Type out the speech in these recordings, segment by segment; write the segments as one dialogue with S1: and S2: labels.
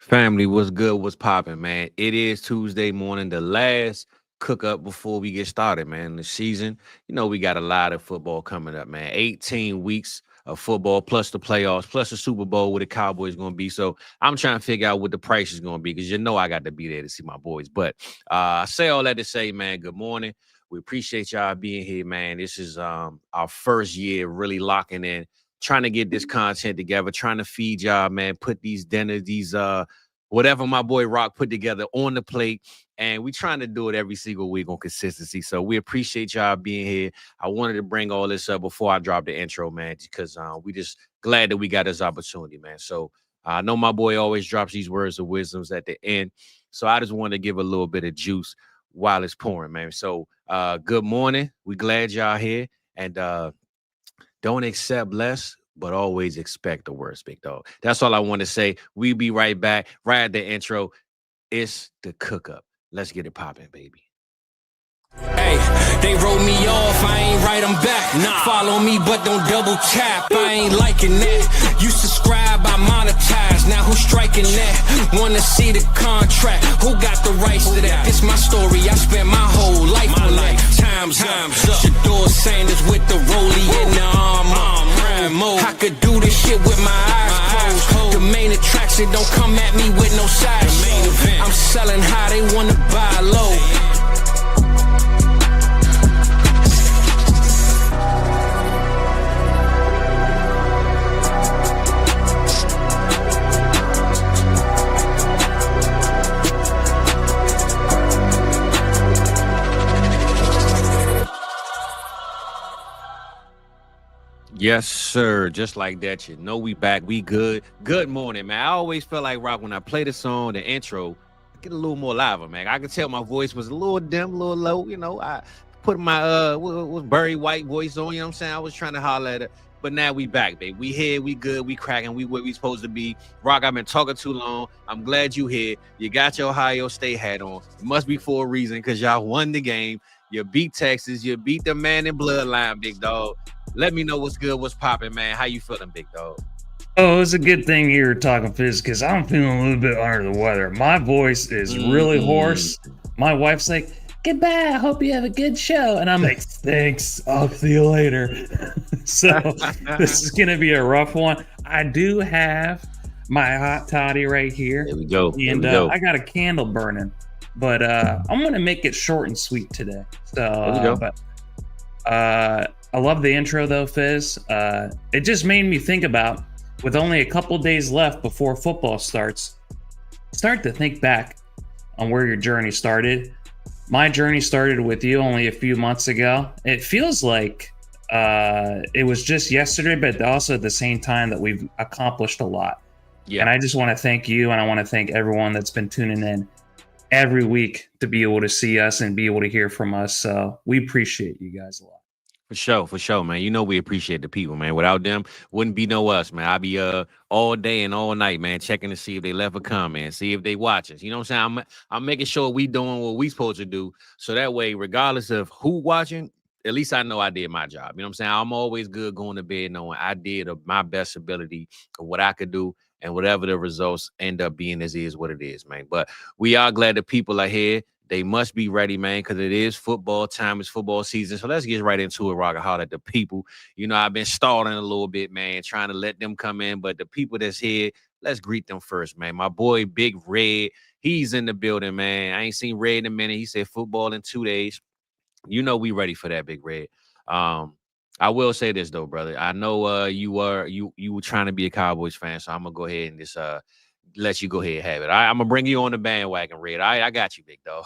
S1: Family, what's good? What's popping, man? It is Tuesday morning, the last cook up before we get started, man. The season, we got a lot of football coming up, man. 18 weeks of football plus the playoffs, plus the Super Bowl where the Cowboys going to be. So I'm trying to figure out what the price is going to be because I got to be there to see my boys. But I say all that to say, man, good morning. We appreciate y'all being here, man. This is our first year really locking in, trying to get this content together, trying to feed y'all, man, put these dinners, these whatever my boy Rock put together on the plate. And we trying to do it every single week on consistency. So we appreciate y'all being here. I wanted to bring all this up before I drop the intro, man, because we just glad that we got this opportunity, man. So I know my boy always drops these words of wisdoms at the end. So I just want to give a little bit of juice while it's pouring, man. So good morning. We glad y'all here. And don't accept less, but always expect the worst, big dog. That's all I want to say. We be right back. Right at the intro. It's the cook up. Let's get it popping, baby.
S2: Hey, they wrote me off, I ain't write them back. Nah. Follow me, but don't double tap. I ain't liking that. You subscribe, I monetize. Now who's striking that? Wanna see the contract? Who got the rights to that? This my story, I spent my whole life on life. Time's up. Shador Sanders with the rollie in the armor. I could do this shit with my eyes closed. The main attraction don't come at me with no side show. I'm selling high, they wanna buy low.
S1: Yes, sir. Just like that. We back. We good. Good morning, man. I always feel like Rock when I play the song, the intro, I get a little more live, man. I could tell my voice was a little dim, a little low. I put my was Barry White voice on, you know what I'm saying? I was trying to holler at it. But now we back, baby. We here, we good, we cracking, we where we supposed to be. Rock, I've been talking too long. I'm glad you here. You got your Ohio State hat on. It must be for a reason, because y'all won the game. You beat Texas. You beat the man in bloodline, big dog. Let me know what's good, what's popping, man. How you feeling, big dog?
S3: Oh, it's a good thing you're talking, Fizz, because I'm feeling a little bit under the weather. My voice is really hoarse. My wife's like, goodbye, I hope you have a good show. And I'm like, thanks, I'll see you later. So this is going to be a rough one. I do have my hot toddy right here.
S1: There we go.
S3: And I got a candle burning. But I'm going to make it short and sweet today. So, there we go. I love the intro, though, Fizz. It just made me think about, with only a couple days left before football starts, start to think back on where your journey started. My journey started with you only a few months ago. It feels like it was just yesterday, but also at the same time that we've accomplished a lot. Yeah. And I just want to thank you, and I want to thank everyone that's been tuning in every week to be able to see us and be able to hear from us. So we appreciate you guys a lot.
S1: For sure, man. We appreciate the people, man. Without them, wouldn't be no us, man. I'd be all day and all night, man, checking to see if they left a comment, see if they watch us. You know what I'm saying? I'm making sure we doing what we supposed to do. So that way, regardless of who watching, at least I know I did my job. You know what I'm saying? I'm always good going to bed knowing I did my best ability of what I could do, and whatever the results end up being is what it is, man. But we are glad that people are here. They must be ready, man, because it is football time. It's football season. So let's get right into it, Rock, and holler at the people. I've been stalling a little bit, man, trying to let them come in. But the people that's here, let's greet them first, man. My boy, Big Red, he's in the building, man. I ain't seen Red in a minute. He said football in 2 days. We ready for that, Big Red. I will say this, though, brother. I know you were trying to be a Cowboys fan, so I'm going to go ahead and just let you go ahead and have it. I'm gonna bring you on the bandwagon, Red. I got you, big dog.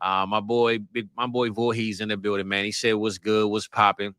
S1: my boy Voorhees in the building, man. He said what's good, what's popping.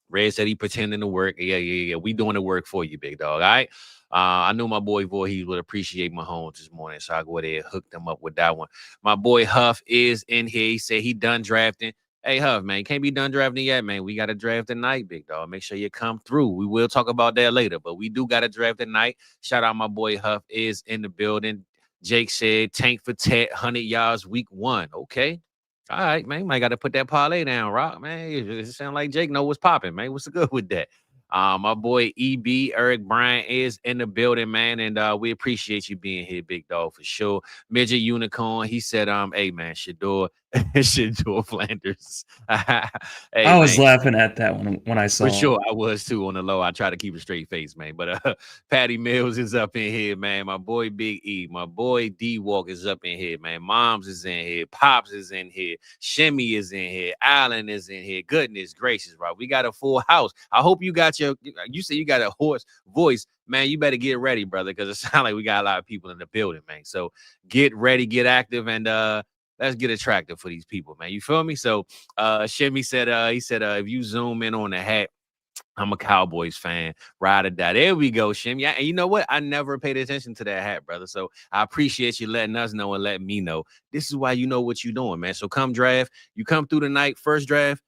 S1: Red said he pretending to work. Yeah. We doing the work for you, big dog. All right. I knew my boy Voorhees would appreciate my homes this morning, so I go ahead and hook them up with that one. My boy Huff is in here. He said he done drafting. Hey, Huff, man, can't be done drafting yet, man. We got a draft tonight, big dog. Make sure you come through. We will talk about that later, but we do got a draft tonight. Shout out my boy Huff is in the building. Jake said tank for Tet, 100 yards week 1. Okay. All right, man. Might got to put that parlay down, Rock, man. It sound like Jake know what's popping, man. What's good with that? My boy EB Eric Bryant is in the building, man, and we appreciate you being here, big dog, for sure. Midget Unicorn, he said, hey man, Shador Flanders. Hey,
S3: I was
S1: man.
S3: laughing at that when I saw
S1: For sure,
S3: it.
S1: I was too on the low. I try to keep a straight face, man. But Patty Mills is up in here, man. My boy Big E, my boy D Walk is up in here, man. Moms is in here, Pops is in here, Shimmy is in here, Allen is in here. Goodness gracious, bro. We got a full house. I hope you got you say you got a hoarse voice, man. You better get ready, brother, because it sounds like we got a lot of people in the building, man. So get ready, get active, and let's get attractive for these people, man. You feel me? So Shimmy said, if you zoom in on the hat, I'm a Cowboys fan. Ride or die. There we go, Shimmy. And you know what? I never paid attention to that hat, brother. So I appreciate you letting us know and letting me know. This is why you know what you're doing, man. So come draft. You come through the night, first draft,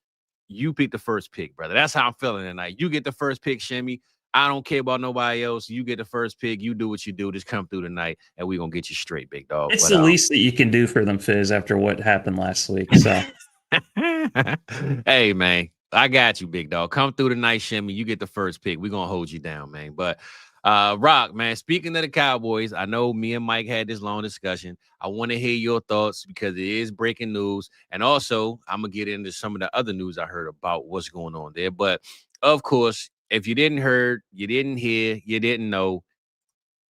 S1: you pick the first pick, brother. That's how I'm feeling tonight. You get the first pick, Shimmy. I don't care about nobody else. You get the first pick. You do what you do. Just come through tonight, and we're going to get you straight, big dog.
S3: It's the least that you can do for them, Fizz, after what happened last week. So,
S1: hey, man, I got you, big dog. Come through tonight, Shimmy. You get the first pick. We're going to hold you down, man. But Rock, man, speaking of the Cowboys, I know me and Mike had this long discussion. I want to hear your thoughts because it is breaking news. And also, I'm going to get into some of the other news I heard about what's going on there. But, of course, if you didn't hear, you didn't hear, you didn't know,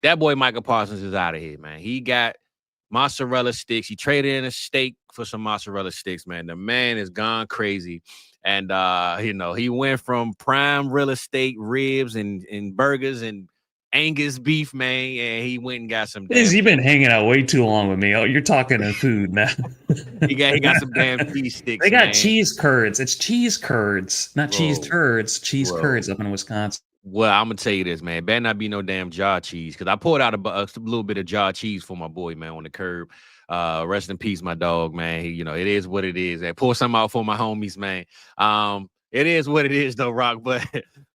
S1: that boy Micah Parsons is out of here, man. He got mozzarella sticks. He traded in a steak for some mozzarella sticks, man. The man is gone crazy. And, he went from prime real estate ribs and burgers and Angus beef, man, and he went and got some.
S3: You've been hanging out way too long with me. Oh, you're talking of food now.
S1: he got some damn cheese sticks.
S3: They got
S1: man.
S3: Cheese curds. It's cheese curds, not cheese turds. Cheese curds up in Wisconsin.
S1: Well, I'm gonna tell you this, man. Better not be no damn jar cheese, because I poured out a little bit of jar cheese for my boy, man, on the curb. Rest in peace, my dog, man. It is what it is. And pour some out for my homies, man. It is what it is, though, Rock. But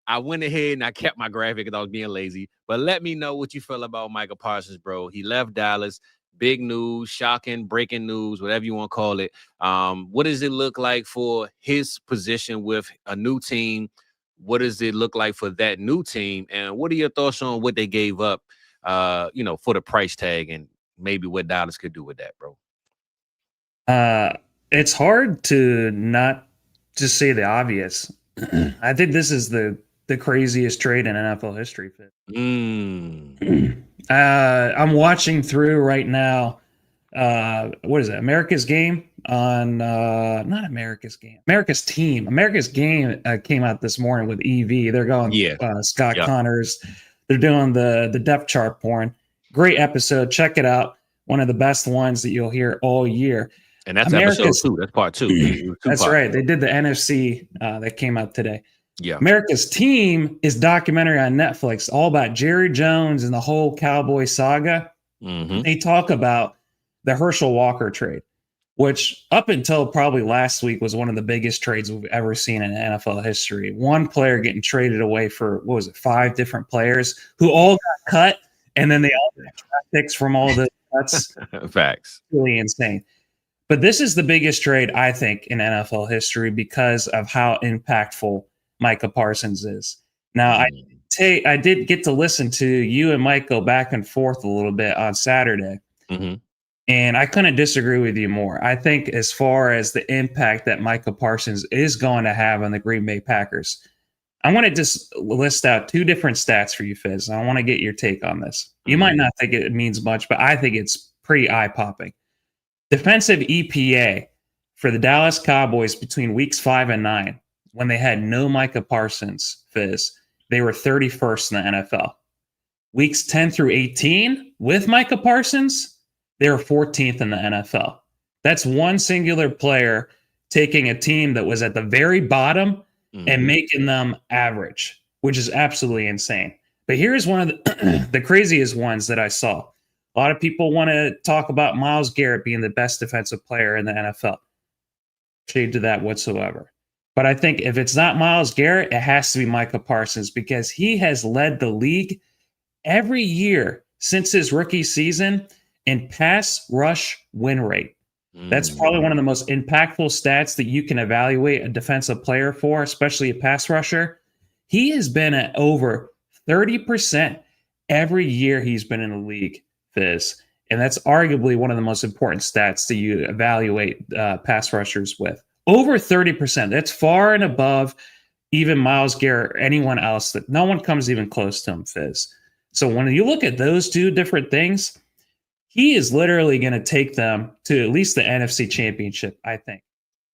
S1: I went ahead and I kept my graphic because I was being lazy. But let me know what you feel about Micah Parsons, bro. He left Dallas. Big news, shocking, breaking news, whatever you want to call it. What does it look like for his position with a new team? What does it look like for that new team? And what are your thoughts on what they gave up, for the price tag and maybe what Dallas could do with that, bro?
S3: It's hard to not just say the obvious. I think this is the craziest trade in NFL history. I'm watching through right now. What is it? America's Game on not America's Game. America's Team. America's Game came out this morning with EV. They're going Scott Connors. They're doing the depth chart porn. Great episode. Check it out. One of the best ones that you'll hear all year.
S1: And that's episode 2. That's part 2.
S3: That's right. They did the NFC that came out today.
S1: Yeah.
S3: America's Team is documentary on Netflix, all about Jerry Jones and the whole Cowboy saga.
S1: Mm-hmm.
S3: They talk about the Herschel Walker trade, which up until probably last week was one of the biggest trades we've ever seen in NFL history. One player getting traded away for, 5 different players who all got cut, and then they all got draft picks from all the cuts.
S1: Facts.
S3: Really insane. But this is the biggest trade, I think, in NFL history because of how impactful Micah Parsons is. Now, I did get to listen to you and Mike go back and forth a little bit on Saturday.
S1: Mm-hmm.
S3: And I couldn't disagree with you more. I think as far as the impact that Micah Parsons is going to have on the Green Bay Packers, I want to just list out 2 different stats for you, Fizz. I want to get your take on this. You might not think it means much, but I think it's pretty eye-popping. Defensive EPA for the Dallas Cowboys between weeks 5 and 9, when they had no Micah Parsons, Fizz, they were 31st in the NFL. Weeks 10 through 18 with Micah Parsons, they were 14th in the NFL. That's one singular player taking a team that was at the very bottom and making them average, which is absolutely insane. But here's one of the craziest ones that I saw. A lot of people want to talk about Myles Garrett being the best defensive player in the NFL. Shade to that whatsoever. But I think if it's not Myles Garrett, it has to be Micah Parsons because he has led the league every year since his rookie season in pass rush win rate. That's probably one of the most impactful stats that you can evaluate a defensive player for, especially a pass rusher. He has been at over 30% every year he's been in the league, Fizz. And that's arguably one of the most important stats that you evaluate pass rushers with. Over 30%. That's far and above even Myles Garrett or anyone else. That no one comes even close to him, Fizz. So when you look at those two different things, he is literally going to take them to at least the NFC Championship, I think.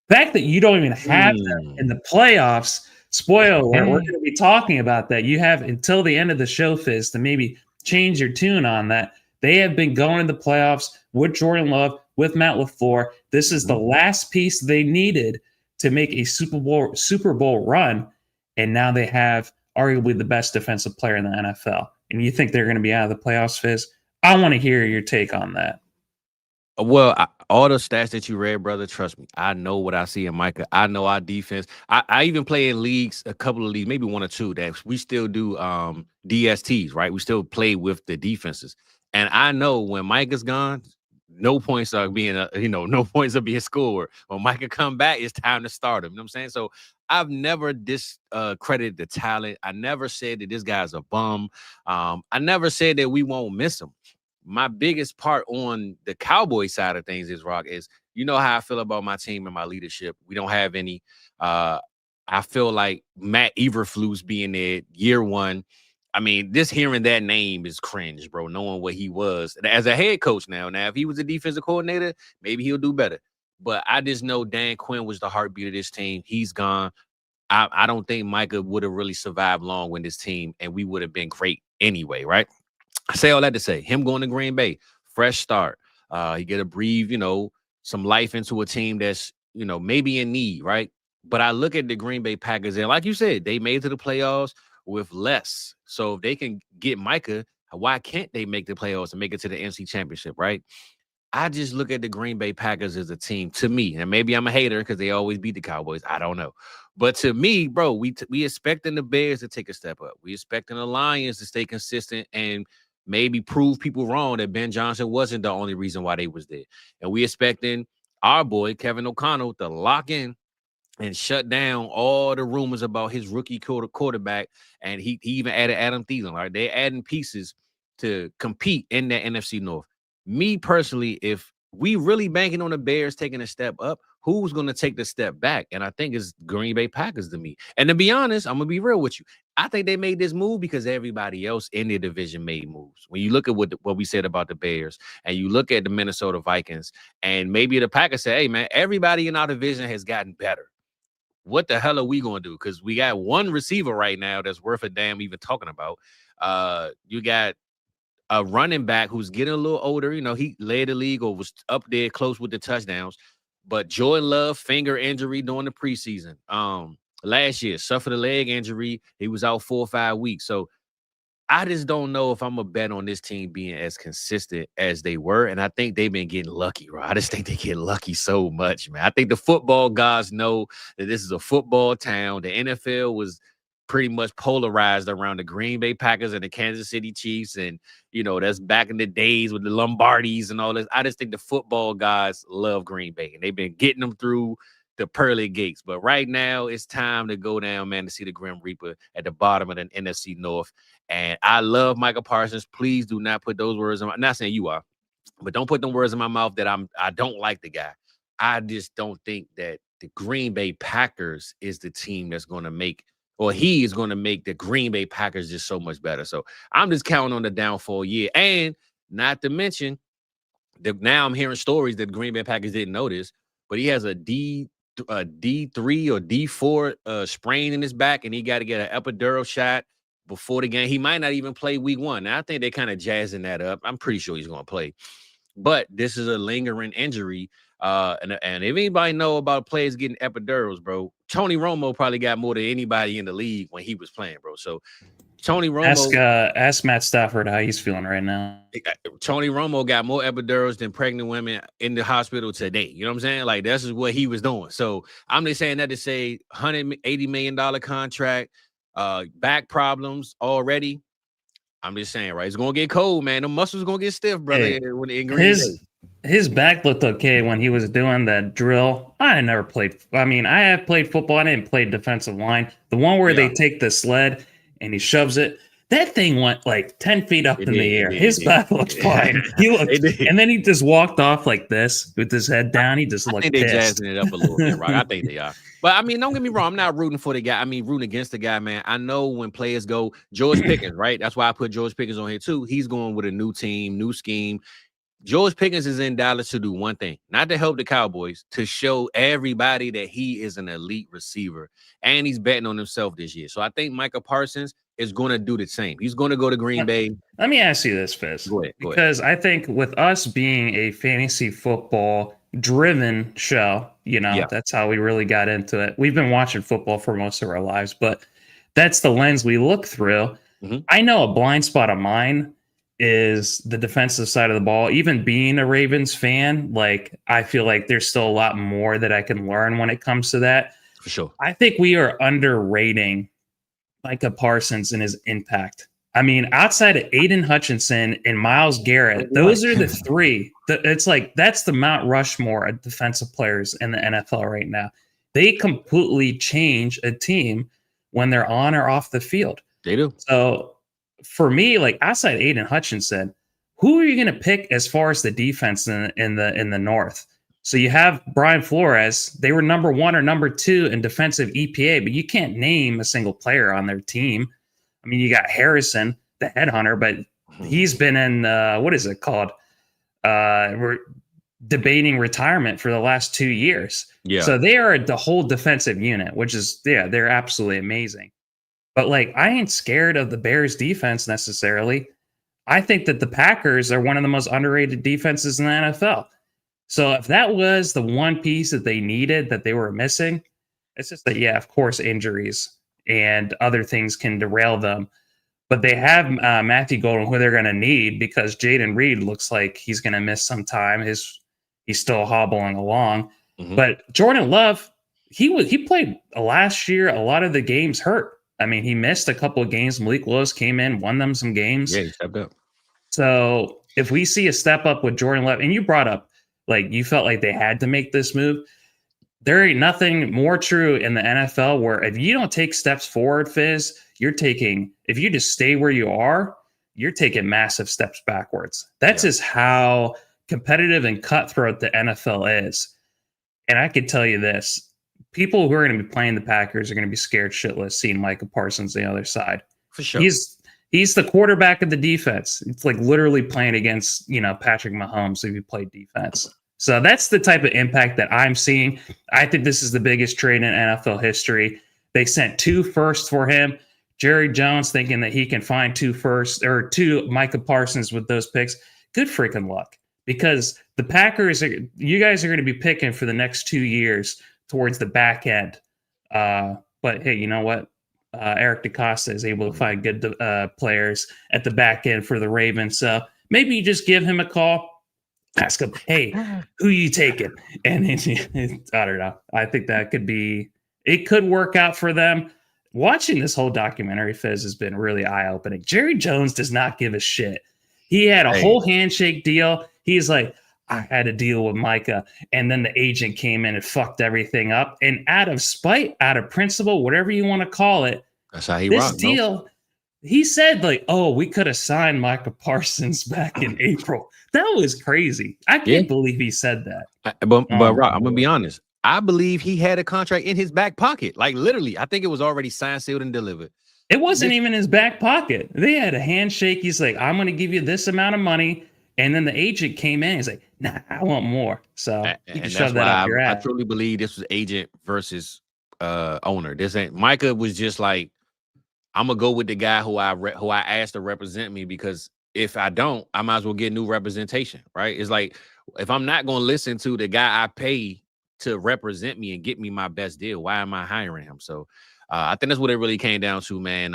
S3: The fact that you don't even have them in the playoffs, spoiler alert, we're going to be talking about that. You have until the end of the show, Fizz, to maybe change your tune on that. They have been going to the playoffs with Jordan Love, with Matt LaFleur. This is the last piece they needed to make a Super Bowl run, and now they have arguably the best defensive player in the NFL. And you think they're going to be out of the playoffs, Fizz? I want to hear your take on that.
S1: Well, all the stats that you read, brother, trust me, I know what I see in Micah. I know our defense. I even play in leagues, a couple of leagues, maybe one or two, that we still do DSTs, right? We still play with the defenses. And I know when Micah's gone, no points are being, no points are being scored. When Micah come back, it's time to start him. You know what I'm saying? So I've never discredited the talent. I never said that this guy's a bum. I never said that we won't miss him. My biggest part on the Cowboys side of things is, Rock, is you know how I feel about my team and my leadership. We don't have any. I feel like Matt Eberflus being there year one. I mean, just hearing that name is cringe, bro, knowing what he was. As a head coach now, if he was a defensive coordinator, maybe he'll do better. But I just know Dan Quinn was the heartbeat of this team. He's gone. I don't think Micah would have really survived long with this team, and we would have been great anyway, right? I say all that to say, him going to Green Bay, fresh start. He get to breathe, some life into a team that's, maybe in need, right? But I look at the Green Bay Packers, and like you said, they made it to the playoffs with less. So if they can get Micah, why can't they make the playoffs and make it to the NFC Championship, right? I just look at the Green Bay Packers as a team, to me, and maybe I'm a hater because they always beat the Cowboys. I don't know. But to me, bro, we expecting the Bears to take a step up. We expecting the Lions to stay consistent and maybe prove people wrong that Ben Johnson wasn't the only reason why they was there. And we expecting our boy, Kevin O'Connell, to lock in and shut down all the rumors about his rookie quarterback. And he even added Adam Thielen. Right? They're adding pieces to compete in the NFC North. Me personally, if we really banking on the Bears taking a step up, who's going to take the step back? And I think it's Green Bay Packers to me. And to be honest, I'm going to be real with you. I think they made this move because everybody else in their division made moves. When you look at what we said about the Bears and you look at the Minnesota Vikings and maybe the Packers say, hey, man, everybody in our division has gotten better. What the hell are we going to do? Because we got one receiver right now that's worth a damn even talking about. You got a running back who's getting a little older. He led the league or was up there close with the touchdowns. But Jordan Love, finger injury during the preseason. Last year, suffered a leg injury. He was out 4 or 5 weeks. So I just don't know if I'm a bet on this team being as consistent as they were. And I think they've been getting lucky, right? I just think they get lucky so much, man. I think the football gods know that this is a football town. The NFL was pretty much polarized around the Green Bay Packers and the Kansas City Chiefs. And, that's back in the days with the Lombardis and all this. I just think the football guys love Green Bay. And they've been getting them through the pearly gates. But right now, it's time to go down, man, to see the Grim Reaper at the bottom of the NFC North. And I love Micah Parsons. Please do not put those words in my, I'm not saying you are, but don't put them words in my mouth that I don't like the guy. I just don't think that the Green Bay Packers is the team that's going to make, or he is going to make the Green Bay Packers just so much better. So I'm just counting on the downfall year. And not to mention, now I'm hearing stories that the Green Bay Packers didn't notice, but he has a D3 or D4 sprain in his back, and he got to get an epidural shot before the game. He might not even play week one. Now, I think they're kind of jazzing that up. I'm pretty sure he's going to play. But this is a lingering injury. And if anybody know about players getting epidurals, bro, Tony Romo probably got more than anybody in the league when he was playing, bro. So Tony Romo.
S3: Ask Matt Stafford how he's feeling right now.
S1: Tony Romo got more epidurals than pregnant women in the hospital today. You know what I'm saying? Like, that's just what he was doing. So I'm just saying that to say $180 million contract, back problems already. I'm just saying, right? It's going to get cold, man. The muscles going to get stiff, brother.
S3: Hey,
S1: when in Green Bay.
S3: his back looked okay when he was doing that drill. I never played. I mean, I have played football. I didn't play defensive line. The one where
S1: Yeah,
S3: they take the sled and he shoves it. That thing went like 10 feet up
S1: it
S3: in the
S1: did. It
S3: air.
S1: did. It
S3: His
S1: did.
S3: back looked fine. He
S1: It
S3: looked,
S1: did.
S3: and then he just walked off like this with his head down. He just
S1: I think
S3: looked
S1: they
S3: pissed.
S1: jazzing it up a little bit, right? I think they are. But I mean, don't get me wrong. I'm not rooting for the guy. I mean, rooting against the guy, man. I know when players go, George Pickens, right? That's why I put George Pickens on here too. He's going with a new team, new scheme. George Pickens is in Dallas to do one thing, not to help the Cowboys, to show everybody that he is an elite receiver. And he's betting on himself this year. So I think Micah Parsons is going to do the same. He's going to go to Green Bay.
S3: Let me ask you this, Fizz.
S1: Go ahead.
S3: Because I think with us being a fantasy football driven show, that's how we really got into it. We've been watching football for most of our lives, but that's the lens we look through.
S1: Mm-hmm.
S3: I know a blind spot of mine is the defensive side of the ball. Even being a Ravens fan, like I feel like there's still a lot more that I can learn when it comes to that.
S1: For sure.
S3: I think we are underrating Micah Parsons and his impact. I mean, outside of Aiden Hutchinson and Myles Garrett, those are the three. It's like that's the Mount Rushmore of defensive players in the NFL right now. They completely change a team when they're on or off the field.
S1: They do.
S3: So for me, like outside Aiden Hutchinson, who are you going to pick as far as the defense in the North? So you have Brian Flores. They were number 1 or number 2 in defensive EPA, but you can't name a single player on their team. I mean, you got Harrison, the headhunter, but he's been in what is it called? We're debating retirement for the last 2 years.
S1: Yeah.
S3: So they are the whole defensive unit, which is they're absolutely amazing. But like, I ain't scared of the Bears defense necessarily. I think that the Packers are one of the most underrated defenses in the NFL. So if that was the one piece that they needed that they were missing, it's just that, yeah, of course, injuries and other things can derail them. But they have Matthew Golden, who they're going to need because Jaden Reed looks like he's going to miss some time. He's still hobbling along. Mm-hmm. But Jordan Love, he played last year. A lot of the games hurt. I mean, he missed a couple of games. Malik Willis came in, won them some games.
S1: Yeah, he stepped up.
S3: So if we see a step up with Jordan Love, and you brought up, like, you felt like they had to make this move. There ain't nothing more true in the NFL where if you don't take steps forward, Fizz, if you just stay where you are, you're taking massive steps backwards. That's just how competitive and cutthroat the NFL is. And I could tell you this. People who are going to be playing the Packers are going to be scared shitless seeing Micah Parsons on the other side.
S1: For sure.
S3: He's the quarterback of the defense. It's like literally playing against, Patrick Mahomes if you play defense. So that's the type of impact that I'm seeing. I think this is the biggest trade in NFL history. They sent 2 firsts for him. Jerry Jones thinking that he can find 2 firsts or 2 Micah Parsons with those picks. Good freaking luck. Because the Packers, you guys are going to be picking for the next 2 years towards the back end. But hey, you know what? Eric DeCosta is able to find good players at the back end for the Ravens. So maybe you just give him a call, ask him, hey, who you taking? And I don't know. I think that it could work out for them. Watching this whole documentary, Fizz, has been really eye-opening. Jerry Jones does not give a shit. He had a whole handshake deal. He's like, I had a deal with Micah, and then the agent came in and fucked everything up. And out of spite, out of principle, whatever you want to call it,
S1: that's how he
S3: this deal, he said, like, oh, we could have signed Micah Parsons back in April. That was crazy. I can't believe he said that.
S1: But Rock, I'm going to be honest. I believe he had a contract in his back pocket. Like, literally, I think it was already signed, sealed, and delivered.
S3: It wasn't even his back pocket. They had a handshake. He's like, I'm going to give you this amount of money. And then the agent came in. He's like, nah, I want more. So you can shove that up your ass.
S1: I truly believe this was agent versus owner. This ain't Micah was just like, I'm gonna go with the guy who I asked to represent me, because if I don't, I might as well get new representation. Right? It's like, if I'm not gonna listen to the guy I pay to represent me and get me my best deal, why am I hiring him? So I think that's what it really came down to, man.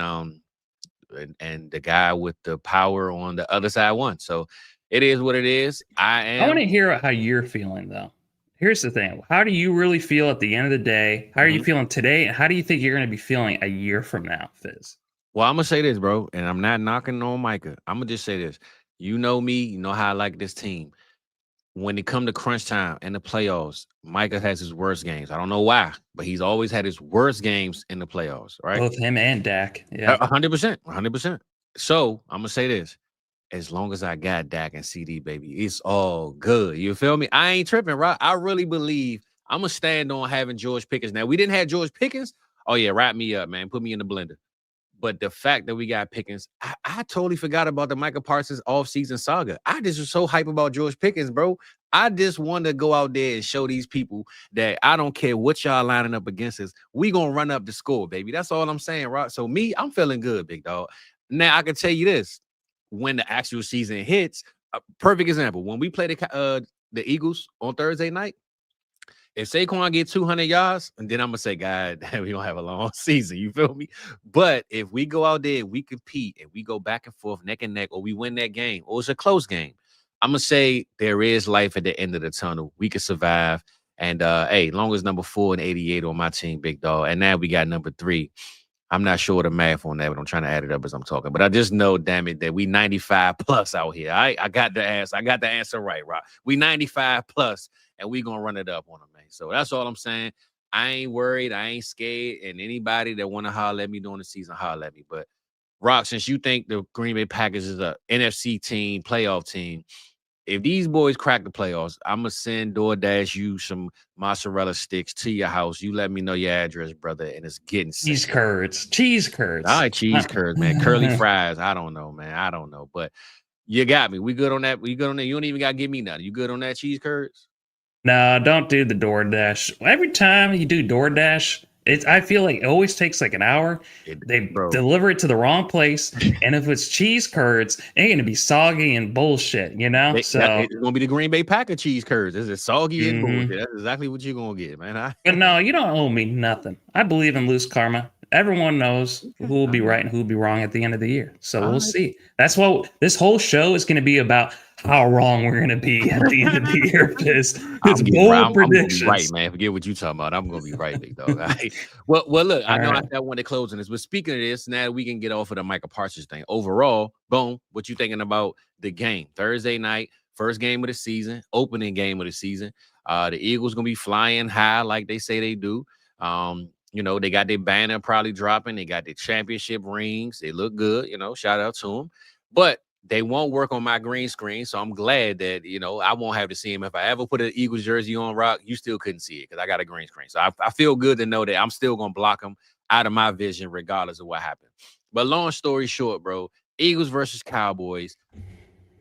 S1: And the guy with the power on the other side won. So it is what it is. I
S3: want to hear how you're feeling, though. Here's the thing. How do you really feel at the end of the day? How are you feeling today? And how do you think you're going to be feeling a year from now, Fizz?
S1: Well, I'm going to say this, bro, and I'm not knocking on Micah. I'm going to just say this. You know me. You know how I like this team. when it come to crunch time and the playoffs, Micah has his worst games. I don't know why, but he's always had his worst games in the playoffs, right?
S3: Both him and Dak. Yeah.
S1: 100%. 100%. So I'm going to say this. As long as I got Dak and CD, baby, it's all good. You feel me? I ain't tripping, right? I really believe I'm going to stand on having George Pickens. Now, we didn't have George Pickens. Oh, yeah, wrap me up, man. Put me in the blender. But the fact that we got Pickens, I totally forgot about the Micah Parsons offseason saga. I just was so hype about George Pickens, bro. I just want to go out there and show these people that I don't care what y'all lining up against us. We going to run up the score, baby. That's all I'm saying, right? So me, I'm feeling good, big dog. Now, I can tell you this. When the actual season hits, a perfect example, when we play the Eagles on Thursday night, if Saquon get 200 yards, and then I'm going to say, God, we don't have a long season. You feel me? But if we go out there, we compete, and we go back and forth, neck and neck, or we win that game, or it's a close game, I'm going to say there is life at the end of the tunnel. We can survive. And, hey, long as number 4 and 88 on my team, big dog. And now we got number 3. I'm not sure the math on that, but I'm trying to add it up as I'm talking. But I just know, damn it, that we 95 plus out here. I got the answer. I got the answer right, Rob. We 95 plus, and we gonna run it up on them, man. So that's all I'm saying. I ain't worried. I ain't scared. And anybody that want to holler at me during the season, holler at me. But Rock, since you think the Green Bay Packers is a NFC team, playoff team, if these boys crack the playoffs, I'm going to send DoorDash you some mozzarella sticks to your house. You let me know your address, brother, and it's getting sent.
S3: Cheese curds.
S1: All right, cheese curds, man. Curly fries. I don't know, man. I don't know. But you got me. We good on that. We good on that. You don't even got to give me nothing. You good on that, cheese curds?
S3: No, don't do the DoorDash. Every time you do DoorDash, I feel like it always takes like an hour. They deliver it to the wrong place, and if it's cheese curds, it's gonna be soggy and bullshit, you know.
S1: It's gonna be the Green Bay Packer cheese curds. It's soggy and bullshit. That's exactly what you're gonna get, man.
S3: But no, you don't owe me nothing. I believe in loose karma. Everyone knows who will be right and who will be wrong at the end of the year. So we'll see. That's what this whole show is going to be about. How wrong we're going to be at the end of the year. It's bold predictions.
S1: I'm right, man. Forget what you're talking about. I'm going to be right, big dog. Right? Well, look, I know I want to close on this, but speaking of this, now we can get off of the Micah Parsons thing. Overall, boom, what you thinking about the game? Thursday night, first game of the season, opening game of the season. The Eagles going to be flying high like they say they do. You know, they got their banner probably dropping. They got their championship rings. They look good, you know, shout out to them. But they won't work on my green screen, so I'm glad that, you know, I won't have to see him. If I ever put an Eagles jersey on, Rock, you still couldn't see it because I got a green screen. So I feel good to know that I'm still going to block them out of my vision regardless of what happens. But long story short, bro, Eagles versus Cowboys.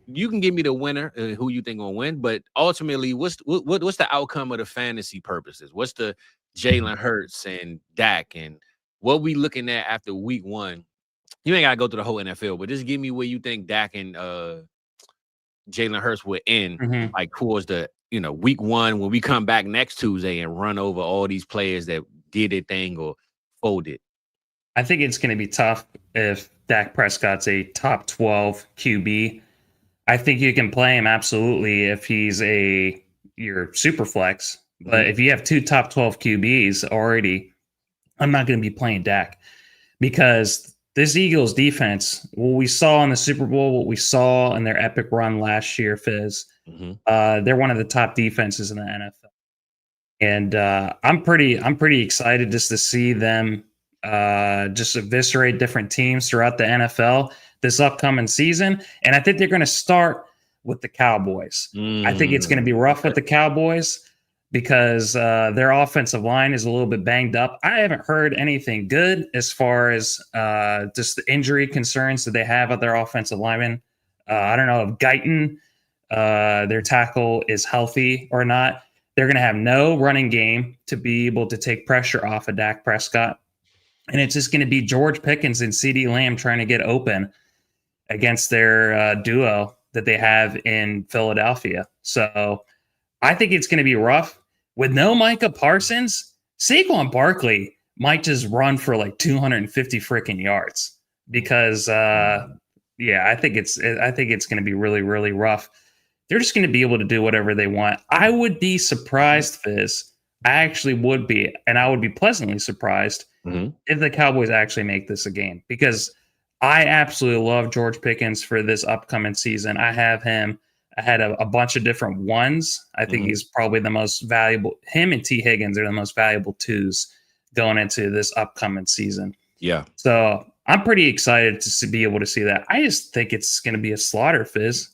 S1: You can give me the winner, who you think going to win, but ultimately, what's the outcome of the fantasy purposes? What's the Jalen Hurts and Dak and what we looking at after week 1? You ain't got to go through the whole NFL, but just give me where you think Dak and Jalen Hurts will end, like towards the, you know, week 1 when we come back next Tuesday and run over all these players that did their thing or folded.
S3: I think it's going to be tough if Dak Prescott's a top 12 QB. I think you can play him absolutely if he's your super flex. But if you have 2 top 12 QBs already, I'm not going to be playing Dak because this Eagles defense, what we saw in the Super Bowl, what we saw in their epic run last year, Fizz, they're one of the top defenses in the NFL. And I'm pretty excited just to see them just eviscerate different teams throughout the NFL this upcoming season. And I think they're going to start with the Cowboys. I think it's going to be rough with the Cowboys because their offensive line is a little bit banged up. I haven't heard anything good as far as just the injury concerns that they have at their offensive linemen. I don't know if Guyton, their tackle, is healthy or not. They're going to have no running game to be able to take pressure off of Dak Prescott. And it's just going to be George Pickens and CeeDee Lamb trying to get open against their duo that they have in Philadelphia. So I think it's going to be rough. With no Micah Parsons, Saquon Barkley might just run for like 250 freaking yards because, I think it's going to be really, really rough. They're just going to be able to do whatever they want. I would be surprised, Fizz. I actually would be, and I would be pleasantly surprised if the Cowboys actually make this a game because I absolutely love George Pickens for this upcoming season. I have him I had a bunch of different ones. I think he's probably the most valuable. Him and T. Higgins are the most valuable twos going into this upcoming season.
S1: Yeah.
S3: So I'm pretty excited to be able to see that. I just think it's going to be a slaughter, Fizz.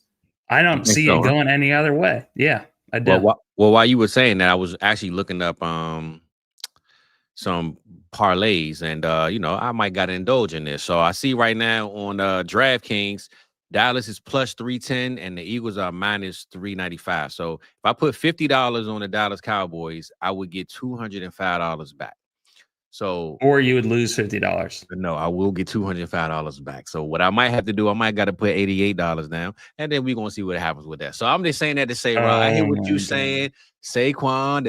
S3: I don't see it going any other way. Yeah, I do.
S1: Well, while you were saying that, I was actually looking up some parlays, and I might got to indulge in this. So I see right now on DraftKings, Dallas is plus 310 and the Eagles are minus 395. So if I put $50 on the Dallas Cowboys, I would get $205 back. So,
S3: or you would lose $50.
S1: No, I will get $205 back. So what I might have to do, I might got to put $88 down, and then we're gonna see what happens with that. So I'm just saying that to say, Rob, I hear what you're saying, Saquon.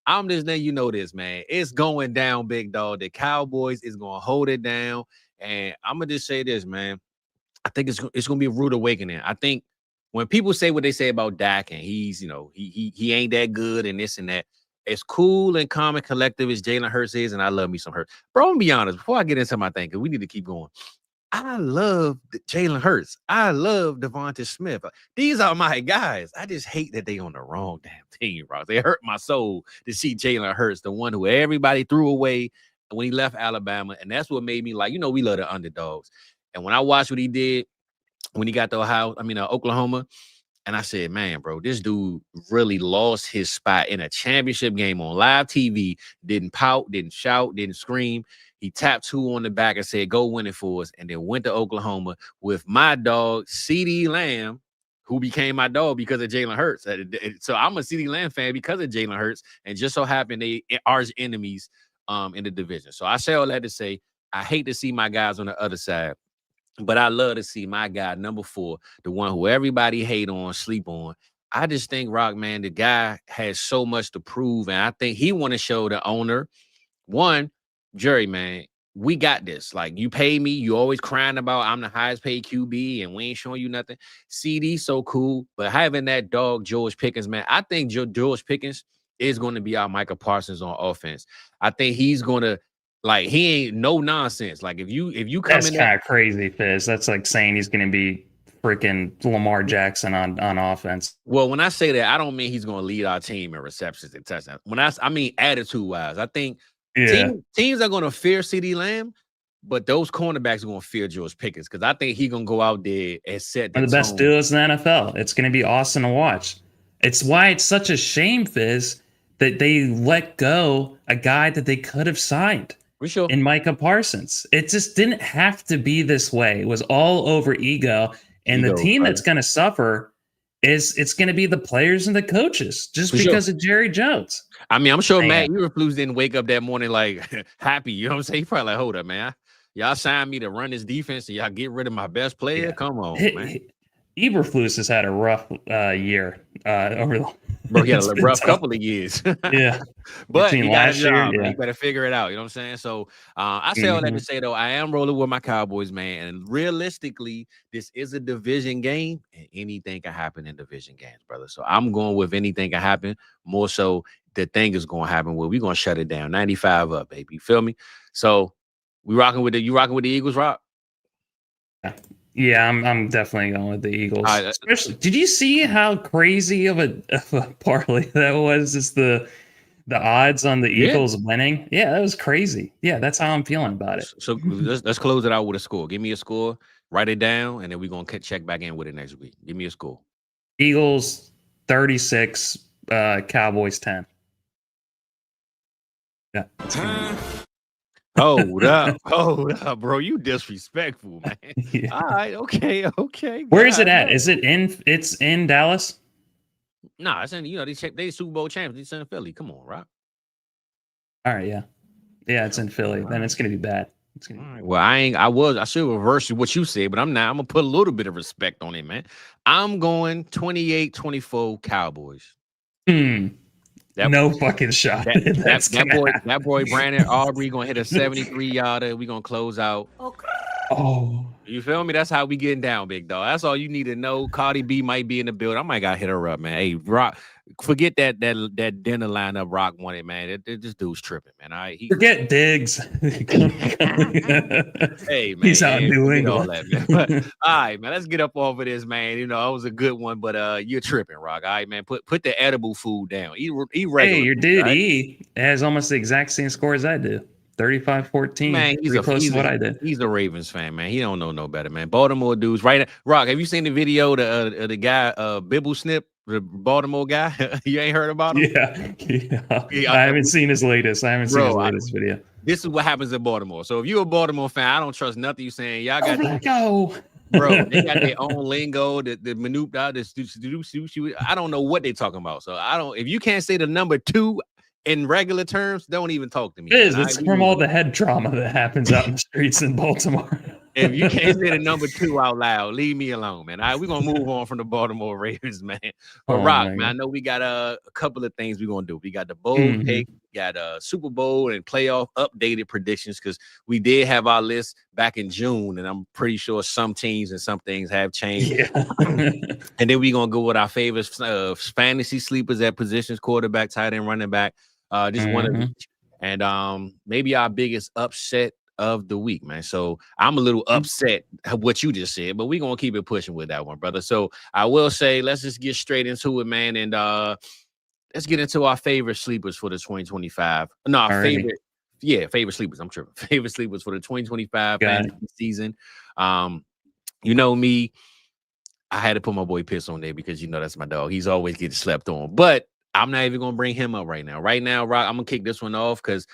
S1: I'm just letting you know this, man. It's going down, big dog. The Cowboys is gonna hold it down, and I'm gonna just say this, man. I think it's gonna be a rude awakening. I think when people say what they say about Dak and he's, he ain't that good and this and that. As cool and calm and collective as Jalen Hurts is, and I love me some Hurts. Bro, I'm gonna be honest, before I get into my thing, because we need to keep going. I love Jalen Hurts. I love Devonta Smith. These are my guys. I just hate that they on the wrong damn team, bro. They hurt my soul to see Jalen Hurts, the one who everybody threw away when he left Alabama. And that's what made me like, we love the underdogs. And when I watched what he did when he got to Oklahoma, and I said, man, bro, this dude really lost his spot in a championship game on live TV. Didn't pout, didn't shout, didn't scream. He tapped two on the back and said, go win it for us. And then went to Oklahoma with my dog, CeeDee Lamb, who became my dog because of Jalen Hurts. So I'm a CeeDee Lamb fan because of Jalen Hurts. And just so happened they arch enemies in the division. So I say all that to say, I hate to see my guys on the other side. But I love to see my guy, number 4, the one who everybody hate on, sleep on. I just think, Rock, man, the guy has so much to prove. And I think he want to show the owner, one, Jerry, man, we got this. Like, you pay me. You always crying about I'm the highest paid QB and we ain't showing you nothing. CD, so cool. But having that dog, George Pickens, man, I think George Pickens is going to be our Micah Parsons on offense. I think he's going to, like, he ain't no nonsense. Like, if you come
S3: that's kind of crazy, Fizz. That's like saying he's going to be freaking Lamar Jackson on offense.
S1: Well, when I say that, I don't mean he's going to lead our team in receptions and touchdowns. When I mean attitude wise, I think teams are going to fear CeeDee Lamb, but those cornerbacks are going to fear George Pickens because I think he's going to go out there and set
S3: the best duos in the NFL. It's going to be awesome to watch. It's why it's such a shame, Fizz, that they let go a guy that they could have signed.
S1: For sure.
S3: In Micah Parsons. It just didn't have to be this way. It was all over ego. And the team that's going to suffer it's going to be the players and the coaches just because of Jerry Jones.
S1: I mean, I'm sure Matt Eberflus didn't wake up that morning like happy. You know what I'm saying? He probably like, hold up, man. Y'all signed me to run this defense and y'all get rid of my best player? Yeah. Come on, man.
S3: Eberflus has had a rough year over the
S1: Bro, he had a rough couple of years.
S3: Yeah.
S1: But he got a job. You better figure it out. You know what I'm saying? So I say all that to say, though, I am rolling with my Cowboys, man. And realistically, this is a division game, and anything can happen in division games, brother. So I'm going with anything can happen. More so, the thing is going to happen where we're going to shut it down. 95 up, baby. You feel me? So you rocking with the Eagles, Rock?
S3: Yeah, I'm definitely going with the Eagles. Especially, did you see how crazy of a parlay that was? Just the odds on the Eagles winning. Yeah, that was crazy. Yeah, that's how I'm feeling about it.
S1: So let's close it out with a score. Give me a score, write it down, and then we're going to check back in with it next week. Give me a score.
S3: Eagles 36, Cowboys 10. Yeah.
S1: Hold up, bro. You disrespectful, man. Yeah. All right, okay.
S3: Where is it at? Is it it's in Dallas?
S1: Nah, it's in, they Super Bowl champions. It's in Philly. Come on, Rob.
S3: All right, yeah. Yeah, it's in Philly. Then it's gonna be bad. It's gonna be
S1: right. Well, I should reverse what you said, but I'm gonna put a little bit of respect on it, man. I'm going 28-24 Cowboys.
S3: No fucking shot.
S1: That boy Brandon Aubrey gonna hit a 73-yarder. We're gonna close out.
S3: Oh.
S1: You feel me? That's how we getting down, big dog. That's all you need to know. Cardi B might be in the building. I might gotta hit her up, man. Hey, Rock, forget that dinner lineup Rock wanted, man. This dude's tripping, man. All right,
S3: Forget Diggs.
S1: Hey, man,
S3: he's out in New England.
S1: All that, man. But, all right, man. Let's get up off of this, man. You know, it was a good one, but you're tripping, Rock. All right, man. Put the edible food down. Eat regular.
S3: Hey, your dude
S1: right?
S3: E has almost the exact same score as I do. 35-14.
S1: Man, he's
S3: close to what I did.
S1: He's a Ravens fan, man. He don't know no better, man. Baltimore dudes, right? Rock, have you seen the video the guy Bibble Snip, the Baltimore guy? You ain't heard about him?
S3: Yeah. I haven't seen his latest. I haven't seen his latest video.
S1: This is what happens in Baltimore. So if you're a Baltimore fan, I don't trust nothing you saying. Y'all got bro, they got their own lingo, the maneuver, I don't know what they talking about. So I don't. If you can't say the number 2 in regular terms, don't even talk to me.
S3: It's from all the head trauma that happens out in the streets in Baltimore.
S1: If you can't say the number 2 out loud, leave me alone, man. All right, we're gonna move on from the Baltimore Ravens, man. But Rock, man, I know we got a couple of things we're gonna do. We got the bowl pick, we got Super Bowl and playoff updated predictions, because we did have our list back in June, and I'm pretty sure some teams and some things have changed.
S3: Yeah.
S1: And then we're gonna go with our favorite fantasy sleepers at positions: quarterback, tight end, running back. Just one of each. And maybe our biggest upset of the week, man. So I'm a little upset at what you just said, but we're gonna keep it pushing with that one, brother. So I will say, let's just get straight into it, man. And let's get into our favorite sleepers for the 2025. No, our favorite sleepers. I'm tripping. Favorite sleepers for the 2025 fantasy season. You know me, I had to put my boy Piss on there because you know that's my dog. He's always getting slept on, but I'm not even gonna bring him up right now. Right now, Rock, I'm gonna kick this one off because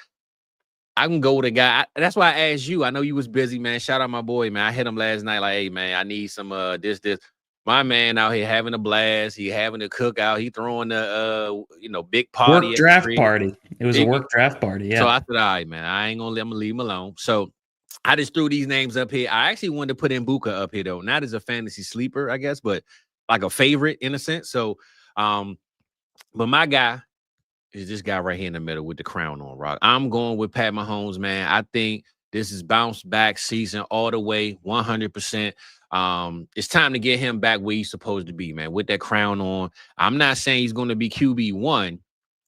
S1: I can go with a guy. That's why I asked you. I know you was busy, man. Shout out my boy, man. I hit him last night like, hey, man, I need some this. My man out here having a blast. He having a cookout. He throwing the big party.
S3: Work draft party. It was a work draft party. Yeah.
S1: So I said, all right, man, I ain't gonna let him leave him alone. So I just threw these names up here. I actually wanted to put Mbuka up here though, not as a fantasy sleeper, I guess, but like a favorite in a sense. So but my guy is this guy right here in the middle with the crown on, Rock. I'm going with Pat Mahomes, man. I think this is bounce back season all the way, 100%. It's time to get him back where he's supposed to be, man, with that crown on. I'm not saying he's going to be QB1,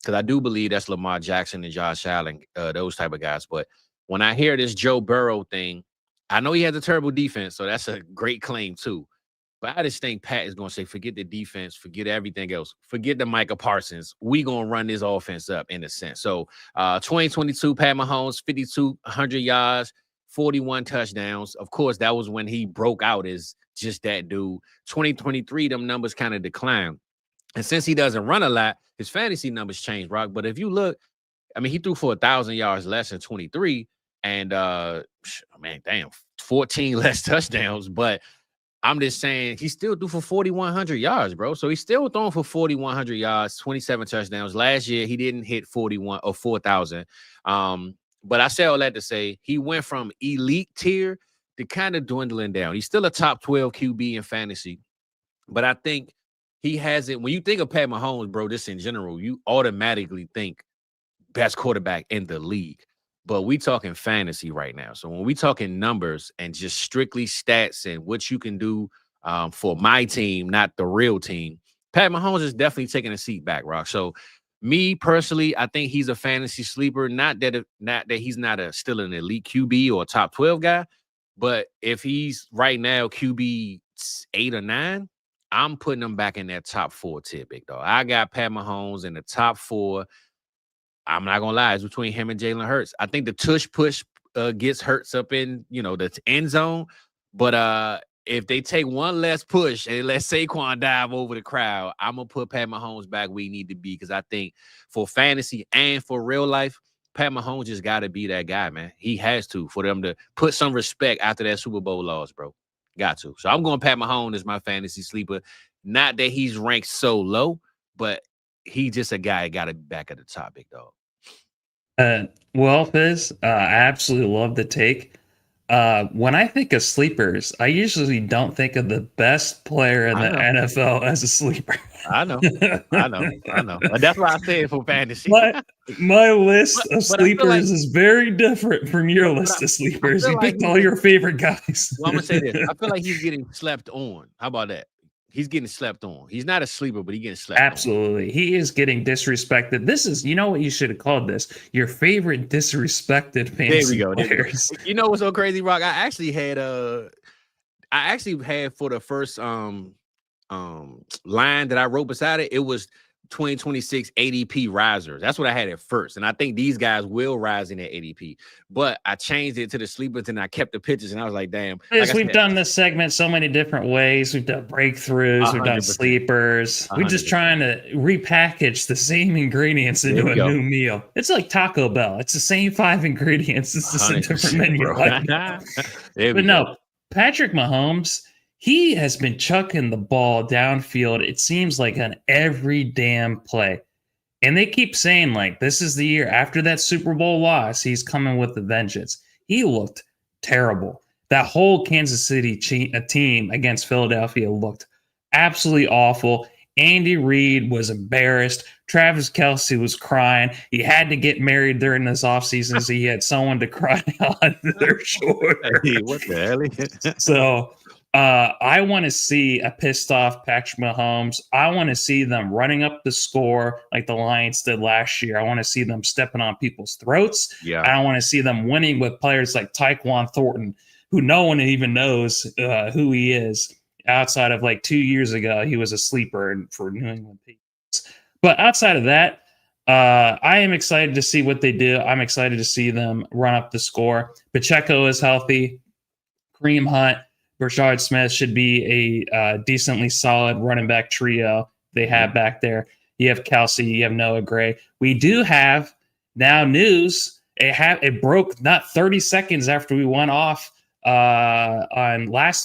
S1: because I do believe that's Lamar Jackson and Josh Allen, those type of guys. But when I hear this Joe Burrow thing, I know he has a terrible defense, so that's a great claim too. But I just think Pat is going to say, forget the defense, forget everything else, forget the Micah Parsons. We going to run this offense up in a sense. So 2022, Pat Mahomes, 5,200 yards, 41 touchdowns. Of course, that was when he broke out as just that dude. 2023, them numbers kind of declined. And since he doesn't run a lot, his fantasy numbers change, Rock. But if you look, I mean, he threw for 1,000 yards less in 23. And, 14 less touchdowns. But I'm just saying he still threw for 4,100 yards, bro. So he's still throwing for 4,100 yards, 27 touchdowns. Last year, he didn't hit 41 or 4,000. But I say all that to say he went from elite tier to kind of dwindling down. He's still a top 12 QB in fantasy. But I think he has it. When you think of Pat Mahomes, bro, this in general, you automatically think best quarterback in the league. But we talking fantasy right now. So when we talking numbers and just strictly stats and what you can do for my team, not the real team, Pat Mahomes is definitely taking a seat back, Rock. So me personally, I think he's a fantasy sleeper. Not that he's not still an elite QB or a top 12 guy, but if he's right now QB 8 or 9, I'm putting him back in that top 4 tier, big dog. I got Pat Mahomes in the top 4. I'm not gonna lie, it's between him and Jalen Hurts. I think the tush push gets Hurts up in the end zone, but if they take one less push and let Saquon dive over the crowd, I'm gonna put Pat Mahomes back where he need to be, because I think for fantasy and for real life, Pat Mahomes just got to be that guy, man. He has to, for them to put some respect after that Super Bowl loss, bro. Got to. So I'm going Pat Mahomes as my fantasy sleeper. Not that he's ranked so low, but he just a guy that got to be back at the top, big dog.
S3: Well, Fizz, I absolutely love the take. When I think of sleepers, I usually don't think of the best player in the NFL as a sleeper.
S1: I know. But that's why I say it for fantasy.
S3: My list of sleepers is very different from your list of sleepers. You picked all your favorite guys.
S1: Well, I'm gonna say this. I feel like he's getting slept on. How about that? He's getting slept on. He's not a sleeper, but he's getting slept on.
S3: Absolutely. He is getting disrespected. This is, you know what you should have called this? Your favorite disrespected fantasy players.
S1: You know what's so crazy, Rock? I actually had for the first line that I wrote beside it, it was 2026 ADP risers. That's what I had at first. And I think these guys will rise in that ADP. But I changed it to the sleepers and I kept the pitches. And I was like, damn.
S3: We've done this segment so many different ways. We've done breakthroughs. 100%. We've done sleepers. 100%. We're just trying to repackage the same ingredients into a new meal. It's like Taco Bell. It's the same 5 ingredients. It's just a different menu. But no, Patrick Mahomes, he has been chucking the ball downfield, it seems like, on every damn play. And they keep saying, like, this is the year after that Super Bowl loss, he's coming with a vengeance. He looked terrible. That whole Kansas City team against Philadelphia looked absolutely awful. Andy Reid was embarrassed. Travis Kelce was crying. He had to get married during this offseason, so he had someone to cry on their shoulder.
S1: Hey, what the hell?
S3: So I want to see a pissed off Patrick Mahomes. I want to see them running up the score like the Lions did last year. I want to see them stepping on people's throats.
S1: Yeah.
S3: I want to see them winning with players like Tyquan Thornton, who no one even knows who he is. Outside of like 2 years ago, he was a sleeper for New England Patriots. But outside of that, I am excited to see what they do. I'm excited to see them run up the score. Pacheco is healthy. Kareem Hunt, Rashard Smith should be a decently solid running back trio they have back there. You have Kelce, you have Noah Gray. We do have now news. It broke not 30 seconds after we went off on last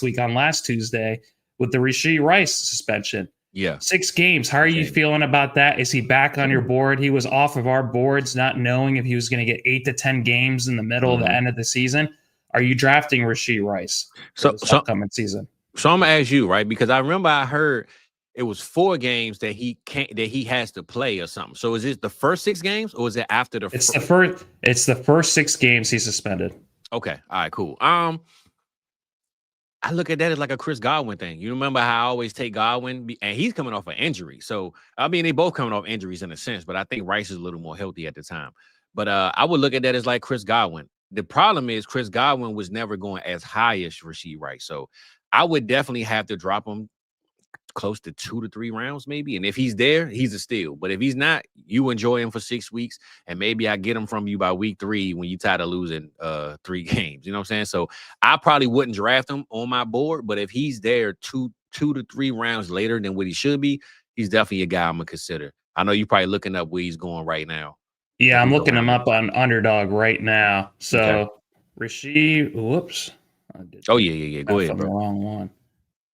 S3: Tuesday with the Rashee Rice suspension.
S1: Yeah.
S3: 6 games. How are you feeling about that? Is he back on your board? He was off of our boards, not knowing if he was going to get 8 to 10 games in the middle of the end of the season. Are you drafting Rashee Rice for this upcoming season?
S1: So I'm gonna ask you, right? Because I remember I heard it was 4 games that he has to play or something. So is it the first 6 games or is it after the?
S3: It's the first 6 games he's suspended.
S1: Okay, all right, cool. I look at that as like a Chris Godwin thing. You remember how I always take Godwin, and he's coming off an injury. So I mean, they both coming off injuries in a sense, but I think Rice is a little more healthy at the time. But I would look at that as like Chris Godwin. The problem is Chris Godwin was never going as high as Rashee Rice. So I would definitely have to drop him close to 2 to 3 rounds, maybe. And if he's there, he's a steal. But if he's not, you enjoy him for 6 weeks, and maybe I get him from you by week 3 when you tired of losing 3 games. You know what I'm saying? So I probably wouldn't draft him on my board, but if he's there 2 to 3 rounds later than what he should be, he's definitely a guy I'm gonna consider. I know you're probably looking up where he's going right now.
S3: Yeah, I'm looking him up on Underdog right now. So Rashee, whoops.
S1: Oh yeah. Go ahead, bro.
S3: The wrong one.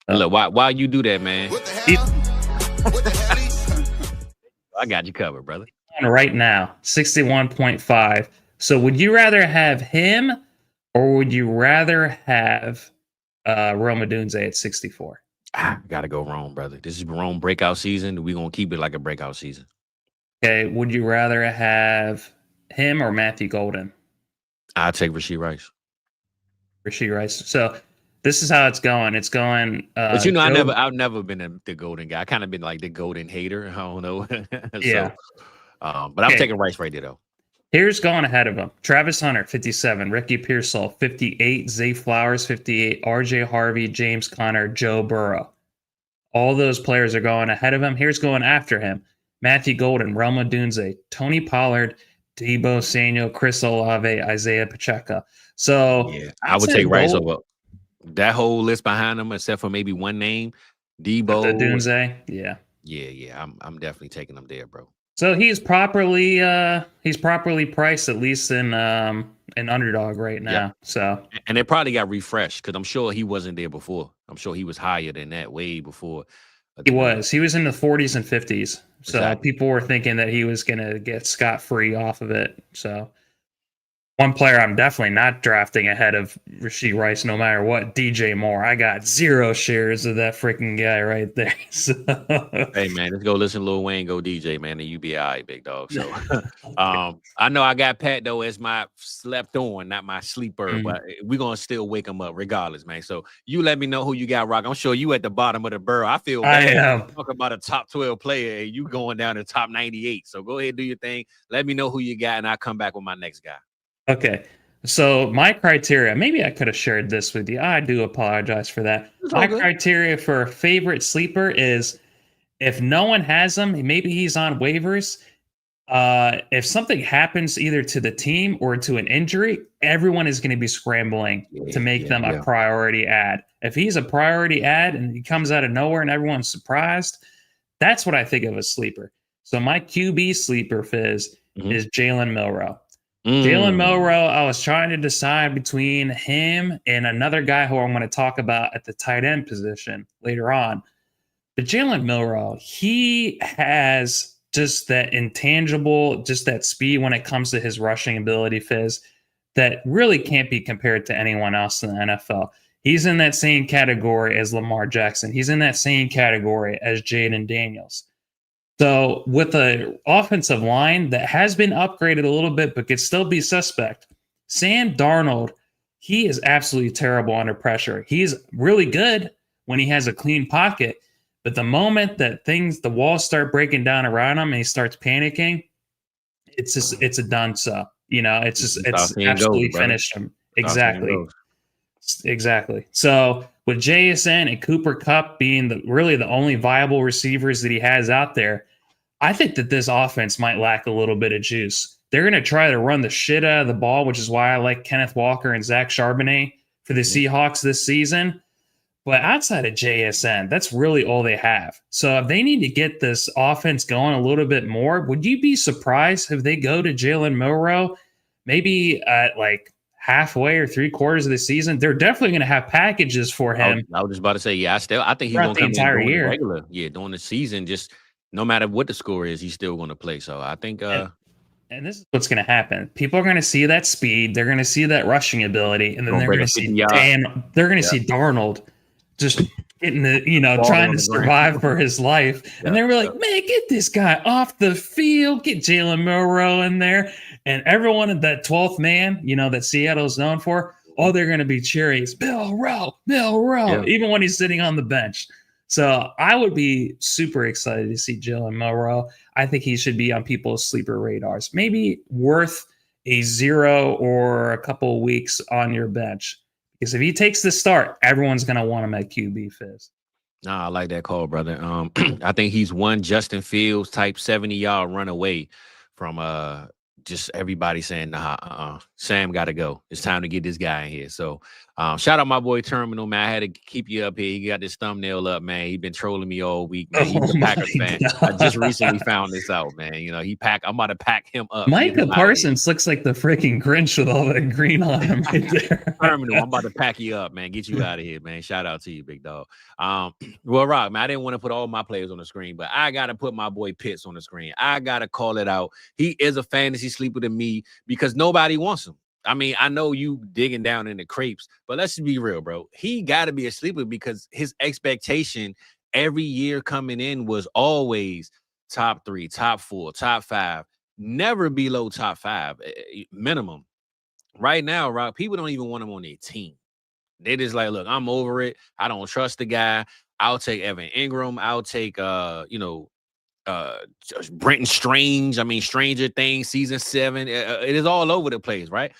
S1: Look, why you do that, man? What the hell? What the hell? I got you covered, brother.
S3: Right now, 61.5. So would you rather have him or would you rather have Rome Odunze at 64?
S1: Gotta go Rome, brother. This is Rome breakout season. We're gonna keep it like a breakout season.
S3: Okay, would you rather have him or Matthew Golden?
S1: I'll take Rashee Rice.
S3: Rashee Rice. So this is how it's going. It's going.
S1: But you know, I've never been the Golden guy. I kind of been like the Golden hater. I don't know.
S3: Yeah.
S1: But I'm taking Rice right there though.
S3: Here's going ahead of him: Travis Hunter, 57; Ricky Pearsall, 58; Zay Flowers, 58; RJ Harvey, James Conner, Joe Burrow. All those players are going ahead of him. Here's going after him: Matthew Golden, Rome Odunze, Tony Pollard, Deebo Samuel, Chris Olave, Isaiah Pacheco. So
S1: yeah, I would take Rice over that whole list behind him, except for maybe one name, Deebo.
S3: Odunze.
S1: Yeah. I'm definitely taking him there, bro.
S3: So he's properly priced, at least in Underdog right now. Yep. So
S1: and it probably got refreshed because I'm sure he wasn't there before. I'm sure he was higher than that way before.
S3: He was in the 40s and 50s. So people were thinking that he was going to get scot-free off of it. So One player I'm definitely not drafting ahead of Rashee Rice, no matter what, DJ Moore. I got 0 shares of that freaking guy right there. So.
S1: Hey, man, let's go listen to Lil Wayne go DJ, man, and you be all right, big dog. So I know I got Pat, though, as my slept on, not my sleeper, but we're going to still wake him up regardless, man. So you let me know who you got, Rock. I'm sure you at the bottom of the burrow. I feel bad.
S3: I am.
S1: Talk about a top 12 player, and you going down to top 98. So go ahead, do your thing. Let me know who you got, and I'll come back with my next guy.
S3: Okay. So my criteria, maybe I could have shared this with you. I do apologize for that. My criteria for a favorite sleeper is if no one has him, maybe he's on waivers. If something happens either to the team or to an injury, everyone is going to be scrambling to make them a priority ad. If he's a priority ad and he comes out of nowhere and everyone's surprised, that's what I think of a sleeper. So my QB sleeper, Fizz, is Jalen Milroe. Jalen Milroe, I was trying to decide between him and another guy who I'm going to talk about at the tight end position later on. But Jalen Milroe, he has just that intangible, just that speed when it comes to his rushing ability, Fizz, that really can't be compared to anyone else in the NFL. He's in that same category as Lamar Jackson. He's in that same category as Jaden Daniels. So with an offensive line that has been upgraded a little bit, but could still be suspect, Sam Darnold, he is absolutely terrible under pressure. He's really good when he has a clean pocket, but the moment that the walls start breaking down around him and he starts panicking, it's a done so. It's absolutely finished him. Exactly. So with JSN and Cooper Kupp being really the only viable receivers that he has out there, I think that this offense might lack a little bit of juice. They're going to try to run the shit out of the ball, which is why I like Kenneth Walker and Zach Charbonnet for the Seahawks this season. But outside of JSN, that's really all they have. So if they need to get this offense going a little bit more, would you be surprised if they go to Jalen Milroe maybe at like halfway or 3/4 of the season? They're definitely going to have packages for him.
S1: I was just about to say, I think he's going to come
S3: entire
S1: in
S3: year.
S1: Regular. Yeah, during the season, just no matter what the score is, he's still going to play. So I think
S3: and this is what's going to happen. People are going to see that speed, they're going to see that rushing ability, and then they're going to see see Darnold just getting trying to survive for his life. And they're like, man, get this guy off the field, get Jalen Milroe in there. And everyone in that 12th man, that Seattle's known for, all they're going to be cheering is Milroe, even when he's sitting on the bench. So I would be super excited to see Jalen Milroe. I think he should be on people's sleeper radars. Maybe worth a 0 or a couple of weeks on your bench. Because if he takes the start, everyone's going to want him at QB, Fizz.
S1: Nah, I like that call, brother. I think he's one Justin Fields type 70-yard run away from just everybody saying, Sam got to go. It's time to get this guy in here. So shout out my boy Terminal, man. I had to keep you up here. He got this thumbnail up, man. He's been trolling me all week, man. He's a Packers fan. I just recently found this out, man. I'm about to pack him up.
S3: Micah Parsons looks like the freaking Grinch with all that green on him right there.
S1: Terminal, I'm about to pack you up, man. Get you out of here, man. Shout out to you, big dog. Well, Rock, man, I didn't want to put all my players on the screen, but I got to put my boy Pitts on the screen. I got to call it out. He is a fantasy sleeper to me because nobody wants him. I mean, I know you digging down in the crepes, but let's be real, bro. He got to be a sleeper because his expectation every year coming in was always top 3, top 4, top 5, never below top 5 minimum. Right now, Rock, people don't even want him on their team. They just like, look, I'm over it. I don't trust the guy. I'll take Evan Ingram. I'll take, Brenton Strange. I mean, Stranger Things, season 7. It is all over the place, right?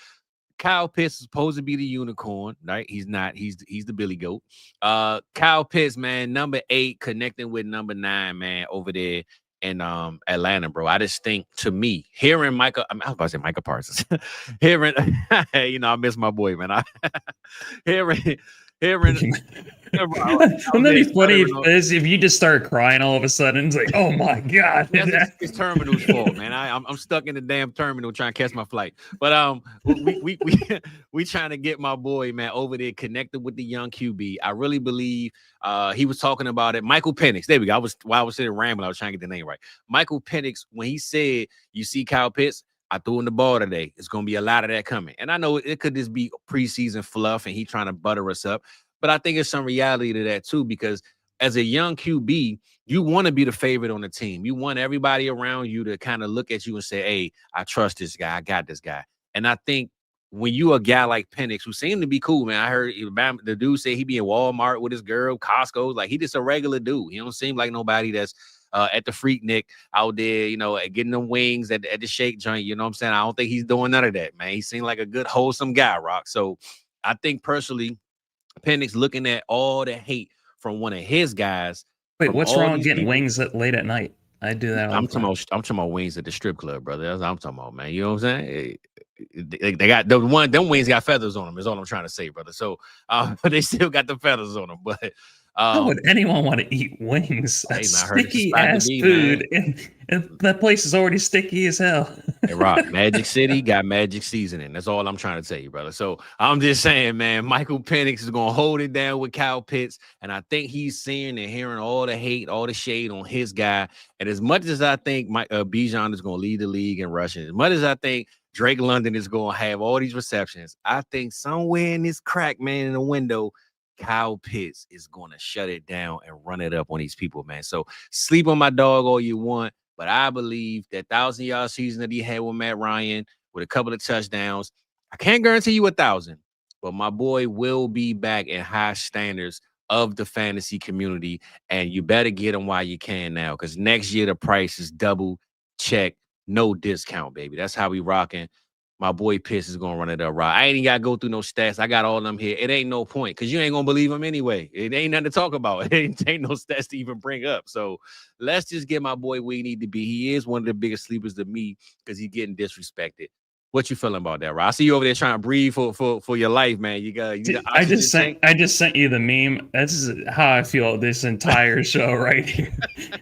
S1: Kyle Pitts is supposed to be the unicorn, right? He's not. He's the Billy Goat. Kyle Pitts, man, number 8, connecting with number 9, man, over there in Atlanta, bro. I just think, to me, hearing Micah, I was about to say Micah Parsons. hearing, I miss my boy, man. Hearing. Wouldn't
S3: that be funny if you just start crying all of a sudden? It's like, oh my God.
S1: It's Terminal's fault, man. I'm stuck in the damn terminal trying to catch my flight. But we trying to get my boy, man, over there connected with the young QB. I really believe he was talking about it. Michael Penix. There we go. While I was sitting rambling, I was trying to get the name right. Michael Penix, when he said, you see Kyle Pitts, I threw him the ball today. It's going to be a lot of that coming. And I know it could just be preseason fluff and he trying to butter us up. But I think there's some reality to that too, because as a young QB, you want to be the favorite on the team. You want everybody around you to kind of look at you and say, hey, I trust this guy. I got this guy. And I think when you a guy like Penix, who seemed to be cool, man, I heard the dude say he be in Walmart with his girl, Costco. Like, he just a regular dude. He don't seem like nobody that's at the Freaknik out there, getting them wings at the shake joint. You know what I'm saying? I don't think he's doing none of that, man. He seemed like a good, wholesome guy, Rock. So I think personally, Penix looking at all the hate from one of his guys.
S3: Wait, what's wrong with getting wings late at night? I do that.
S1: I'm talking about wings at the strip club, brother. That's what I'm talking about, man. You know what I'm saying? They got them wings got feathers on them, is all I'm trying to say, brother. So they still got the feathers on them, but
S3: how would anyone want to eat wings? Hey, sticky ass food, and that place is already sticky as hell.
S1: Hey, Rock, Magic City got magic seasoning. That's all I'm trying to tell you, brother. So I'm just saying, man, Michael Penix is gonna hold it down with Kyle Pitts, and I think he's seeing and hearing all the hate, all the shade on his guy. And as much as I think Bijan is gonna lead the league in rushing, as much as I think Drake London is gonna have all these receptions, I think somewhere in this crack, man, in the window, Kyle Pitts is going to shut it down and run it up on these people, man. So sleep on my dog all you want, but I believe that 1,000-yard season that he had with Matt Ryan with a couple of touchdowns, I can't guarantee you 1,000, but my boy will be back in high standards of the fantasy community, and you better get him while you can now, because next year the price is double, check, no discount, baby. That's how we rocking. My boy Pitts is going to run it up, right? I ain't even got to go through no stats. I got all of them here. It ain't no point because you ain't going to believe them anyway. It ain't nothing to talk about. It ain't no stats to even bring up. So let's just get my boy where he need to be. He is one of the biggest sleepers to me because he's getting disrespected. What you feeling about that, Rob? I see you over there trying to breathe for your life, man. You got.
S3: I just sent you the meme. That's how I feel this entire show right here.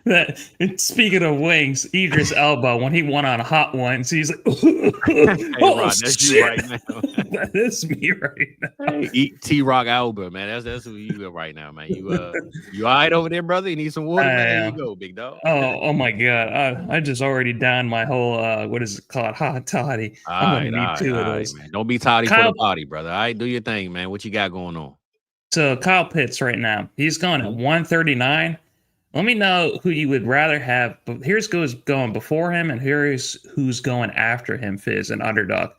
S3: That speaking of wings, Idris Elba when he went on Hot Ones, he's like,
S1: hey, Rob, that's
S3: shit.
S1: you right now.
S3: That is me right now.
S1: Hey, T-Rock Elba, man. That's who you are right now, man. You all right over there, brother? You need some water, man? There you go, big dog.
S3: Oh my God. I just already downed my whole what is it called? Hot toddy. I'm gonna need two of those.
S1: Man. Don't be toddy for the party, brother. All right, do your thing, man. What you got going on?
S3: So Kyle Pitts right now, he's going at 139. Let me know who you would rather have. But here's who's going before him, and here's who's going after him. Fizz and underdog.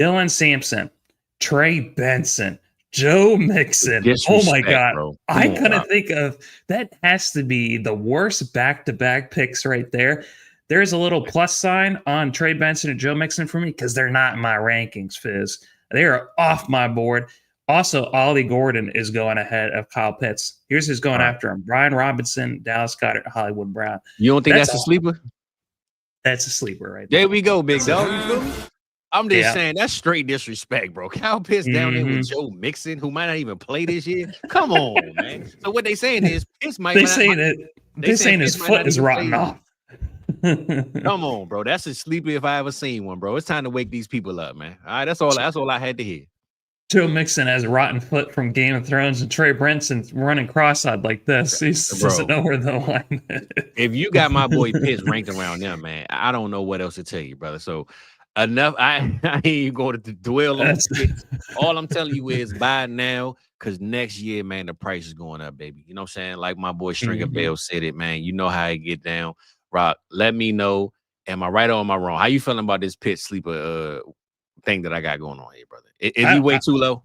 S3: Dylan Sampson, Trey Benson, Joe Mixon. Oh my God. I couldn't think of that. Has to be the worst back-to-back picks right there. There's a little plus sign on Trey Benson and Joe Mixon for me because they're not in my rankings, Fizz. They are off my board. Also, Ollie Gordon is going ahead of Kyle Pitts. Here's who's going after him. Brian Robinson, Dallas Goedert, Hollywood Brown.
S1: You don't think that's a sleeper?
S3: That's a sleeper right there.
S1: There we go, big dog. You feel me? I'm just saying that's straight disrespect, bro. Kyle Pitts down there with Joe Mixon, who might not even play this year. Come on, man. So what they saying is Pitts might.
S3: They saying his foot is rotting off.
S1: Come on, bro. That's a sleeper if I ever seen one, bro. It's time to wake these people up, man. All right, that's all I had to hear.
S3: Joe Mixon has a rotten foot from Game of Thrones, and Trey Benson running cross-eyed like this. He doesn't know where the line is.
S1: If you got my boy Pitts ranked around them, man, I don't know what else to tell you, brother. So enough. I ain't going to dwell on Pitts. All I'm telling you is buy now, because next year, man, the price is going up, baby. You know what I'm saying? Like my boy Stringer Bell said it, man. You know how it get down. Rock, let me know. Am I right or am I wrong? How you feeling about this Pitts sleeper thing that I got going on here, brother? Is he way too low?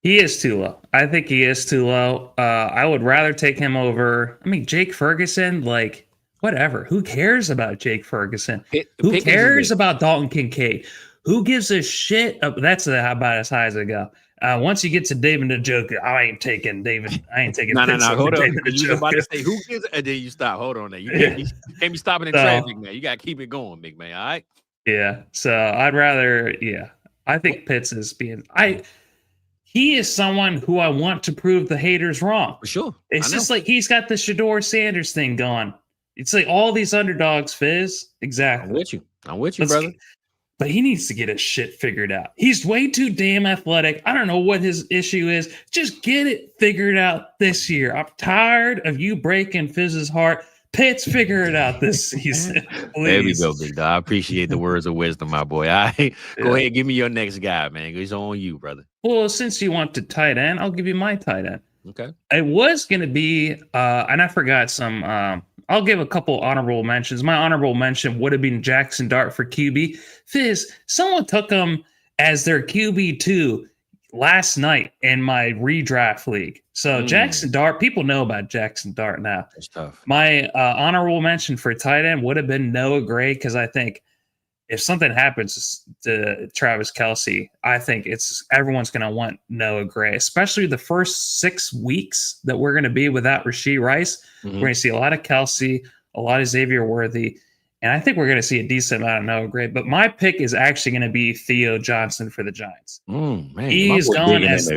S3: He is too low. I think he is too low. I would rather take him over. I mean, Jake Ferguson, like, whatever. Who cares about Jake Ferguson? Who cares about Dalton Kincaid? Who gives a shit? That's about as high as I go. Once you get to David Njoku, I ain't taking David. I ain't taking.
S1: No. Hold on. You was about to say who gives? And then you stop. Hold on. There. You can't be stopping in traffic, man. You got to keep it going, big man. All right.
S3: Yeah. So I'd rather. Yeah. I think Pitts is being. He is someone who I want to prove the haters wrong.
S1: For sure.
S3: It's just like he's got the Shador Sanders thing going. It's like all these underdogs, Fizz. Exactly.
S1: I'm with you, brother.
S3: But he needs to get his shit figured out. He's way too damn athletic. I don't know what his issue is. Just get it figured out this year. I'm tired of you breaking Fizz's heart. Pitts figure it out this season.
S1: There we go, big dog. I appreciate the words of wisdom, my boy. All right, go ahead, give me your next guy, man. It's on you, brother.
S3: Well, since you want to tight end, I'll give you my tight end.
S1: Okay.
S3: It was going to be, and I forgot some. I'll give a couple honorable mentions. My honorable mention would have been Jackson Dart for QB. Fizz, someone took him as their QB2 last night in my redraft league. So Jackson Dart, people know about Jackson Dart now.
S1: That's tough.
S3: My honorable mention for tight end would have been Noah Gray, because I think if something happens to Travis Kelce, I think everyone's going to want Noah Gray, especially the first 6 weeks that we're going to be without Rashee Rice. We're going to see a lot of Kelce, a lot of Xavier Worthy, and I think we're going to see a decent amount of Noah Gray. But my pick is actually going to be Theo Johnson for the Giants.
S1: Man,
S3: he's going as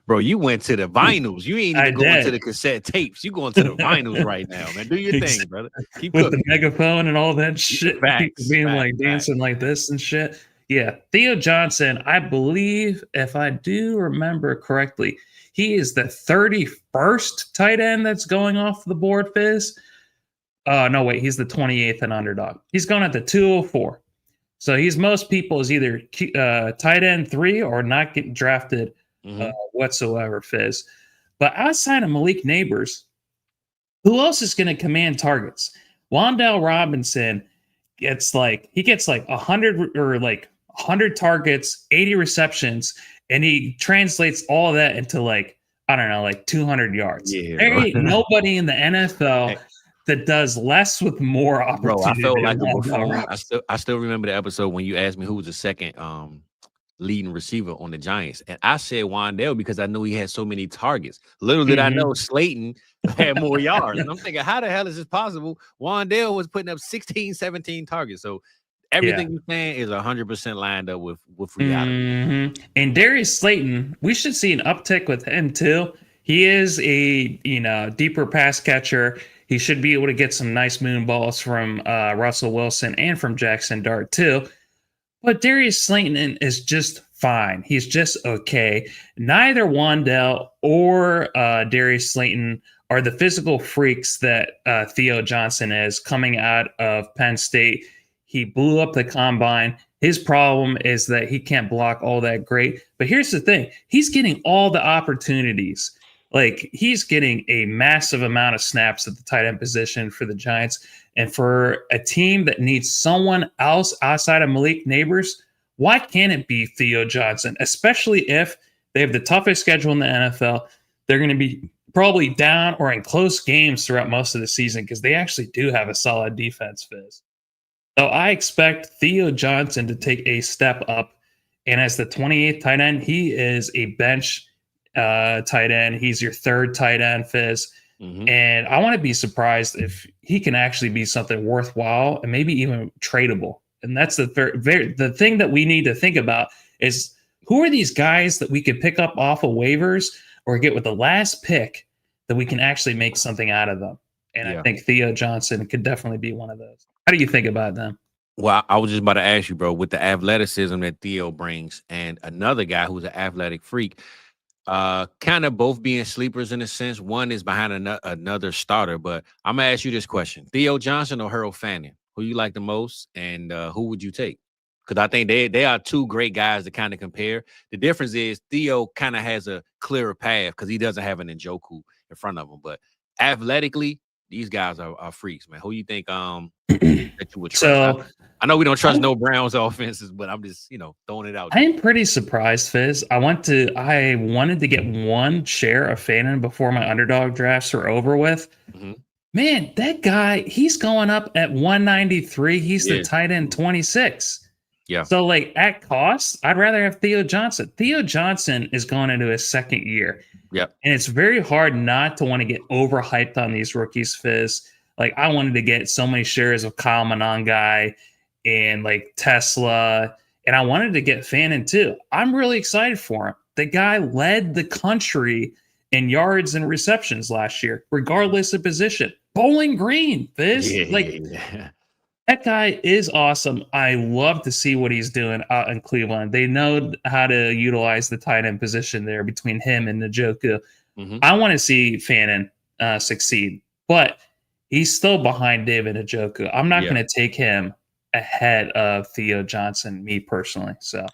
S1: bro. You went to the vinyls. You ain't even going to the cassette tapes. You going to the vinyls right now, man. Do your thing, brother. Keep
S3: with
S1: cooking.
S3: The megaphone and all that shit. Dancing like this and shit. Yeah, Theo Johnson. I believe, if I do remember correctly, he is the 31st tight end that's going off the board. Fizz. No, wait, he's the 28th in underdog. He's going at the 204. So he's most people's either tight end 3 or not getting drafted whatsoever, Fizz. But outside of Malik Neighbors, who else is going to command targets? Wan'Dale Robinson gets like 100 or like 100 targets, 80 receptions, and he translates all of that into like 200 yards.
S1: Yeah,
S3: there ain't nobody in the NFL that does less with more opportunity.
S1: Bro, I felt like before. I still remember the episode when you asked me who was the second leading receiver on the Giants, and I said Wan'Dale because I knew he had so many targets. Little did I know Slayton had more yards. And I'm thinking, how the hell is this possible? Wan'Dale was putting up 16, 17 targets. So everything you're saying is 100% lined up with reality.
S3: And Darius Slayton, we should see an uptick with him too. He is a deeper pass catcher. He should be able to get some nice moon balls from Russell Wilson and from Jackson Dart too. But Darius Slayton is just fine. He's just okay. Neither Wan'Dale or Darius Slayton are the physical freaks that Theo Johnson is coming out of Penn State. He blew up the combine. His problem is that he can't block all that great. But here's the thing. He's getting all the opportunities. Like, he's getting a massive amount of snaps at the tight end position for the Giants. And for a team that needs someone else outside of Malik Neighbors, why can't it be Theo Johnson? Especially if they have the toughest schedule in the NFL. They're going to be probably down or in close games throughout most of the season because they actually do have a solid defense, Fizz. So I expect Theo Johnson to take a step up. And as the 28th tight end, he is a bench tight end. He's your third tight end, Fizz. And I want to be surprised if he can actually be something worthwhile and maybe even tradable. And that's the thing that we need to think about is who are these guys that we could pick up off of waivers or get with the last pick that we can actually make something out of them. And I think Theo Johnson could definitely be one of those. How do you think about them?
S1: Well, I was just about to ask you, bro, with the athleticism that Theo brings and another guy who's an athletic freak, kind of both being sleepers in a sense. One is behind another starter, but I'm gonna ask you this question: Theo Johnson or Harold Fanning? Who you like the most, and who would you take? Because I think they are two great guys to kind of compare. The difference is Theo kind of has a clearer path because he doesn't have an Njoku in front of him, but athletically, these guys are freaks, man. Who you think that you would trust?
S3: So
S1: I know we don't trust no Browns offenses, but I'm just throwing it out.
S3: I am pretty surprised, Fizz. I wanted to get one share of Fannin before my underdog drafts are over with. Man, that guy, he's going up at 193. He's the tight end 26.
S1: Yeah.
S3: So like at cost, I'd rather have Theo Johnson. Theo Johnson is going into his second year.
S1: Yep.
S3: And it's very hard not to want to get overhyped on these rookies, Fizz. Like, I wanted to get so many shares of Kyle Monangai and like Tesla, and I wanted to get Fannin too. I'm really excited for him. The guy led the country in yards and receptions last year, regardless of position. Bowling Green, Fizz. That guy is awesome. I love to see what he's doing out in Cleveland. They know how to utilize the tight end position there between him and Njoku. I want to see Fannin succeed. But He's still behind David Njoku. I'm not going to take him ahead of Theo Johnson, me personally. So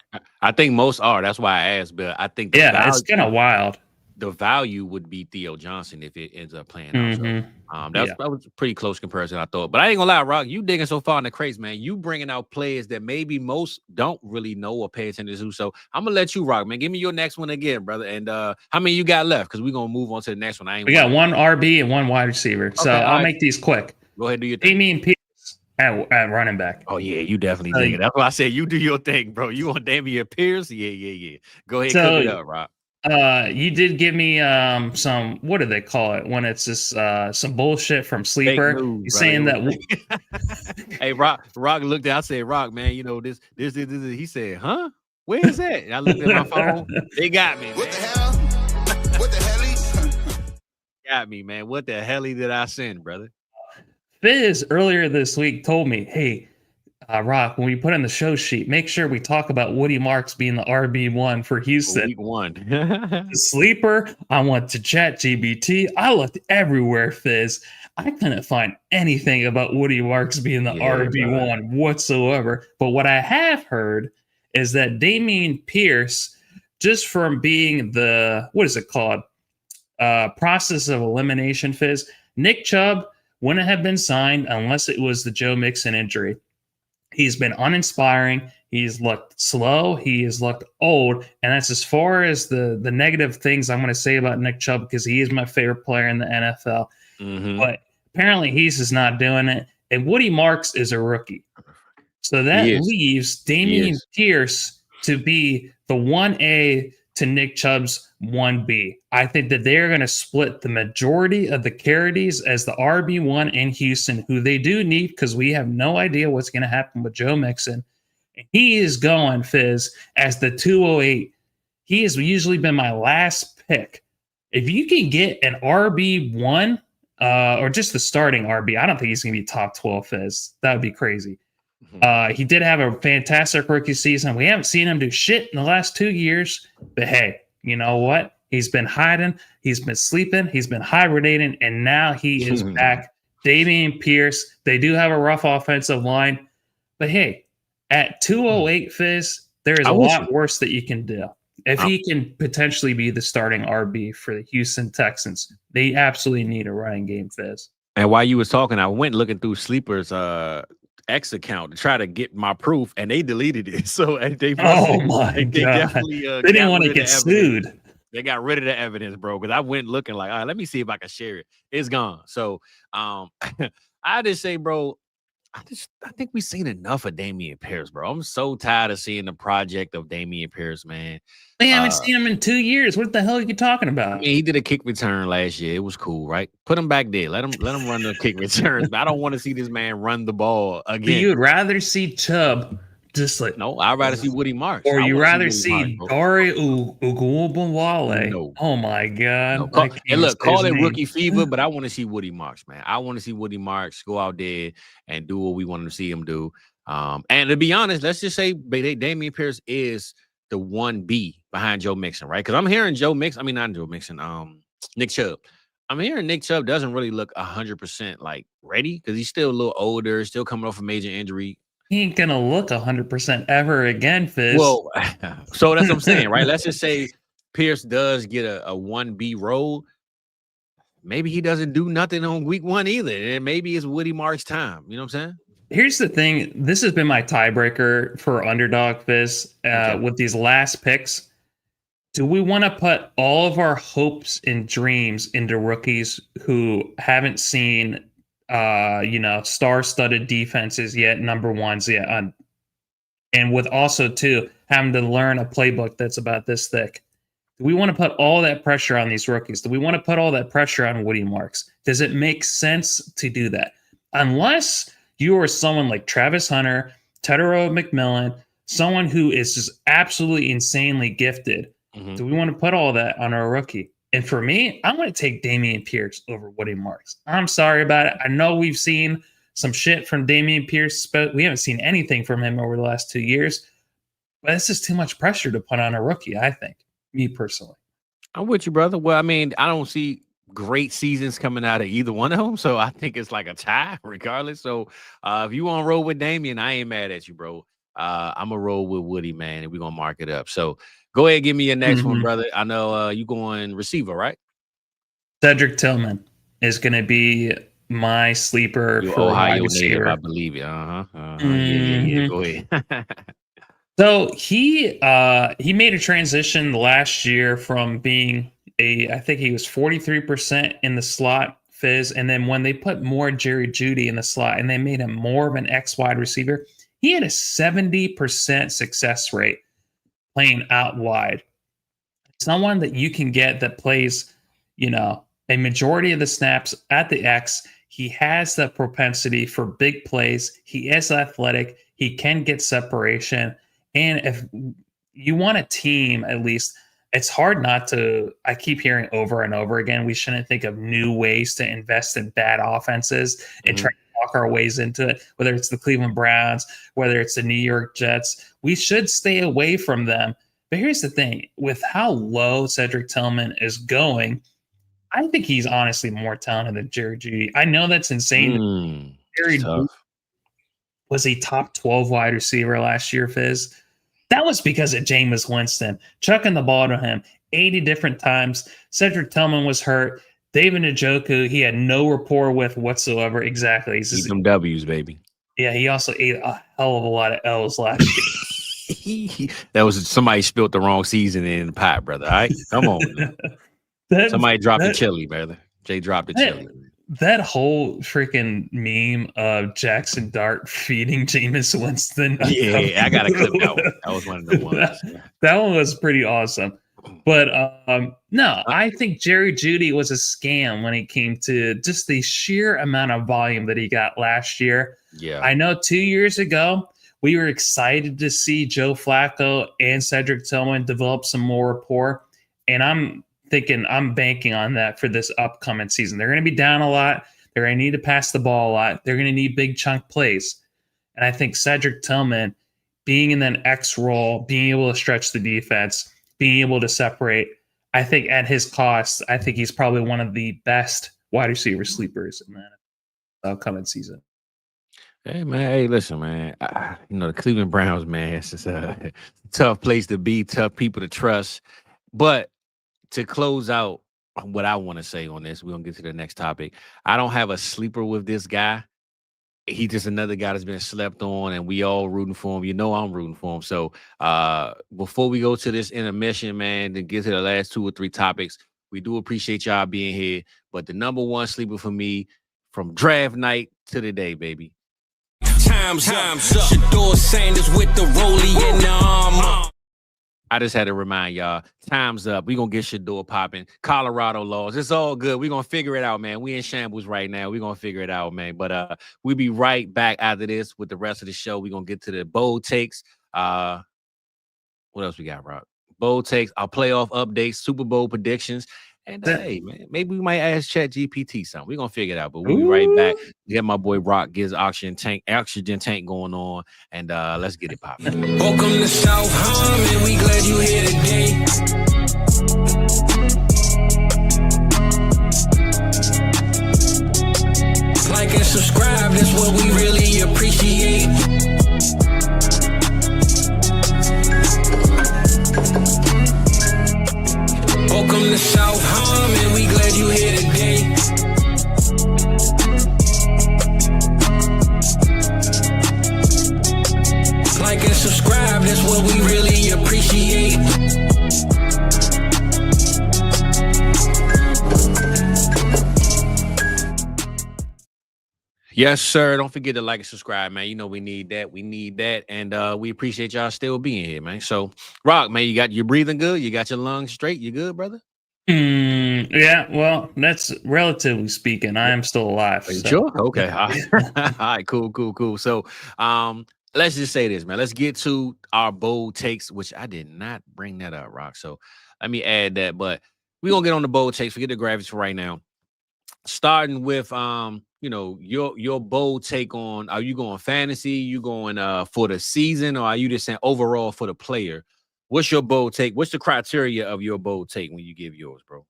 S1: I think most are. That's why I asked, but I think
S3: it's kind of wild.
S1: The value would be Theo Johnson if it ends up playing out. So, that was a pretty close comparison, I thought. But I ain't gonna lie, Rock, you digging so far in the crates, man. You bringing out players that maybe most don't really know or pay attention to. So I'm gonna let you rock, man. Give me your next one again, brother. And how many you got left? Because we're gonna move on to the next one.
S3: We got one RB and one wide receiver. So I'll make these quick.
S1: Go ahead, do your thing.
S3: Damian Pierce at running back.
S1: Oh yeah, you definitely dig it. That's why I said you do your thing, bro. You on Damian Pierce? Yeah. Go ahead, cook it up, Rock.
S3: You did give me some, what do they call it when it's just some bullshit from Sleeper.
S1: News,
S3: saying that
S1: hey, Rock looked at, I said, Rock, man, you know this. He said, huh? Where is that? And I looked at my phone. They got me, man. What the hell? What the hell? Got me, man. What the hell did I send, brother?
S3: Fizz earlier this week told me, hey, Rock, when we put in the show sheet, make sure we talk about Woody Marks being the RB1 for Houston.
S1: Week 1.
S3: The Sleeper, I went to ChatGPT. I looked everywhere, Fizz. I couldn't find anything about Woody Marks being the RB1 whatsoever. But what I have heard is that Damian Pierce, just from being the, what is it called? Process of elimination, Fizz. Nick Chubb wouldn't have been signed unless it was the Joe Mixon injury. He's been uninspiring. He's looked slow. He has looked old. And that's as far as the negative things I'm going to say about Nick Chubb, because he is my favorite player in the NFL. But apparently he's just not doing it. And Woody Marks is a rookie. So that leaves Damian Pierce to be the 1A to Nick Chubb's 1B. I think that they're going to split the majority of the carries as the RB1 in Houston, who they do need because we have no idea what's going to happen with Joe Mixon. He is going, Fizz, as the 208. He has usually been my last pick. If you can get an RB1 or just the starting RB, I don't think he's going to be top 12, Fizz. That would be crazy. He did have a fantastic rookie season. We haven't seen him do shit in the last 2 years. But hey, you know what? He's been hiding. He's been sleeping. He's been hibernating. And now he is back. Damian Pierce. They do have a rough offensive line. But hey, at 208, Fizz, there is a lot worse that you can do. If he can potentially be the starting RB for the Houston Texans, they absolutely need a running game, Fizz.
S1: And while you was talking, I went looking through Sleeper's X account to try to get my proof, and they deleted it. So they
S3: God,
S1: definitely
S3: they didn't want to get sued.
S1: They got rid of the evidence, bro. Because I went looking like, all right, let me see if I can share it. It's gone. So I just say, bro, I think we've seen enough of Damian Pierce, bro. I'm so tired of seeing the project of Damian Pierce, man.
S3: They haven't seen him in 2 years. What the hell are you talking about?
S1: I mean, he did a kick return last year. It was cool, right? Put him back there. Let him run the kick returns. I don't want to see this man run the ball again.
S3: You'd rather see Chubb just like
S1: no. I'd rather see Woody Marks.
S3: Or you rather see Dare Ogunbowale.
S1: No.
S3: Oh my God!
S1: No, and look, call it rookie fever, but I want to see Woody Marks, man. I want to see Woody Marks go out there and do what we want to see him do. And to be honest, let's just say Damian Pierce is the 1B behind Joe Mixon, right? Because I'm hearing Nick Chubb. I'm hearing Nick Chubb doesn't really look 100% like ready because he's still a little older, still coming off a major injury.
S3: He ain't gonna look 100% ever again, Fizz.
S1: Well, so that's what I'm saying, right? Let's just say Pierce does get a 1B role. Maybe he doesn't do nothing on week 1 either, and maybe it's Woody Marks' time. You know what I'm saying?
S3: Here's the thing. This has been my tiebreaker for underdog, Fizz, with these last picks. Do we want to put all of our hopes and dreams into rookies who haven't seen star-studded defenses yet, number ones yet, and with also too having to learn a playbook that's about this thick? Do we want to put all that pressure on these rookies? Do we want to put all that pressure on Woody Marks? Does it make sense to do that? Unless you are someone like Travis Hunter, Tedero McMillan, someone who is just absolutely insanely gifted. Do we want to put all that on our rookie? And for me, I'm going to take Damian Pierce over Woody Marks. I'm sorry about it. I know we've seen some shit from Damian Pierce, but we haven't seen anything from him over the last 2 years. But it's just too much pressure to put on a rookie, I think, me personally.
S1: I'm with you, brother. Well, I mean, I don't see great seasons coming out of either one of them. So I think it's like a tie regardless. So if you want to roll with Damian, I ain't mad at you, bro. I'm going to roll with Woody, man, and we're going to mark it up. So go ahead, give me your next one, brother. I know you going receiver, right?
S3: Cedric Tillman is going to be my sleeper
S1: You're
S3: for
S1: Ohio
S3: wide receiver.
S1: native, I believe it. Yeah. Go ahead.
S3: So he made a transition last year from being I think he was 43% in the slot, Fizz, and then when they put more Jerry Jeudy in the slot and they made him more of an X wide receiver, he had a 70% success rate playing out wide. Someone that you can get that plays, a majority of the snaps at the X. He has the propensity for big plays. He is athletic. He can get separation. And if you want a team, at least, it's hard not to. I keep hearing over and over again, we shouldn't think of new ways to invest in bad offenses and try to talk our ways into it, whether it's the Cleveland Browns, whether it's the New York Jets. We should stay away from them. But here's the thing. With how low Cedric Tillman is going, I think he's honestly more talented than Jerry Jeudy. I know that's insane. Jerry Jeudy was a top 12 wide receiver last year, Fizz. That was because of Jameis Winston chucking the ball to him 80 different times. Cedric Tillman was hurt. David Njoku, he had no rapport with whatsoever. Exactly.
S1: Eat them W's, baby.
S3: Yeah, he also ate a hell of a lot of L's last year.
S1: That was somebody spilled the wrong seasoning in the pot, brother. All right, come on. Somebody dropped the chili, brother. Jay dropped the chili.
S3: That whole freaking meme of Jackson Dart feeding Jameis Winston.
S1: Yeah, I got to clip that one. That was one of the ones.
S3: That one was pretty awesome. But no, I think Jerry Jeudy was a scam when it came to just the sheer amount of volume that he got last year.
S1: Yeah,
S3: I know 2 years ago, we were excited to see Joe Flacco and Cedric Tillman develop some more rapport. And I'm banking on that for this upcoming season. They're going to be down a lot. They're going to need to pass the ball a lot. They're going to need big chunk plays. And I think Cedric Tillman being in that X role, being able to stretch the defense, being able to separate, I think at his cost, I think he's probably one of the best wide receiver sleepers in that upcoming season.
S1: Hey, man. Hey, listen, man. The Cleveland Browns, man, it's just a tough place to be, tough people to trust. But to close out what I want to say on this, we're going to get to the next topic. I don't have a sleeper with this guy. He's just another guy that's been slept on, and we all rooting for him. I'm rooting for him. So before we go to this intermission, man, to get to the last 2 or 3 topics, we do appreciate y'all being here. But the number one sleeper for me from draft night to today, baby.
S2: Time's up. Shador Sanders with the rollie in the arm.
S1: I just had to remind y'all, time's up. We're going to get Shador popping. Colorado laws. It's all good. We're going to figure it out, man. We in shambles right now. We're going to figure it out, man. But we'll be right back after this with the rest of the show. We're going to get to the bold takes. What else we got, Rob? Bold takes, our playoff updates, Super Bowl predictions. And hey, man, maybe we might ask ChatGPT something. We're going to figure it out. But we'll be right back. Get my boy Rock, get his oxygen tank going on. And let's get it popping.
S2: Welcome to South Harmon. We glad you here today. Like and subscribe. That's what we really appreciate. Welcome to South Harmon, we glad you here today. Like and subscribe, that's what we really appreciate.
S1: Yes, sir. Don't forget to like and subscribe, man. We need that. We need that. And we appreciate y'all still being here, man. So, Rock, man, you're breathing good? You got your lungs straight? You good, brother?
S3: Yeah, well, that's relatively speaking. I am still alive. So.
S1: Sure? Okay. All right. Cool. So, let's just say this, man. Let's get to our bold takes, which I did not bring that up, Rock. So, let me add that. But we're going to get on the bold takes. Forget the graphics for right now. Starting with your bold take on, are you going fantasy? You going for the season, or are you just saying overall for the player? What's your bold take? What's the criteria of your bold take when you give yours, bro?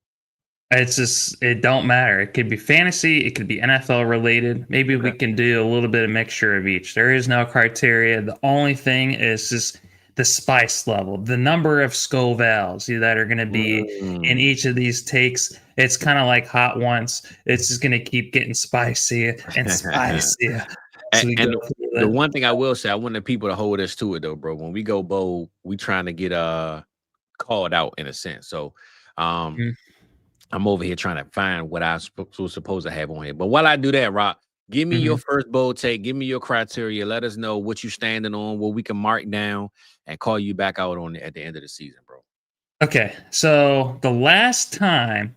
S3: It's just, it don't matter. It could be fantasy, it could be NFL related. Maybe we can do a little bit of mixture of each. There is no criteria. The only thing is just the spice level, the number of Scovilles that are going to be in each of these takes. It's kind of like Hot Ones. It's just going to keep getting spicier and spicier.
S1: And the one thing I will say, I want the people to hold us to it though, bro. When we go bold, we trying to get called out in a sense. So I'm over here trying to find what I was supposed to have on here. But while I do that, Rock, give me your first bold take. Give me your criteria. Let us know what you're standing on, what we can mark down, and call you back out on it at the end of the season, bro.
S3: Okay, so the last time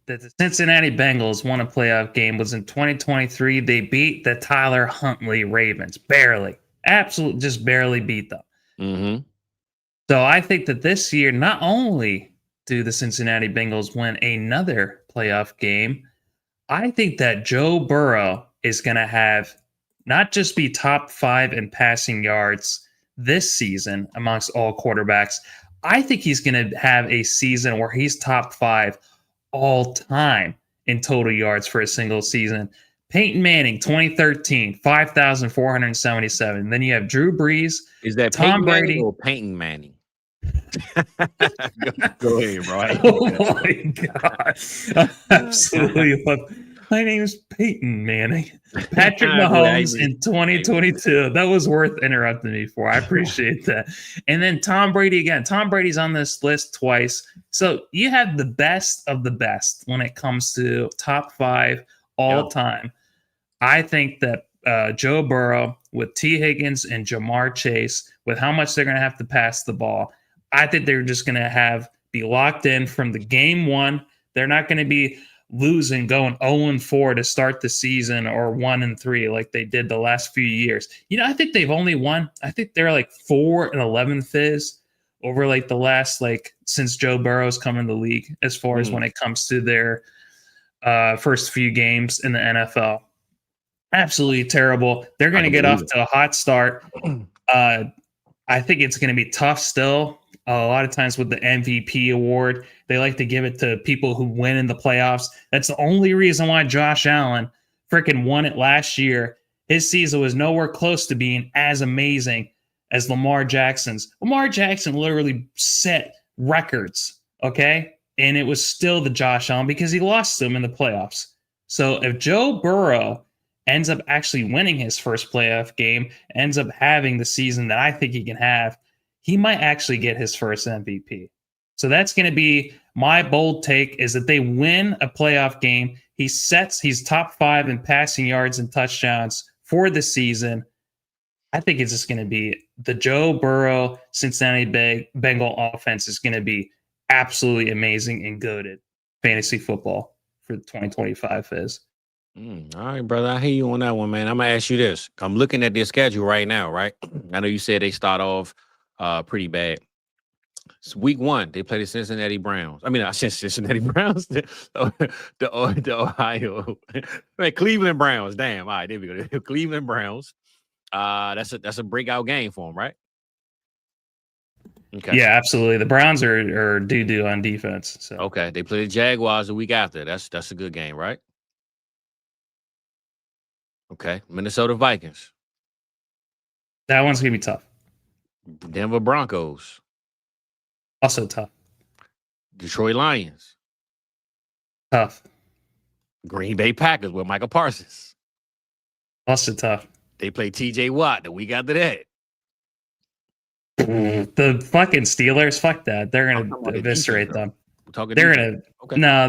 S3: that the Cincinnati Bengals won a playoff game was in 2023. They beat the Tyler Huntley Ravens. Barely. Absolutely, just barely beat them. So I think that this year, not only do the Cincinnati Bengals win another playoff game, I think that Joe Burrow is going to have not just be top 5 in passing yards this season amongst all quarterbacks. I think he's going to have a season where he's top 5 all time in total yards for a single season. Peyton Manning, 2013, 5,477. Then you have Drew Brees.
S1: Is that
S3: Tom
S1: Peyton
S3: Brady
S1: Manning or Peyton Manning? Go ahead, bro.
S3: Oh my god! Absolutely love. My name is Peyton Manning. Patrick Mahomes in 2022. That was worth interrupting me for. I appreciate that. And then Tom Brady again. Tom Brady's on this list twice. So you have the best of the best when it comes to top 5 all time. I think that Joe Burrow with T. Higgins and Jamar Chase, with how much they're going to have to pass the ball, I think they're just going to be locked in from the game one. They're not going to be losing, going 0-4 to start the season or 1-3 like they did the last few years. I think they've only won. I think they're like 4-11 Fizz over like the last, like, since Joe Burrow's come in the league, as far as when it comes to their first few games in the NFL. Absolutely terrible. They're going to get off to a hot start. I think it's going to be tough still. A lot of times with the MVP award, they like to give it to people who win in the playoffs. That's the only reason why Josh Allen freaking won it last year. His season was nowhere close to being as amazing as Lamar Jackson's. Lamar Jackson literally set records, okay? And it was still the Josh Allen because he lost them in the playoffs. So if Joe Burrow ends up actually winning his first playoff game, ends up having the season that I think he can have, he might actually get his first MVP. So that's going to be my bold take, is that they win a playoff game. He's top 5 in passing yards and touchdowns for the season. I think it's just going to be the Joe Burrow Cincinnati Bengal offense is going to be absolutely amazing and goated fantasy football for 2025 Fizz.
S1: All right, brother. I hear you on that one, man. I'm going to ask you this. I'm looking at their schedule right now, right? I know you said they start off pretty bad. It's week 1, they play the Cincinnati Browns. I mean, I said Cincinnati Browns, the Ohio, man, Cleveland Browns. Damn. All right, there we go. Cleveland Browns. That's a breakout game for them, right?
S3: Okay. Yeah, absolutely. The Browns are doo-doo on defense. So.
S1: Okay, they play the Jaguars the week after. That's a good game, right? Okay, Minnesota Vikings.
S3: That one's gonna be tough.
S1: Denver Broncos.
S3: Also tough.
S1: Detroit Lions.
S3: Tough.
S1: Green Bay Packers with Michael Parsons.
S3: Also tough.
S1: They play TJ Watt the week after that.
S3: The fucking Steelers, fuck that. They're gonna eviscerate them. They're gonna no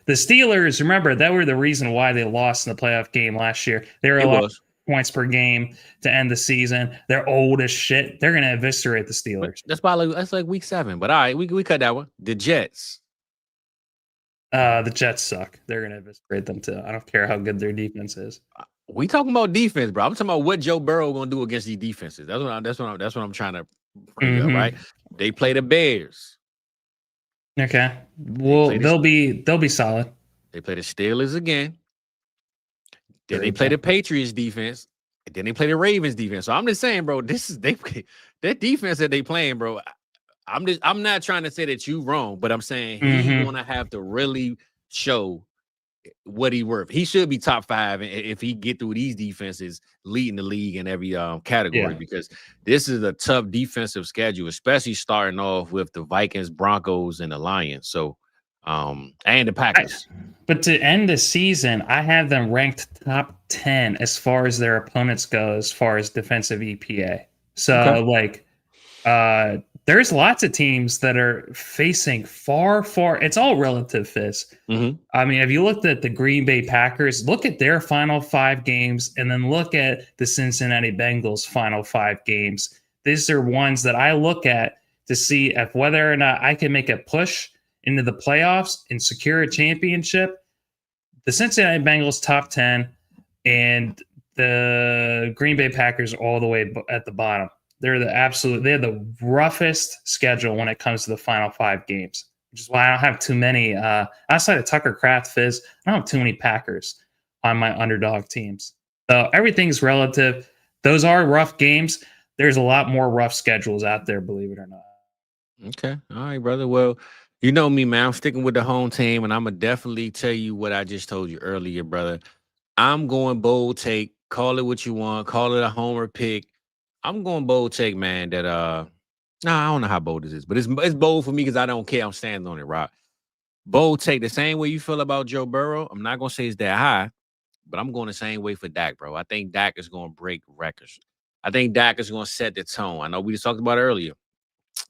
S3: the Steelers. Remember, that were the reason why they lost in the playoff game last year. They were a lot of points per game to end the season. They're old as shit. They're gonna eviscerate the Steelers.
S1: That's like week 7. But all right, we cut that one. The Jets.
S3: The Jets suck. They're gonna eviscerate them too. I don't care how good their defense is.
S1: We talking about defense, bro. I'm talking about what Joe Burrow gonna do against these defenses. That's what I'm trying to bring up, right? They play the Bears.
S3: Okay. Well, they'll be solid.
S1: They play the Steelers again. Then they play the Patriots defense. Then they play the Ravens defense. So I'm just saying, bro, that defense that they playing, bro. I'm not trying to say that you wrong, but I'm saying he's gonna have to really show what he worth. He should be top 5 if he get through these defenses, leading the league in every category, because this is a tough defensive schedule, especially starting off with the Vikings, Broncos, and the Lions. So and the Packers.
S3: But to end the season, I have them ranked top 10 as far as their opponents go, as far as defensive EPA. So there's lots of teams that are facing far. It's all relative, Fizz. I mean, if you looked at the Green Bay Packers, look at their final 5 games, and then look at the Cincinnati Bengals' final 5 games. These are ones that I look at to see if whether or not I can make a push into the playoffs and secure a championship. The Cincinnati Bengals top 10 and the Green Bay Packers all the way at the bottom. They're the roughest schedule when it comes to the final 5 games, which is why I don't have too many outside of Tucker Kraft, Fizz. I don't have too many Packers on my underdog teams. So everything's relative. Those are rough games. There's a lot more rough schedules out there, believe it or not.
S1: Okay. All right, brother. Well, you know me, man. I'm sticking with the home team, and I'm going to definitely tell you what I just told you earlier, brother. I'm going bold take. Call it what you want. Call it a homer pick. I'm going bold take, man, that I don't know how bold this is, but it's bold for me because I don't care. I'm standing on it, Rock. Bold take, the same way you feel about Joe Burrow. I'm not going to say it's that high, but I'm going the same way for Dak, bro. I think Dak is going to break records. I think Dak is going to set the tone. I know we just talked about it earlier,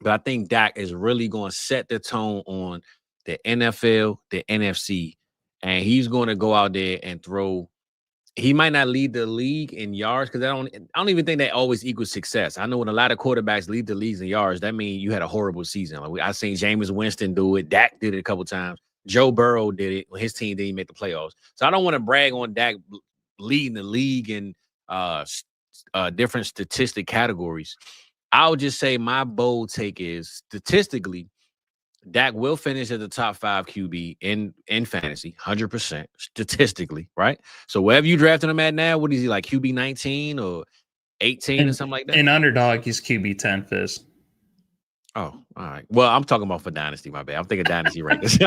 S1: but I think Dak is really going to set the tone on the NFL, the NFC, and he's going to go out there and throw. He might not lead the league in yards because I don't even think that always equals success. I know when a lot of quarterbacks lead the leagues in yards, that means you had a horrible season. Like I seen Jameis Winston do it. Dak did it a couple times. Joe Burrow did it when his team didn't make the playoffs. So I don't want to brag on Dak leading the league in different statistic categories. I'll just say my bold take is statistically, Dak will finish as the top 5 QB in fantasy, 100% statistically, right? So wherever you drafted him at now, what is he, like QB 19 or 18 or something like that?
S3: In underdog, he's QB 10, Fizz.
S1: Oh, all right. Well, I'm talking about for Dynasty, my bad. I'm thinking Dynasty rankings.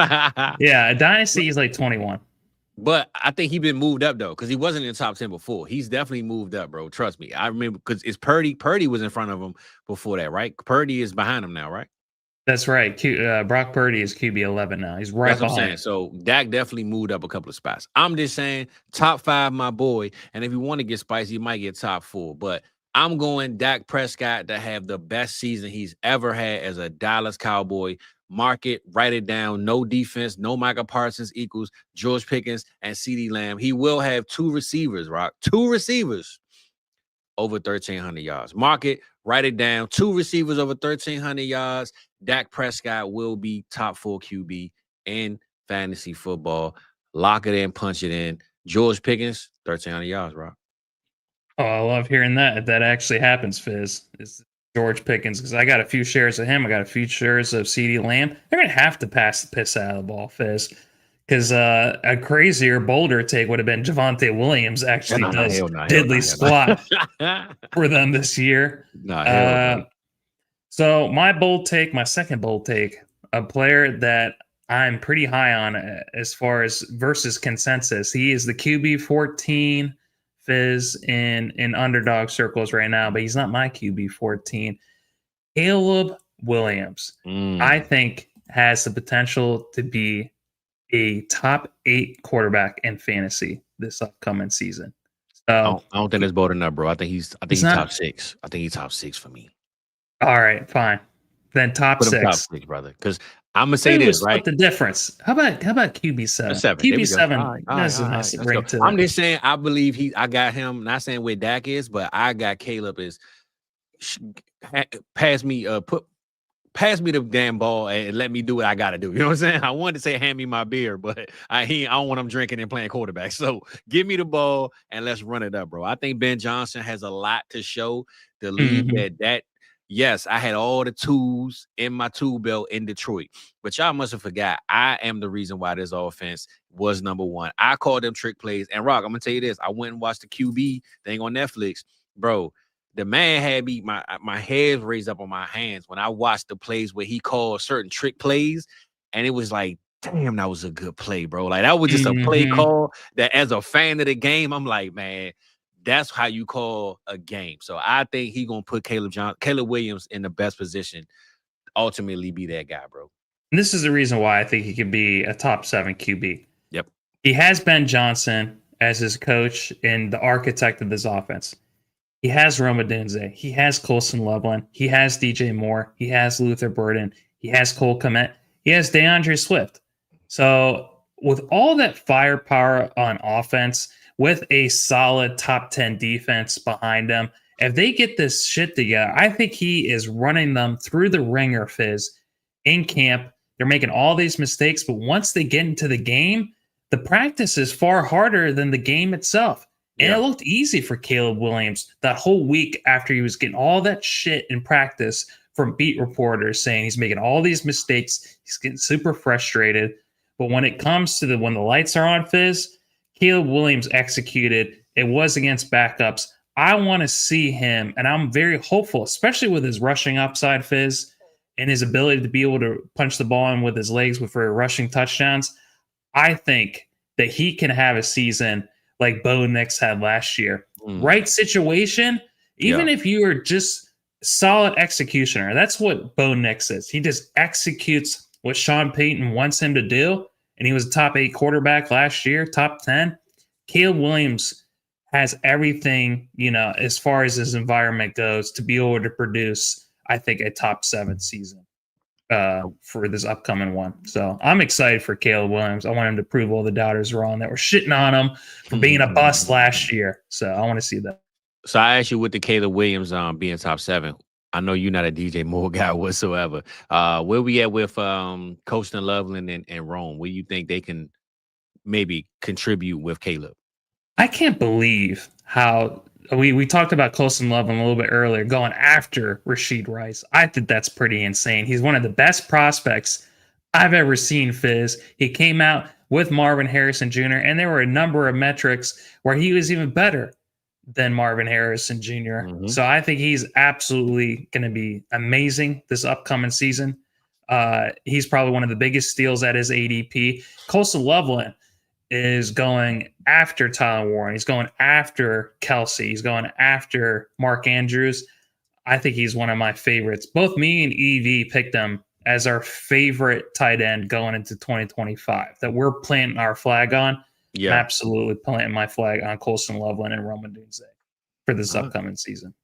S3: Yeah, Dynasty is like 21.
S1: But I think he's been moved up, though, because he wasn't in the top 10 before. He's definitely moved up, bro. Trust me. I remember because it's Purdy. Purdy was in front of him before that, right? Purdy is behind him now, right?
S3: That's right. Brock Purdy is QB 11 now. He's right behind. That's what I'm saying.
S1: So Dak definitely moved up a couple of spots. I'm just saying top 5, my boy. And if you want to get spicy, you might get top 4. But I'm going Dak Prescott to have the best season he's ever had as a Dallas Cowboy. Mark it, write it down. No defense, no Micah Parsons equals George Pickens and CeeDee Lamb. He will have 2 receivers, Rock. 2 receivers over 1,300 yards. Mark it, write it down. 2 receivers over 1,300 yards. Dak Prescott will be top 4 QB in fantasy football. Lock it in, punch it in. George Pickens, 1,300 yards, Rock.
S3: Oh, I love hearing that. If that actually happens, Fizz, it's George Pickens, because I got a few shares of him. I got a few shares of CeeDee Lamb. They're going to have to pass the piss out of the ball, Fizz, because a crazier, bolder take would have been Javonte Williams actually does diddly squat for them this year. So my bold take, my second bold take, a player that I'm pretty high on as far as versus consensus. He is the QB 14, Fizz, in underdog circles right now, but he's not my QB 14. Caleb Williams, I think, has the potential to be a top 8 quarterback in fantasy this upcoming season. So
S1: I don't think that's bold enough, bro. I think he's top 6. I think he's top 6 for me.
S3: All right, fine. Then top 6.
S1: Top 6, brother. Because I'm gonna say this, right?
S3: What's the difference? How about QB 7? QB 7.
S1: I'm just saying, I believe I got him. Not saying where Dak is, but I got Caleb as pass me the damn ball and let me do what I gotta do. You know what I'm saying? I wanted to say hand me my beer, but I don't want him drinking and playing quarterback. So give me the ball and let's run it up, bro. I think Ben Johnson has a lot to show the league that. Yes, I had all the tools in my tool belt in Detroit, but y'all must have forgot I am the reason why this offense was number 1. I called them trick plays. And Rock, I'm gonna tell you this: I went and watched the QB thing on Netflix, bro. the man had me my hairs raised up on my hands when I watched the plays where he called certain trick plays, and it was like, damn, that was a good play, bro. Like that was just a play call that, as a fan of the game, I'm like, man, that's how you call a game. So I think he gonna put Caleb Williams in the best position, ultimately be that guy, bro.
S3: And this is the reason why I think he could be a top 7 QB.
S1: Yep.
S3: He has Ben Johnson as his coach and the architect of this offense. He has Rome Odunze. He has Colson Loveland. He has DJ Moore. He has Luther Burden. He has Cole Kmet. He has DeAndre Swift. So with all that firepower on offense, with a solid top 10 defense behind them, if they get this shit together, I think he is running them through the ringer, Fizz, in camp. They're making all these mistakes, but once they get into the game, the practice is far harder than the game itself. And it looked easy for Caleb Williams that whole week after he was getting all that shit in practice from beat reporters saying he's making all these mistakes. He's getting super frustrated. But when it comes to when the lights are on, Fizz, Caleb Williams executed. It was against backups. I want to see him, and I'm very hopeful, especially with his rushing upside, Fizz, and his ability to be able to punch the ball in with his legs for rushing touchdowns. I think that he can have a season like Bo Nix had last year. Right situation, even if you are just solid executioner, that's what Bo Nix is. He just executes what Sean Payton wants him to do, and he was a top 8 quarterback last year, top 10. Caleb Williams has everything, as far as his environment goes, to be able to produce, I think, a top 7 season for this upcoming one. So I'm excited for Caleb Williams. I want him to prove all the doubters wrong that were shitting on him for being a bust last year. So I want to see that.
S1: So I asked you with the Caleb Williams being top 7. I know you're not a DJ Moore guy whatsoever. Where we at with Colston Loveland and Rome? Where you think they can maybe contribute with Caleb?
S3: I can't believe how we talked about Colston Loveland a little bit earlier, going after Rashid Rice. I think that's pretty insane. He's one of the best prospects I've ever seen, Fizz. He came out with Marvin Harrison Jr., and there were a number of metrics where he was even better than Marvin Harrison Jr. So I think he's absolutely going to be amazing this upcoming season. He's probably one of the biggest steals at his ADP. Colston Loveland is going after Tyler Warren. He's going after Kelsey. He's going after Mark Andrews. I think he's one of my favorites. Both me and EV picked him as our favorite tight end going into 2025 that we're planting our flag on. Yeah, I'm absolutely planting my flag on Colston Loveland and Roman Dunze for this upcoming season.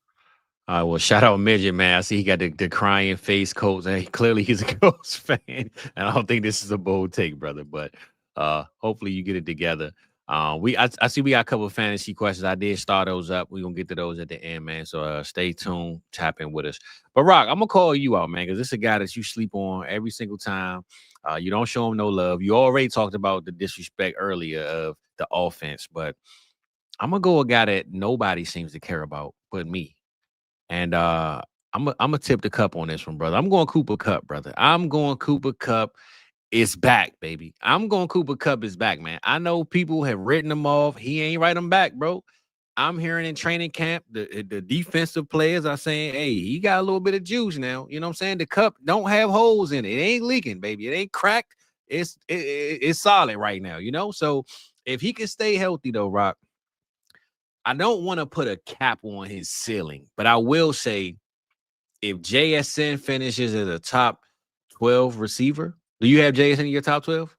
S1: All right, well, shout out Midget, man. I see he got the crying face, Colts. Hey, clearly he's a Colts fan, and I don't think this is a bold take, brother, but hopefully you get it together. I see we got a couple of fantasy questions. I did start those up. We're gonna get to those at the end, man. So stay tuned, tap in with us. But Rock, I'm gonna call you out, man, because this is a guy that you sleep on every single time. You don't show him no love. You already talked about the disrespect earlier of the offense, but I'm gonna go a guy that nobody seems to care about but me. And I'm gonna tip the cup on this one, brother. I'm going Cooper Kupp, brother. I'm going Cooper Kupp. It's back, baby. I'm going Cooper Kupp is back, man. I know people have written him off. He ain't write him back, bro. I'm hearing in training camp, the defensive players are saying, hey, he got a little bit of juice now. You know what I'm saying? The cup don't have holes in it. It ain't leaking, baby. It ain't cracked. It's solid right now, So if he can stay healthy, though, Rock, I don't want to put a cap on his ceiling, but I will say if JSN finishes as a top 12 receiver, do you have JSN in your top 12?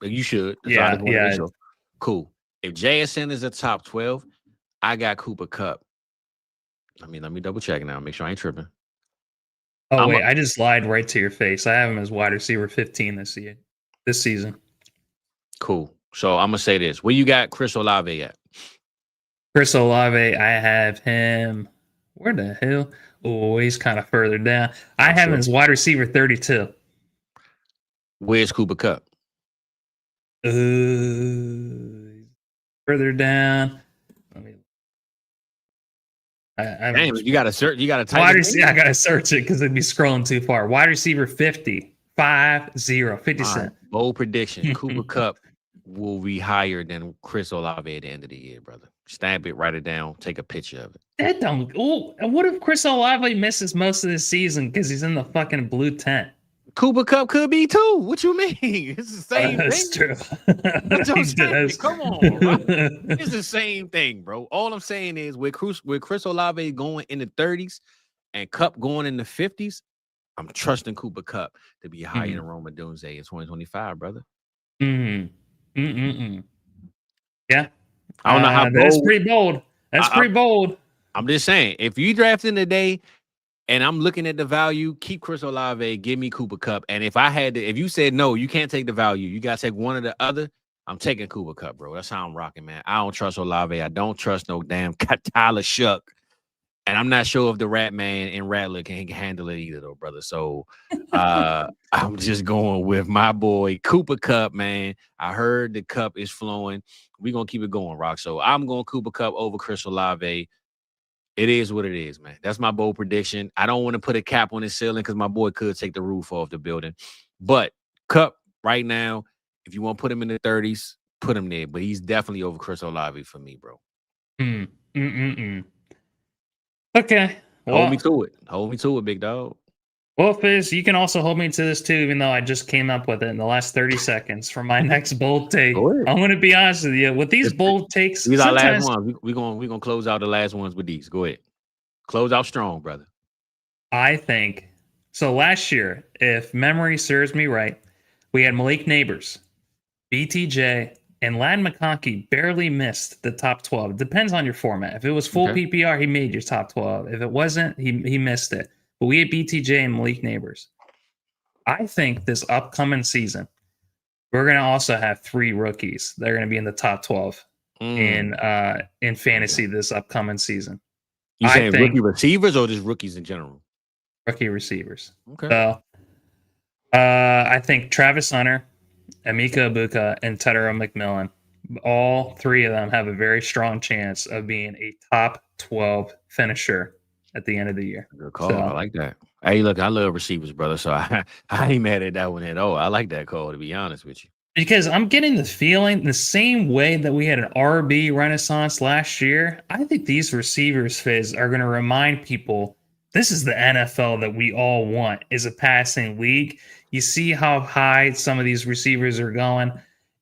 S1: You should.
S3: Yeah.
S1: Cool. If JSN is a top 12, I got Cooper Kupp. Let me double check now. Make sure I ain't tripping.
S3: Oh, I just lied right to your face. I have him as wide receiver 15 this season.
S1: Cool. So I'm going to say this. Where you got Chris Olave at?
S3: Chris Olave, I have him. Where the hell? Oh, he's kind of further down. I have him as wide receiver 32.
S1: Where's Cooper Kupp?
S3: Further down.
S1: Damn, you got to search. You got to type.
S3: I got to search it because it'd be scrolling too far. Wide receiver 50. 50. 50 cent.
S1: Bold prediction. Cooper Kupp will be higher than Chris Olave at the end of the year, brother. Stamp it, write it down, take a picture of it.
S3: That don't. Oh, what if Chris Olave misses most of the season because he's in the fucking blue tent?
S1: Cooper Cup could be too. What you mean? It's the same
S3: That's
S1: thing.
S3: true.
S1: That's what I'm saying. Come on, bro.
S3: Bro.
S1: It's the same thing, bro. All I'm saying is with Chris Olave going in the 30s and Cup going in the 50s, I'm trusting Cooper Cup to be higher than Roma Dunze in 2025, brother.
S3: Yeah.
S1: I don't know how bold.
S3: That's pretty bold. That's pretty bold.
S1: I'm just saying, if you draft in today and I'm looking at the value, keep Chris Olave, give me Cooper Cup. And if you said no, you can't take the value, you gotta take one or the other, I'm taking Cooper Cup, bro. That's how I'm rocking, man. I don't trust Olave. I don't trust no damn Tyler Shuck. And I'm not sure if the Rat Man and Rattler can handle it either, though, brother. So I'm just going with my boy Cooper Cup, man. I heard the cup is flowing. We're going to keep it going, Rock. So I'm going Cooper Cup over Chris Olave. It is what it is, man. That's my bold prediction. I don't want to put a cap on his ceiling because my boy could take the roof off the building. But Cup right now, if you want to put him in the 30s, put him there. But he's definitely over Chris Olave for me, bro.
S3: Okay.
S1: Well, hold me to it, big dog.
S3: Well, Fizz, you can also hold me to this too, even though I just came up with it in the last 30 seconds for my next bold take. I'm going to be honest with you. With these bold takes,
S1: these are last ones. We're gonna close out the last ones with these. Go ahead. Close out strong, brother.
S3: I think so. Last year, if memory serves me right, we had Malik Neighbors, BTJ, and Ladd McConkey barely missed the top 12. It depends on your format. If it was full PPR, he made your top 12. If it wasn't, he missed it. But we had BTJ and Malik Neighbors. I think this upcoming season, we're going to also have 3 rookies. They're going to be in the top 12 in fantasy this upcoming season.
S1: You saying rookie receivers or just rookies in general?
S3: Rookie receivers.
S1: Okay.
S3: So I think Travis Hunter, Emeka Egbuka, and Tedero McMillan, all 3 of them have a very strong chance of being a top 12 finisher at the end of the year.
S1: Good call. I like that. Hey, look, I love receivers, brother, so I ain't mad at that one at all. I like that call, to be honest with you.
S3: Because I'm getting the feeling the same way that we had an RB renaissance last year, I think these receivers, Fizz, are going to remind people this is the NFL that we all want, is a passing league. You see how high some of these receivers are going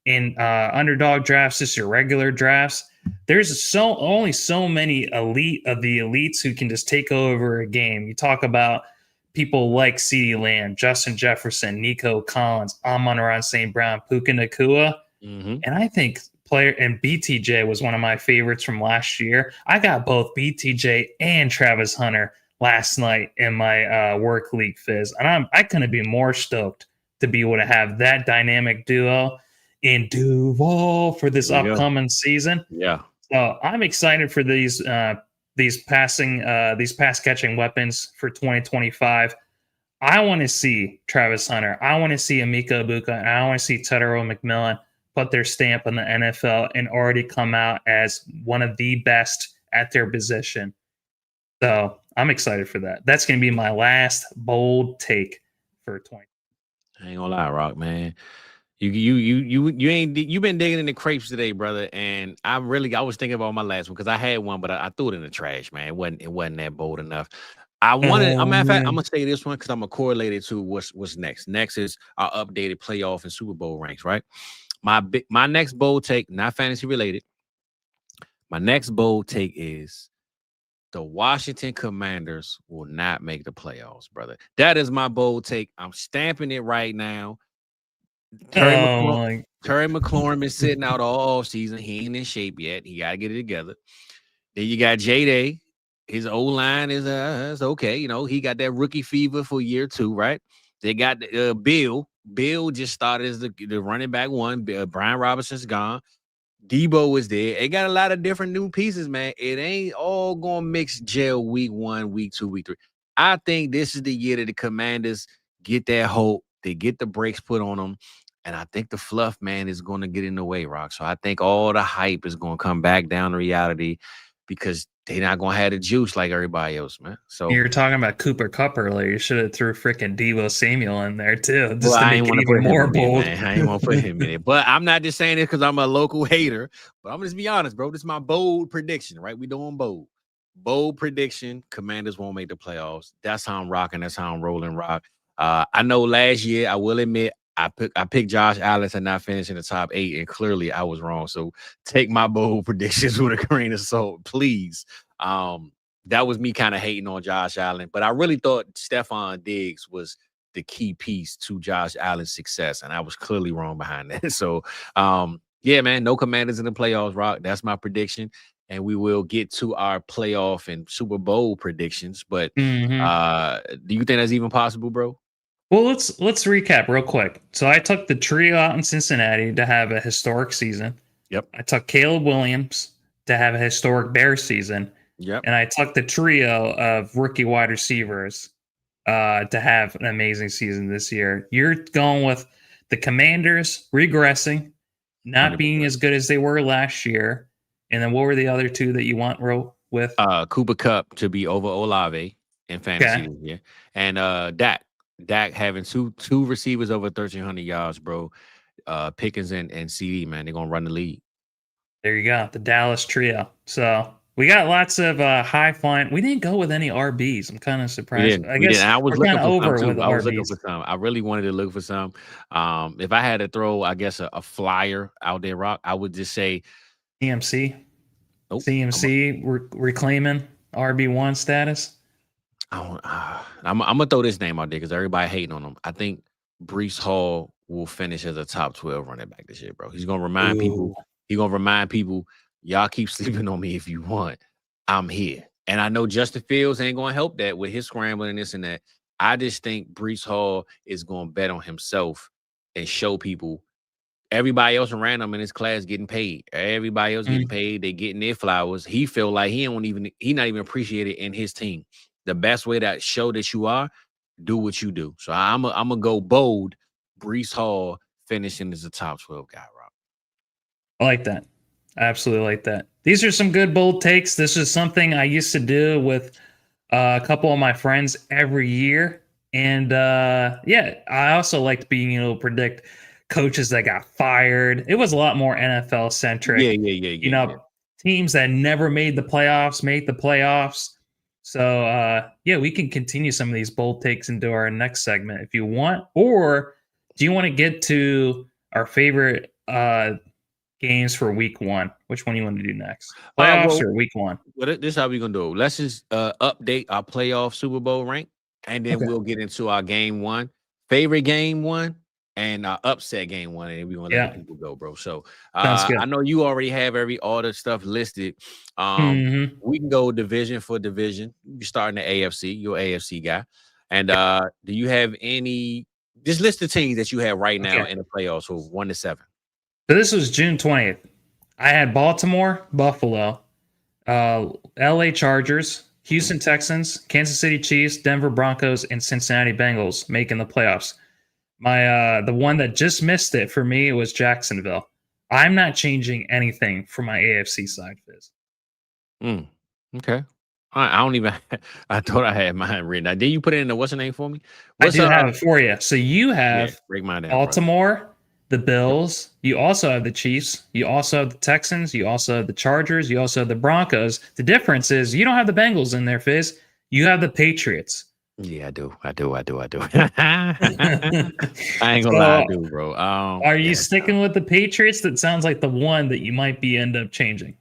S3: in underdog drafts, just your regular drafts. There's only so many elite of the elites who can just take over a game. You talk about people like CeeDee Lamb, Justin Jefferson, Nico Collins, Amon-Ra St. Brown, Puka Nacua. And I think BTJ was one of my favorites from last year. I got both BTJ and Travis Hunter last night in my work league, Fizz. And I couldn't be more stoked to be able to have that dynamic duo in Duval for this upcoming season.
S1: Yeah.
S3: So I'm excited for these pass catching weapons for 2025. I want to see Travis Hunter. I want to see Emeka Egbuka. And I want to see Tedero McMillan put their stamp on the NFL and already come out as one of the best at their position. So I'm excited for that. That's going to be my last bold take for 20.
S1: I ain't gonna lie, Rock, man. You been digging in the crepes today, brother. And I was thinking about my last one because I had one, but I threw it in the trash, man. It wasn't that bold enough. I'm gonna say this one because I'm gonna correlate it to what's next. Next is our updated playoff and Super Bowl ranks, right? My next bold take, not fantasy related. My next bold take is the Washington Commanders will not make the playoffs, brother. That is my bold take. I'm stamping it right now. Terry McLaurin been sitting out all season. He ain't in shape yet. He got to get it together. Then you got J-Day. His O-line is okay. You know, he got that rookie fever for year 2, right? They got Bill. Bill just started as the running back 1. Brian Robinson's gone. Debo is there. It got a lot of different new pieces, man. It ain't all going to mix gel week 1, week 2, week 3. I think this is the year that the Commanders get that hope. They get the brakes put on them. And I think the fluff, man, is going to get in the way, Rock. So I think all the hype is going to come back down to reality because they not gonna have the juice like everybody else, man. So
S3: You were talking about Cooper Kupp earlier. You should have threw freaking Deebo Samuel in there too, just
S1: well,
S3: to
S1: I
S3: make
S1: ain't
S3: it
S1: want to
S3: even
S1: put him
S3: more
S1: in there,
S3: bold.
S1: man. I ain't want to put him in it. But I'm not just saying it because I'm a local hater. But I'm just be honest, bro. This is my bold prediction, right? We doing bold. Bold prediction. Commanders won't make the playoffs. That's how I'm rocking. That's how I'm rolling rock. I know last year, I will admit, I picked Josh Allen to not finish in the top 8, and clearly I was wrong. So take my bold predictions with a grain of salt, please. That was me kind of hating on Josh Allen, but I really thought Stephon Diggs was the key piece to Josh Allen's success, and I was clearly wrong behind that. So, yeah, man, no Commanders in the playoffs, Rock. That's my prediction, and we will get to our playoff and Super Bowl predictions. But do you think that's even possible, bro?
S3: Well, let's recap real quick. So I took the trio out in Cincinnati to have a historic season.
S1: Yep.
S3: I took Caleb Williams to have a historic Bears season.
S1: Yep.
S3: And I took the trio of rookie wide receivers to have an amazing season this year. You're going with the Commanders regressing, not
S1: 100%.
S3: being as good as they were last year. And then what were the other two that you want with?
S1: Cooper Kupp to be over Olave in fantasy this year. And Dak having two receivers over 1,300 yards, bro. Pickens and CD, man, they're gonna run the league.
S3: There you go, the Dallas trio. So we got lots of high flying. We didn't go with any RBs. I'm kind of surprised. I guess
S1: I was looking for some too.
S3: with
S1: I was
S3: RBs.
S1: looking for some. I really wanted to look for some. If I had to throw, I guess a flyer out there, Rock, I would just say
S3: CMC.
S1: Nope.
S3: CMC reclaiming RB1 status.
S1: I'm gonna throw this name out there because everybody hating on him. I think Breece Hall will finish as a top 12 running back this year, bro. He's gonna remind people. He's gonna remind people, y'all keep sleeping on me if you want. I'm here. And I know Justin Fields ain't gonna help that with his scrambling and this and that. I just think Breece Hall is gonna bet on himself and show people everybody else around him in his class getting paid. Everybody else getting paid. They getting their flowers. He feel like he not even appreciated in his team. The best way to show that you are, do what you do. So I'm gonna go bold. Breece Hall finishing as a top 12 guy, Rob.
S3: I like that. I absolutely like that. These are some good bold takes. This is something I used to do with a couple of my friends every year. And yeah, I also liked being able to predict coaches that got fired. It was a lot more NFL centric.
S1: Yeah.
S3: Teams that never made the playoffs made the playoffs. So yeah, we can continue some of these bold takes into our next segment if you want. Or do you want to get to our favorite games for week 1? Which one do you want to do next? Playoffs or week 1?
S1: Well, this is how we're gonna do it. Let's just update our playoff Super Bowl rank, and then we'll get into our game 1, favorite game 1, and our upset game 1, and we're gonna let the people go, bro. So I know you already have all the stuff listed. We can go division for division. You start in the AFC, you're AFC guy. And do you have any just list the teams that you have right now in the playoffs from 1 to 7?
S3: So this was June 20th. I had Baltimore, Buffalo, LA Chargers, Houston Texans, Kansas City Chiefs, Denver Broncos, and Cincinnati Bengals making the playoffs. My the one that just missed it for me was Jacksonville. I'm not changing anything for my AFC side, Fizz.
S1: Okay. I don't even. I thought I had mine written. Now, did you put it in the what's the name for me?
S3: I do have it for you. So you have
S1: break mine down,
S3: Baltimore, the Bills. You also have the Chiefs. You also have the Texans. You also have the Chargers. You also have the Broncos. The difference is you don't have the Bengals in there, Fizz. You have the Patriots.
S1: Yeah, I do. I ain't gonna lie, I do, bro.
S3: Are you sticking with the Patriots? That sounds like the one that you might end up changing.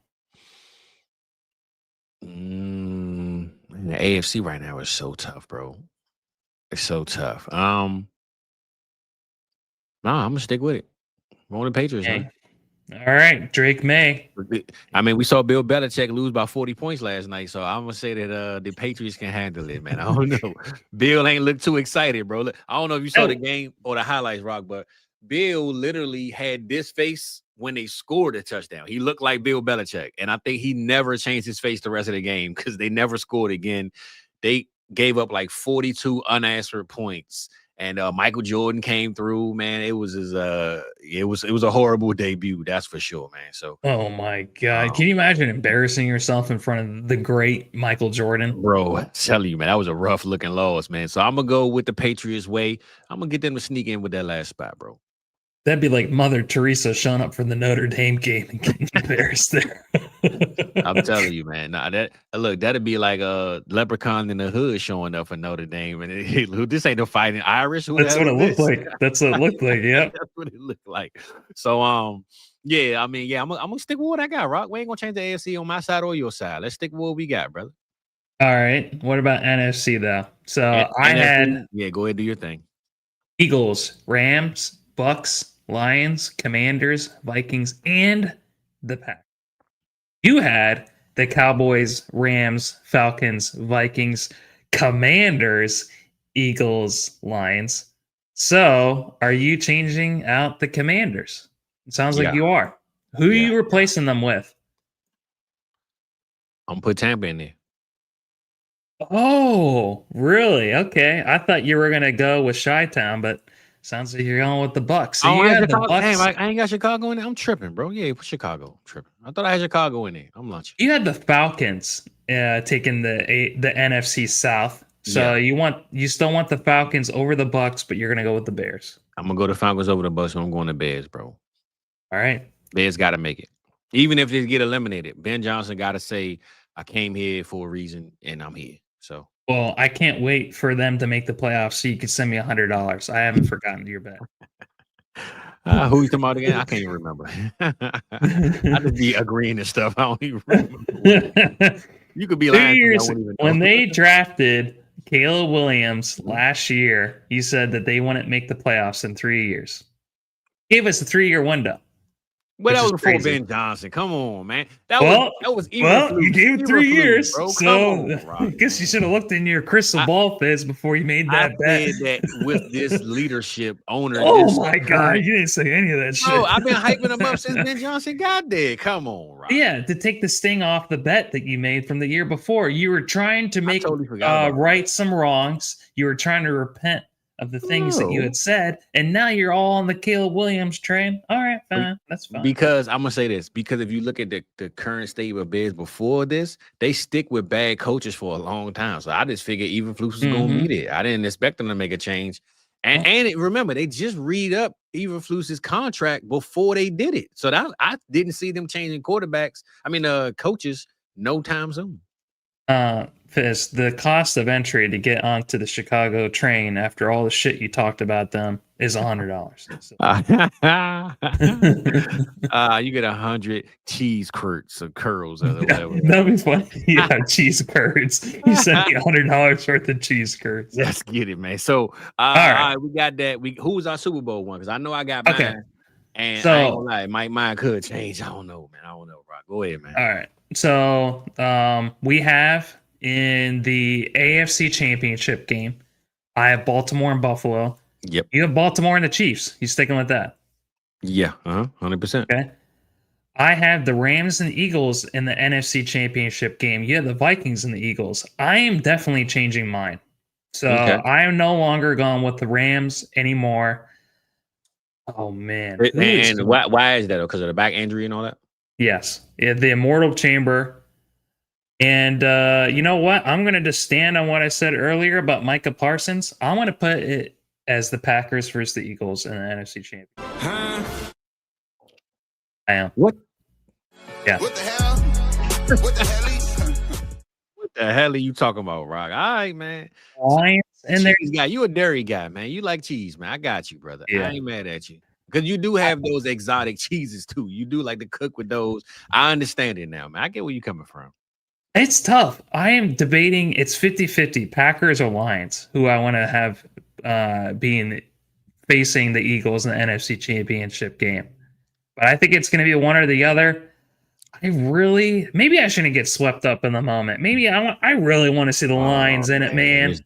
S1: The AFC right now is so tough, bro. It's so tough. No, I'm gonna stick with it. I'm on the Patriots, man.
S3: All right, Drake May.
S1: I mean, we saw Bill Belichick lose by 40 points last night, so I'm gonna say that the Patriots can handle it, man. I don't know. Bill ain't look too excited, bro. I don't know if you saw the game or the highlights, Rock, but Bill literally had this face when they scored a touchdown. He looked like Bill Belichick, and I think he never changed his face the rest of the game because they never scored again. They gave up like 42 unanswered points. And Michael Jordan came through, man. It was a horrible debut, that's for sure, man. So,
S3: oh my God, can you imagine embarrassing yourself in front of the great Michael Jordan?
S1: Bro, I tell you, man, that was a rough looking loss, man. So I'm gonna go with the Patriots way. I'm gonna get them to sneak in with that last spot, bro.
S3: That'd be like Mother Teresa showing up for the Notre Dame game and getting embarrassed there.
S1: I'm telling you, man. Nah, that'd be like a leprechaun in the hood showing up for Notre Dame, and this ain't no fighting Irish.
S3: That's what it looked like. That's what it looked like. Yeah,
S1: that's what it looked like. So, yeah, I mean, yeah, I'm gonna stick with what I got, Rock. We ain't gonna change the AFC on my side or your side. Let's stick with what we got, brother.
S3: All right. What about NFC though? So I had
S1: go ahead, do your thing.
S3: Eagles, Rams, Bucks, Lions, Commanders, Vikings, and the Pack. You had the Cowboys, Rams, Falcons, Vikings, Commanders, Eagles, Lions. So are you changing out the Commanders? It sounds like you are. Who are you replacing them with?
S1: I'm gonna put Tampa in there.
S3: Oh, really? Okay. I thought you were gonna go with Chi-Town, but sounds like you're going with the Bucks. So you had the Bucks.
S1: Damn, I ain't got Chicago in there. I'm tripping, bro. Yeah, put Chicago. I'm tripping. I thought I had Chicago in there. I'm lunching.
S3: You had the Falcons taking the NFC South. So you still want the Falcons over the Bucks, but you're gonna go with the Bears.
S1: I'm gonna go the Falcons over the Bucks, so I'm going to Bears, bro.
S3: All right.
S1: Bears gotta make it. Even if they get eliminated, Ben Johnson gotta say, I came here for a reason and I'm here. So,
S3: well, I can't wait for them to make the playoffs so you can send me $100. I haven't forgotten your bet.
S1: Who you talking about again? I can't even remember. I just be agreeing and stuff. I don't even remember. You could be lying.
S3: When they drafted Caleb Williams last year, you said that they wouldn't make the playoffs in 3 years. Gave us a 3-year window.
S1: Well, that was before Ben Johnson. Come on, man. That was even.
S3: Well, you gave it 3 years, bro. So I guess you should have looked in your crystal ball, Fizz, before you made that bet.
S1: That with this leadership owner.
S3: Oh my God, you didn't say any of that shit.
S1: No, I've been hyping him up since Ben Johnson got there. Come on, Rob.
S3: Yeah, to take the sting off the bet that you made from the year before. You were trying to make right some wrongs. You were trying to repent of the things that you had said, and now you're all on the Caleb Williams train. All right, fine. That's fine.
S1: Because I'm gonna say this, because if you look at the current state of Bears before this, they stick with bad coaches for a long time. So I just figured Eberflus was gonna be there. I didn't expect them to make a change. And remember, they just read up Eberflus's contract before they did it. So that I didn't see them changing coaches no time soon.
S3: Fizz, the cost of entry to get onto the Chicago train after all the shit you talked about them is $100.
S1: You get 100 cheese curds or curls or whatever.
S3: That'd be funny. Yeah, cheese curds. You sent me $100 worth of cheese curds.
S1: Let's get it, man. So, all right, we got that. Who was our Super Bowl one? Because I know I got mine.
S3: Okay.
S1: And so, I ain't gonna lie, mine could change. I don't know, man. I don't know, Rock. Go ahead, man.
S3: All right. So we have in the AFC Championship game, I have Baltimore and Buffalo.
S1: Yep.
S3: You have Baltimore and the Chiefs. You sticking with that?
S1: Yeah, 100%.
S3: Okay. I have the Rams and the Eagles in the NFC Championship game. You have the Vikings and the Eagles. I am definitely changing mine. So I am no longer going with the Rams anymore. Oh, man.
S1: And why is that? Because of the back injury and all that?
S3: Yes. The Immortal Chamber. And you know what? I'm going to just stand on what I said earlier about Micah Parsons. I'm going to put it as the Packers versus the Eagles in the NFC Championship. I am.
S1: What?
S3: Yeah.
S4: What the hell? What the hell?
S1: What the hell are you talking about, Rock? All right, man.
S3: Lions and there.
S1: You a dairy guy, man. You like cheese, man. I got you, brother.
S3: Yeah.
S1: I ain't mad at you. Because you do have those exotic cheeses, too. You do like to cook with those. I understand it now, man. I get where you're coming from.
S3: It's tough. I am debating. It's 50-50, Packers or Lions, who I want to have being facing the Eagles in the NFC Championship game. But I think it's going to be one or the other. Maybe I shouldn't get swept up in the moment. Maybe I really want to see the Lions in it, man.
S1: This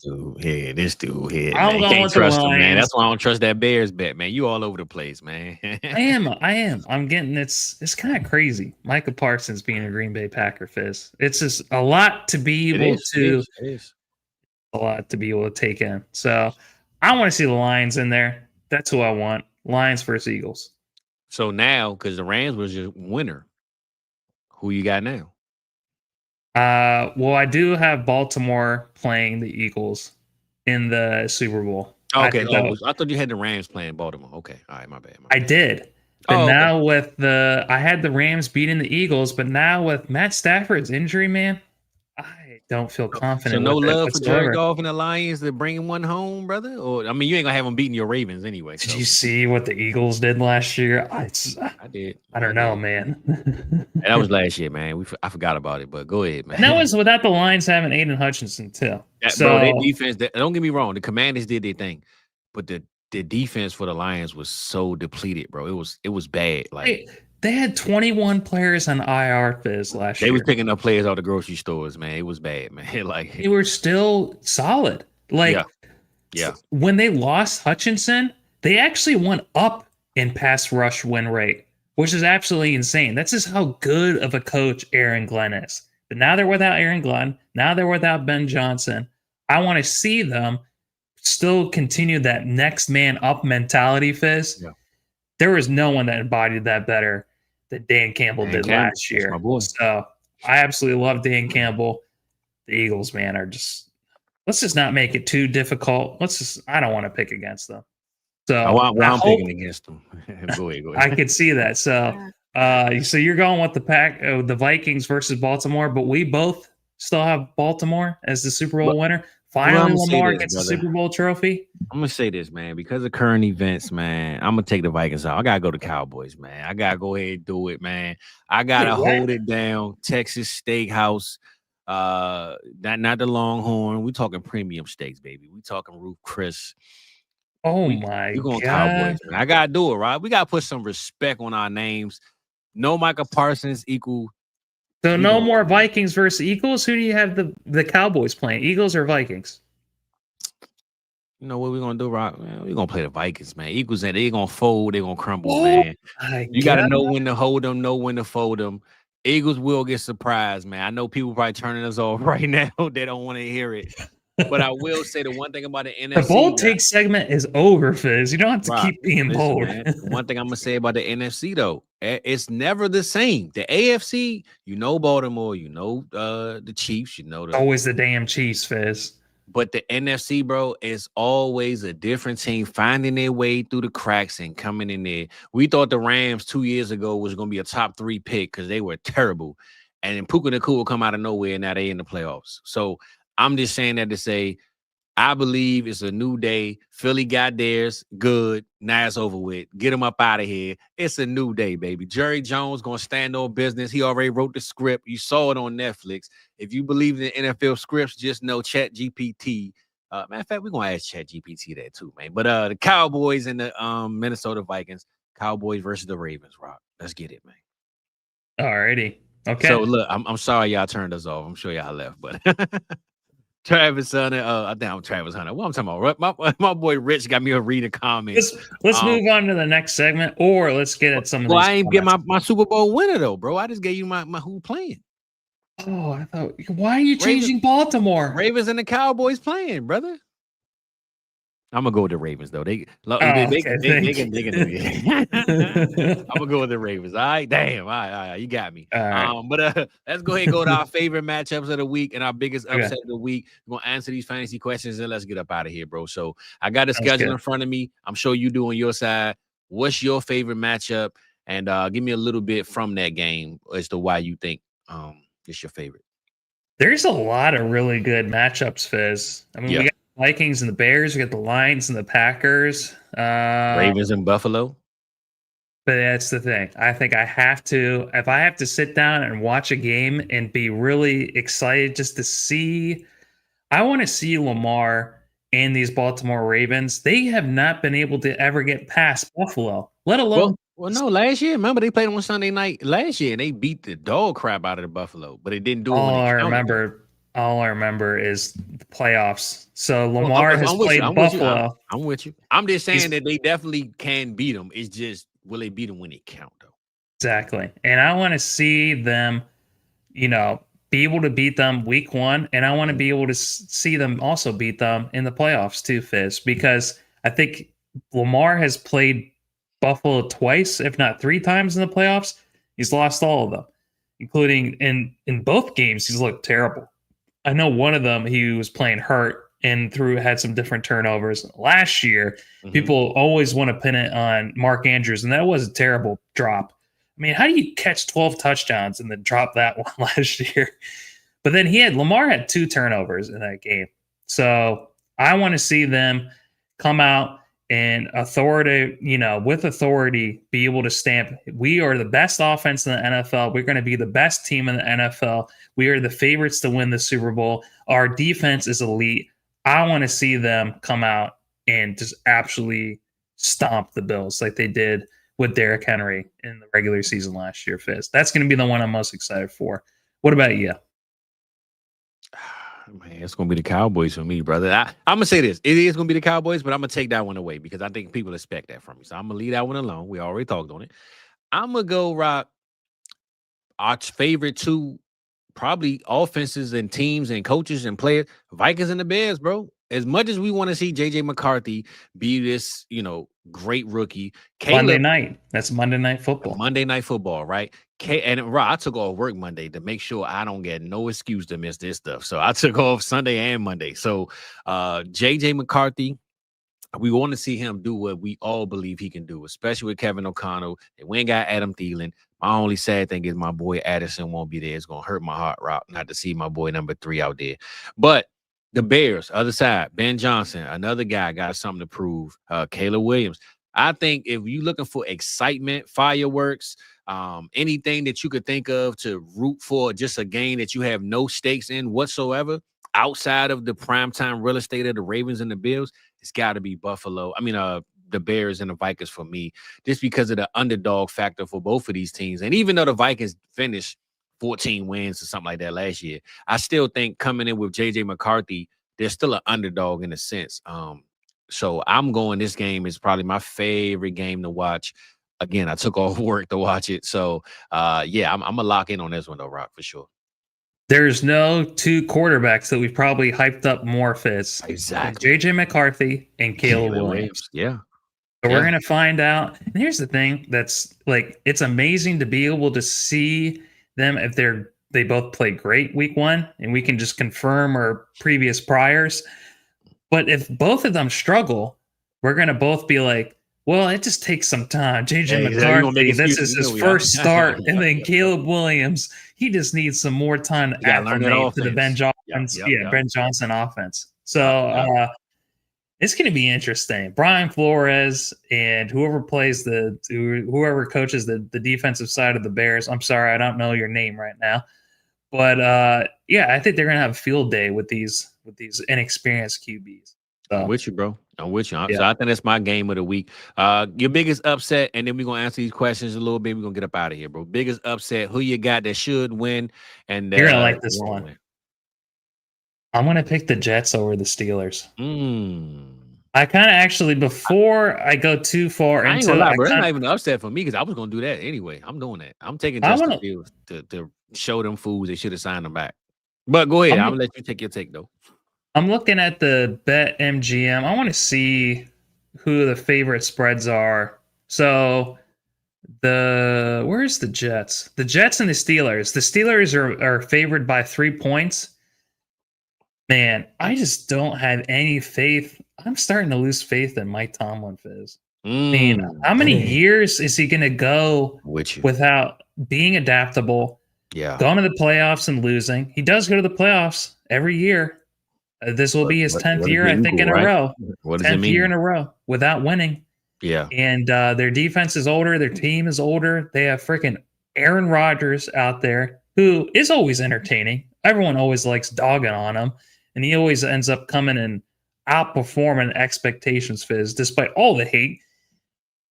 S1: dude here.
S3: I'm going with the Lions.
S1: Him, man. That's why I don't trust that Bears bet, man. You all over the place, man.
S3: I am. I'm getting it's kind of crazy. Micah Parsons being a Green Bay Packer, Fizz. It's just a lot to be able to. a lot to be able to take in. So I want to see the Lions in there. That's who I want. Lions versus Eagles.
S1: So now, because the Rams was your winner, who you got now?
S3: Well, I do have Baltimore playing the Eagles in the Super Bowl.
S1: Okay. I thought you had the Rams playing Baltimore. Okay. All right. My bad.
S3: I did. But
S1: okay.
S3: now I had the Rams beating the Eagles, but now with Matt Stafford's injury, man, I don't feel confident.
S1: So no
S3: with
S1: love for Jared Goff and the Lions to bring one home, brother? Or I mean, you ain't gonna have them beating your Ravens anyway.
S3: Did you see what the Eagles did last year? I
S1: did.
S3: I don't know, man.
S1: That was last year, man. I forgot about it, but go ahead, man.
S3: And that was without the Lions having Aiden Hutchinson too.
S1: Bro, their defense. Don't get me wrong. The Commanders did their thing, but the defense for the Lions was so depleted, bro. It was bad. Like
S3: they had 21 players on IR Fizz last year.
S1: They was picking up players out the grocery stores, man. It was bad, man. Like
S3: they were still solid. Like
S1: yeah.
S3: When they lost Hutchinson, they actually went up in pass rush win rate, which is absolutely insane. That's just how good of a coach Aaron Glenn is. But now they're without Aaron Glenn. Now they're without Ben Johnson. I want to see them still continue that next man up mentality, Fizz. Yeah. There was no one that embodied that better than Dan Campbell did last year. So I absolutely love Dan Campbell. The Eagles, man, are just let's just not make it too difficult. I don't want to pick against them. So
S1: I'm picking against them. Go ahead.
S3: I could see that. So so you're going with the Vikings versus Baltimore, but we both still have Baltimore as the Super Bowl winner. Finally, Lamar gets the Super Bowl trophy.
S1: I'm gonna say this, man, because of current events, man. I'm gonna take the Vikings out. I gotta go to Cowboys, man. I gotta go ahead and do it, man. I gotta hold it down. Texas Steakhouse, not the Longhorn. We talking premium steaks, baby. We talking Ruth Chris.
S3: Oh
S1: we going Cowboys, man. I gotta do it, right? We gotta put some respect on our names. No Micah Parsons equal.
S3: So no more Vikings versus Eagles. Who do you have the Cowboys playing? Eagles or Vikings?
S1: You know what we're gonna do, Rock? Man, we're gonna play the Vikings, man. Eagles, and they're gonna fold, they're gonna crumble, man. You gotta know when to hold them, know when to fold them. Eagles will get surprised, man. I know people probably turning us off right now. They don't want to hear it. But I will say the one thing about the NFC.
S3: The bold take segment is over, Fizz. You don't have to keep being bold.
S1: One thing I'm gonna say about the NFC though, it's never the same. The AFC, you know Baltimore, you know the Chiefs, you know
S3: always the damn Chiefs, Fizz.
S1: But the NFC, bro, is always a different team finding their way through the cracks and coming in there. We thought the Rams 2 years ago was gonna be a top 3 pick because they were terrible, and then Puka Nacua will come out of nowhere, and now they in the playoffs. So I'm just saying that to say, I believe it's a new day. Philly got theirs. Good. Now it's over with. Get them up out of here. It's a new day, baby. Jerry Jones going to stand on business. He already wrote the script. You saw it on Netflix. If you believe in NFL scripts, just know ChatGPT. Matter of fact, we're going to ask ChatGPT that too, man. But the Cowboys and the Minnesota Vikings, Cowboys versus the Ravens, Rock. Let's get it, man.
S3: Alrighty. Okay.
S1: So, look, I'm sorry y'all turned us off. I'm sure y'all left, but... Travis Hunter, I think I'm Travis Hunter. What I'm talking about? My boy Rich got me a reading comments.
S3: Let's move on to the next segment, or let's get at some of these.
S1: I ain't get my Super Bowl winner though, bro. I just gave you my who playing.
S3: Oh, I thought. Why are you changing Baltimore?
S1: Ravens and the Cowboys playing, brother. I'm gonna go with the Ravens though. They can do it. I'm gonna go with the Ravens. All right, damn. All right. You got me. But let's go ahead and go to our favorite matchups of the week and our biggest upset of the week. We're gonna answer these fantasy questions and let's get up out of here, bro. So I got the schedule in front of me. I'm sure you do on your side. What's your favorite matchup? And give me a little bit from that game as to why you think it's your favorite.
S3: There's a lot of really good matchups, Fizz. I mean, we got Vikings and the Bears. We got the Lions and the Packers.
S1: Ravens and Buffalo.
S3: But that's the thing. I think if I have to sit down and watch a game and be really excited just to see, I want to see Lamar and these Baltimore Ravens. They have not been able to ever get past Buffalo, let alone.
S1: Well, no, last year, remember they played on Sunday night last year and they beat the dog crap out of the Buffalo, but it didn't do it.
S3: All I remember is the playoffs. So Lamar has played Buffalo.
S1: I'm with you. I'm just saying that they definitely can beat them. It's just, will they beat them when they count, though?
S3: Exactly. And I want to see them, be able to beat them week 1, and I want to be able to see them also beat them in the playoffs too, Fizz, because I think Lamar has played Buffalo twice, if not 3 times in the playoffs. He's lost all of them, including in both games. He's looked terrible. I know one of them he was playing hurt and had some different turnovers. Last year, people always want to pin it on Mark Andrews, and that was a terrible drop. I mean, how do you catch 12 touchdowns and then drop that one last year? But then Lamar had 2 turnovers in that game. So I want to see them come out and with authority, be able to stamp, we are the best offense in the NFL. We're going to be the best team in the NFL. We are the favorites to win the Super Bowl. Our defense is elite. I want to see them come out and just absolutely stomp the Bills like they did with Derrick Henry in the regular season last year, Fizz. That's going to be the one I'm most excited for. What about you?
S1: Man, it's going to be the Cowboys for me, brother. I'm going to say this. It is going to be the Cowboys, but I'm going to take that one away because I think people expect that from me. So I'm going to leave that one alone. We already talked on it. I'm going to go rock our favorite 2 probably offenses and teams and coaches and players, Vikings and the Bears, bro. As much as we want to see J.J. McCarthy be this, great rookie.
S3: Monday night. That's Monday Night Football.
S1: Monday Night Football, right? And I took off work Monday to make sure I don't get no excuse to miss this stuff. So I took off Sunday and Monday. So J.J. McCarthy, we want to see him do what we all believe he can do, especially with Kevin O'Connell. And we ain't got Adam Thielen. My only sad thing is my boy Addison won't be there. It's going to hurt my heart, Rock, not to see my boy number 3 out there. But the Bears, other side, Ben Johnson, another guy got something to prove. Caleb Williams. I think if you're looking for excitement, fireworks, anything that you could think of to root for, just a game that you have no stakes in whatsoever, outside of the primetime real estate of the Ravens and the Bills, it's got to be the Bears and the Vikings for me, just because of the underdog factor for both of these teams. And even though the Vikings finished 14 wins or something like that last year, I still think coming in with J.J. McCarthy, they're still an underdog in a sense. So I'm going, this game is probably my favorite game to watch. Again, I took off work to watch it. So, I'm going to lock in on this one, though, Rock, for sure.
S3: There's no 2 quarterbacks that we've probably hyped up more, Fizz.
S1: Exactly.
S3: J.J. McCarthy and Caleb Williams.
S1: Yeah.
S3: So we're going to find out. And here's the thing that's it's amazing to be able to see them if they both play great week 1, and we can just confirm our previous priors. But if both of them struggle, we're going to both be like, well, it just takes some time. J.J. McCarthy, this is his first start. And then Caleb Williams, he just needs some more time to acclimate to the Ben Johnson offense. So it's going to be interesting. Brian Flores and whoever coaches the defensive side of the Bears. I'm sorry, I don't know your name right now. But I think they're going to have a field day with these inexperienced QBs. So,
S1: I'm with you, bro. I'm with you. So I think that's my game of the week. Your biggest upset, and then we're going to answer these questions a little bit. We're going to get up out of here, bro. Biggest upset, who you got that should win? And
S3: you're going to like this one. Win. I'm going to pick the Jets over the Steelers. I kind of actually, before I go too far
S1: into it. I ain't going to lie, bro. It's not even an upset for me because I was going to do that anyway. I'm doing that. I'm taking Justin Fields to show them fools they should have signed them back. But go ahead. I'm going to let you take your take, though.
S3: I'm looking at the BetMGM. I want to see who the favorite spreads are. So where's the Jets? The Jets and the Steelers. The Steelers are favored by 3 points. Man, I just don't have any faith. I'm starting to lose faith in Mike Tomlin, Fizz. How many years is he going to go without being adaptable?
S1: Yeah,
S3: going to the playoffs and losing. He does go to the playoffs every year. This will be his 10th year, I think, in a row.
S1: What does it
S3: 10th
S1: mean?
S3: year in a row without winning.
S1: Yeah.
S3: And their defense is older. Their team is older. They have freaking Aaron Rodgers out there, who is always entertaining. Everyone always likes dogging on him. And he always ends up coming and outperforming expectations, Fizz, despite all the hate.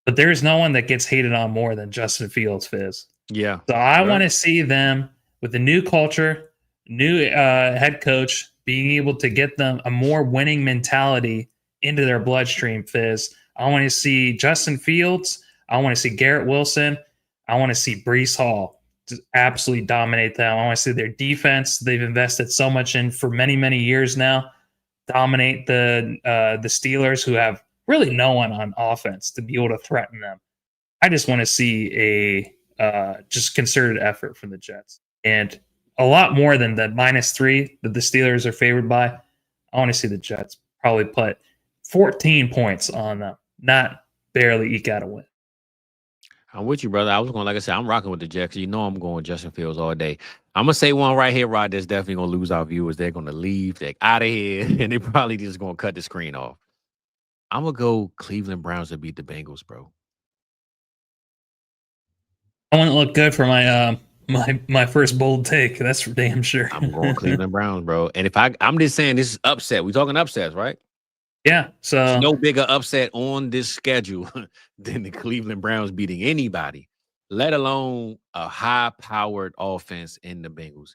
S3: But there's no one that gets hated on more than Justin Fields, Fizz.
S1: Yeah.
S3: So I want to see them with a new culture, new head coach, being able to get them a more winning mentality into their bloodstream, Fizz. I want to see Justin Fields. I want to see Garrett Wilson. I want to see Breece Hall just absolutely dominate them. I want to see their defense. They've invested so much in for many, many years now. Dominate the Steelers, who have really no one on offense to be able to threaten them. I just want to see a just concerted effort from the Jets, and a lot more than the -3 that the Steelers are favored by. I want to see the Jets probably put 14 points on them, not barely eke out a win.
S1: I'm with you, brother. I was going, like I said, I'm rocking with the Jets. You know I'm going Justin Fields all day. I'm going to say one right here, Rod, that's definitely going to lose our viewers. They're going to leave. They're out of here, and they're probably just going to cut the screen off. I'm going to go Cleveland Browns to beat the Bengals, bro.
S3: I want to look good for my my first bold take. That's for damn sure.
S1: I'm going Cleveland Browns, bro. And if I'm just saying this is upset. We're talking upsets, right?
S3: Yeah. So
S1: there's no bigger upset on this schedule than the Cleveland Browns beating anybody, let alone a high-powered offense in the Bengals.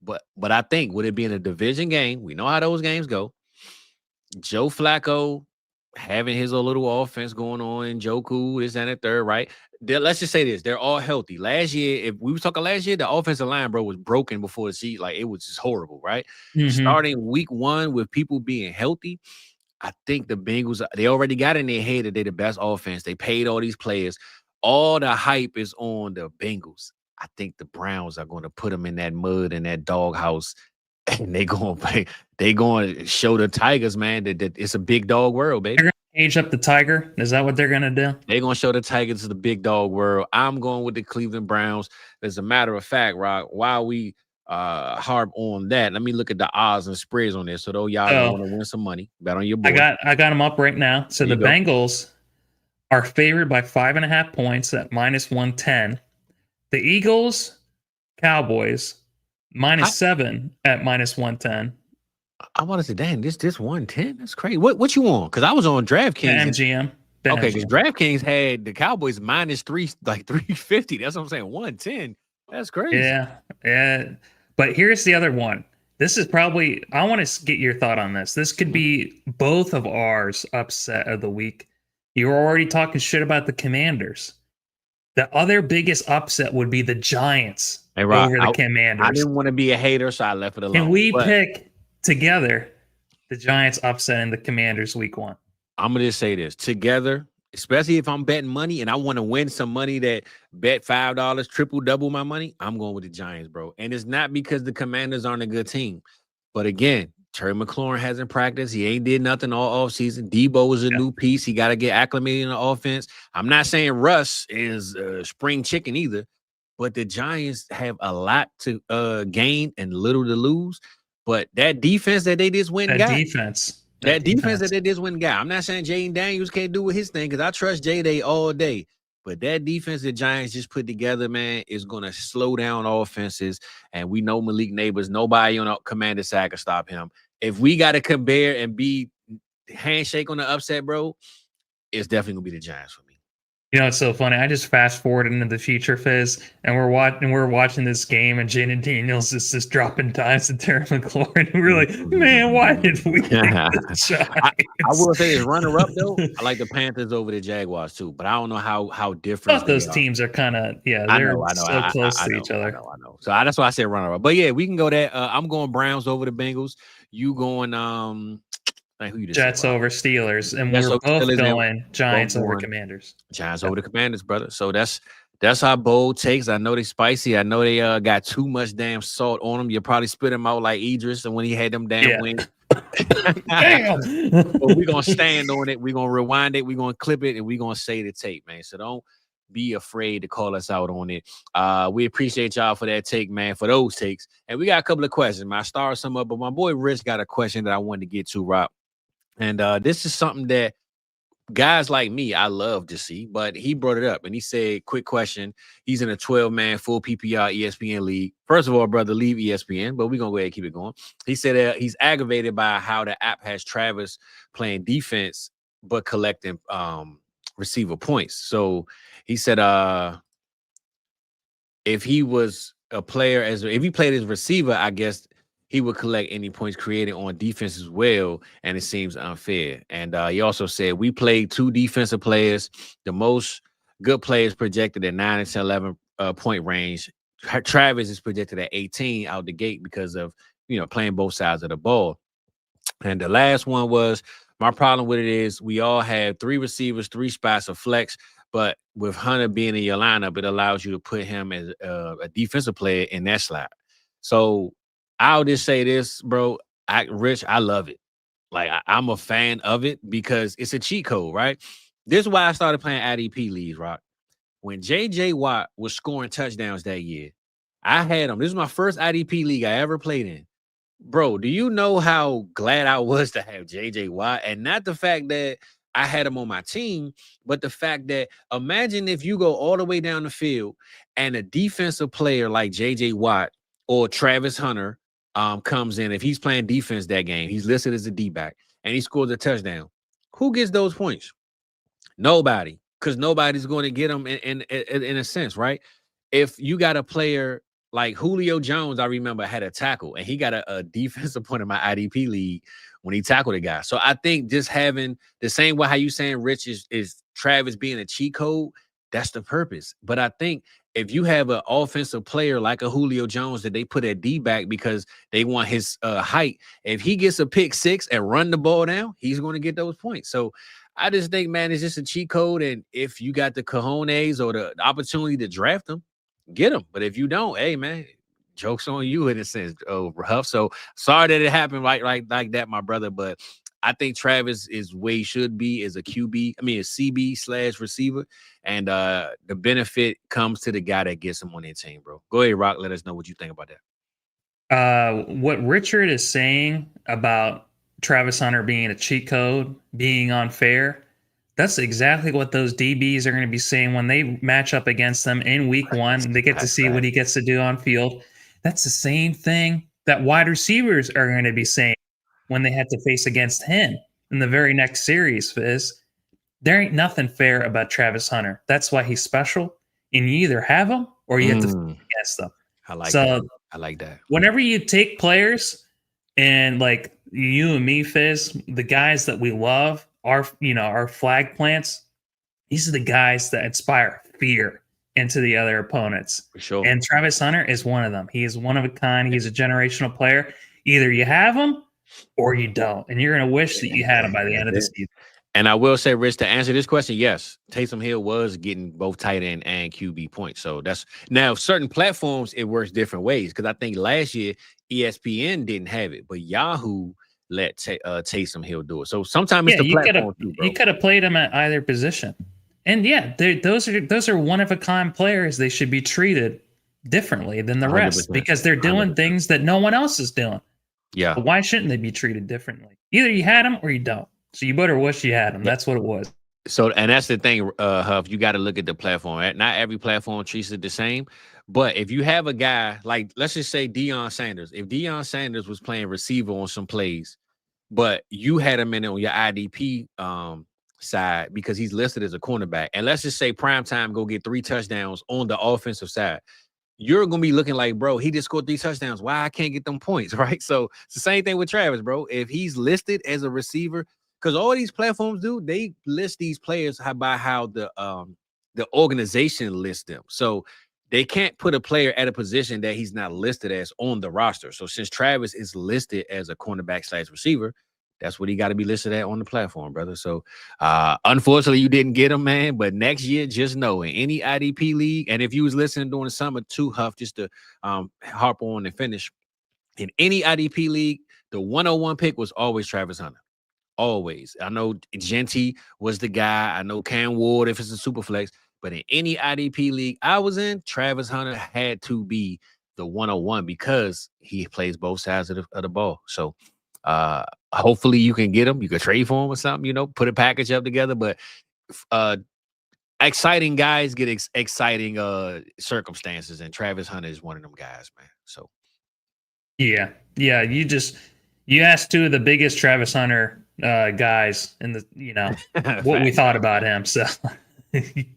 S1: But I think with it being a division game, we know how those games go. Joe Flacco having his little offense going on, and Joku, this and the third, right? Let's just say this. They're all healthy. Last year, if we were talking last year, the offensive line, bro, was broken before the season. Like, it was just horrible, right?
S3: Mm-hmm.
S1: Starting week 1 with people being healthy, I think the Bengals, they already got in their head that they're the best offense. They paid all these players. All the hype is on the Bengals. I think the Browns are going to put them in that mud in that doghouse, and they're going to show the Tigers, man, that it's a big dog world, baby.
S3: They're going to age up the Tiger. Is that what they're going to do?
S1: They're going to show the Tigers the big dog world. I'm going with the Cleveland Browns. As a matter of fact, Rock, while we harp on that, let me look at the odds and spreads on this. So though y'all want to win some money, bet on your boy.
S3: I got them up right now. So the Bengals are favored by 5.5 points at -110. The Eagles, Cowboys, -7 at -110.
S1: I want to say, dang, this 110. That's crazy. What you on? Because I was on DraftKings.
S3: MGM.
S1: Okay, because DraftKings had the Cowboys -3, like 350. That's what I'm saying. 110. That's crazy.
S3: Yeah. But here's the other one. This is probably, I want to get your thought on this. This could be both of ours upset of the week. You were already talking shit about the Commanders. The other biggest upset would be the Giants over the Commanders.
S1: I didn't want to be a hater, so I left it alone.
S3: Can we pick together the Giants upsetting the Commanders week 1?
S1: I'm going to just say this. Together, especially if I'm betting money and I want to win some money that bet $5, triple, double my money, I'm going with the Giants, bro. And it's not because the Commanders aren't a good team. But again, Terry McLaurin hasn't practiced. He ain't did nothing all offseason. Debo is a new piece. He got to get acclimated in the offense. I'm not saying Russ is spring chicken either, but the Giants have a lot to gain and little to lose. But that defense that they just went and got. That defense that they just went and got. I'm not saying Jaden Daniels can't do his thing because I trust J-Day all day. But that defense the Giants just put together, man, is going to slow down offenses. And we know Malik Neighbors, nobody on our commander side can stop him. If we got to compare and be handshake on the upset, bro, it's definitely going to be the Giants for me.
S3: You know, it's so funny. I just fast forward into the future, Fizz, and we're watching this game, and Jaden Daniels is just dropping dimes to Terry McLaurin. And we're like, man, why did we take this shot?
S1: I will say, as runner-up, though, I like the Panthers over the Jaguars, too. But I don't know how different
S3: those teams are kind of, they're so close to each other.
S1: I know. So that's why I said runner-up. But, yeah, we can go there. I'm going Browns over the Bengals. You going who you
S3: Jets over Steelers, and we're both going Giants over Commanders.
S1: Giants over the Commanders, brother. So that's our bold takes. I know they spicy. I know they got too much damn salt on them. You probably spit them out like Idris, and when he had them damn wings.
S3: Damn.
S1: But we're gonna stand on it. We're gonna rewind it. We're gonna clip it, and we're gonna say the tape, man. So don't be afraid to call us out on it. We appreciate y'all for that take, man, for those takes. And we got a couple of questions, man. I started some up, but my boy Rich got a question that I wanted to get to, Rob. And this is something that guys like me, I love to see, but he brought it up and he said, quick question. He's in a 12-man full PPR ESPN league. First of all, brother, leave ESPN, but we're going to go ahead and keep it going. He said he's aggravated by how the app has Travis playing defense, but collecting receiver points. So he said if he was a player, if he played as receiver, I guess he would collect any points created on defense as well, and it seems unfair. And he also said, we played 2 defensive players. The most good players projected at 9 and 11 point range Travis is projected at 18 out the gate because of, playing both sides of the ball. And the last one was, my problem with it is we all have 3 receivers, 3 spots of flex, but with Hunter being in your lineup, it allows you to put him as a defensive player in that slot. So I'll just say this, bro. Rich, I love it. Like, I'm a fan of it because it's a cheat code, right? This is why I started playing IDP leagues, Rock. When J.J. Watt was scoring touchdowns that year, I had him. This is my first IDP league I ever played in. Bro, do you know how glad I was to have J.J. Watt? And not the fact that I had him on my team, but the fact that imagine if you go all the way down the field and a defensive player like J.J. Watt or Travis Hunter comes in. If he's playing defense that game, he's listed as a D-back, and he scores a touchdown. Who gets those points? Nobody, because nobody's going to get them in a sense, right? If you got a player like Julio Jones, I remember had a tackle, and he got a defensive point in my IDP league when he tackled a guy. So I think just having the same way how you saying Rich is Travis being a cheat code, that's the purpose. But I think if you have an offensive player like a Julio Jones that they put at D-back because they want his height, if he gets a pick 6 and run the ball down, he's going to get those points. So I just think, man, it's just a cheat code. And if you got the cojones or the opportunity to draft them, get them. But if you don't, hey, man, joke's on you in a sense, Huff. So sorry that it happened like that, my brother. But I think Travis is where he should be as a QB. I mean, a CB/receiver. And the benefit comes to the guy that gets him on their team, bro. Go ahead, Rock. Let us know what you think about
S3: that. What Richard is saying about Travis Hunter being a cheat code, being unfair, that's exactly what those DBs are going to be saying when they match up against them in week 1. They get to see what he gets to do on field. That's the same thing that wide receivers are going to be saying when they have to face against him in the very next series, Fizz. There ain't nothing fair about Travis Hunter. That's why he's special. And you either have him or you have to fight against them.
S1: I like that.
S3: Whenever you take players and like you and me, Fizz, the guys that we love, our flag plants, these are the guys that inspire fear into the other opponents.
S1: For sure.
S3: And Travis Hunter is one of them. He is one of a kind. He's a generational player. Either you have him or you don't. And you're going to wish that you had him by the end of the season.
S1: And I will say, Rich, to answer this question, yes, Taysom Hill was getting both tight end and QB points. So that's now certain platforms, it works different ways. Because I think last year ESPN didn't have it, but Yahoo let Taysom Hill do it. So sometimes it's the platform too, bro.
S3: You could have played him at either position. And yeah, those are one of a kind players. They should be treated differently than the rest because they're doing 100%. Things that no one else is doing.
S1: Yeah.
S3: But why shouldn't they be treated differently? Either you had them or you don't. So you better wish you had them. That's what it was.
S1: So, and that's the thing, Huff, you got to look at the platform. Not every platform treats it the same. But if you have a guy like, let's just say Deion Sanders. If Deion Sanders was playing receiver on some plays, but you had him in on your IDP side because he's listed as a cornerback, and let's just say primetime go get 3 touchdowns on the offensive side, you're going to be looking like, bro, he just scored 3 touchdowns. Why I can't get them points, right? So it's the same thing with Travis, bro. If he's listed as a receiver, because all these platforms do, they list these players by how the organization lists them. So they can't put a player at a position that he's not listed as on the roster. So since Travis is listed as a cornerback/receiver, that's what he got to be listed at on the platform, brother. So unfortunately, you didn't get him, man. But next year, just know in any IDP league, and if you was listening during the summer too, Huff, just to harp on and finish, in any IDP league, the 101 pick was always Travis Hunter. Always. I know Genty was the guy. I know Cam Ward if it's a super flex. But in any IDP league I was in, Travis Hunter had to be the 101 because he plays both sides of the ball. So hopefully you can get him. You can trade for him or something, put a package up together. But exciting guys get exciting circumstances. And Travis Hunter is one of them guys, man. So. Yeah.
S3: You asked 2 of the biggest Travis Hunter guys in the, what we thought about him. So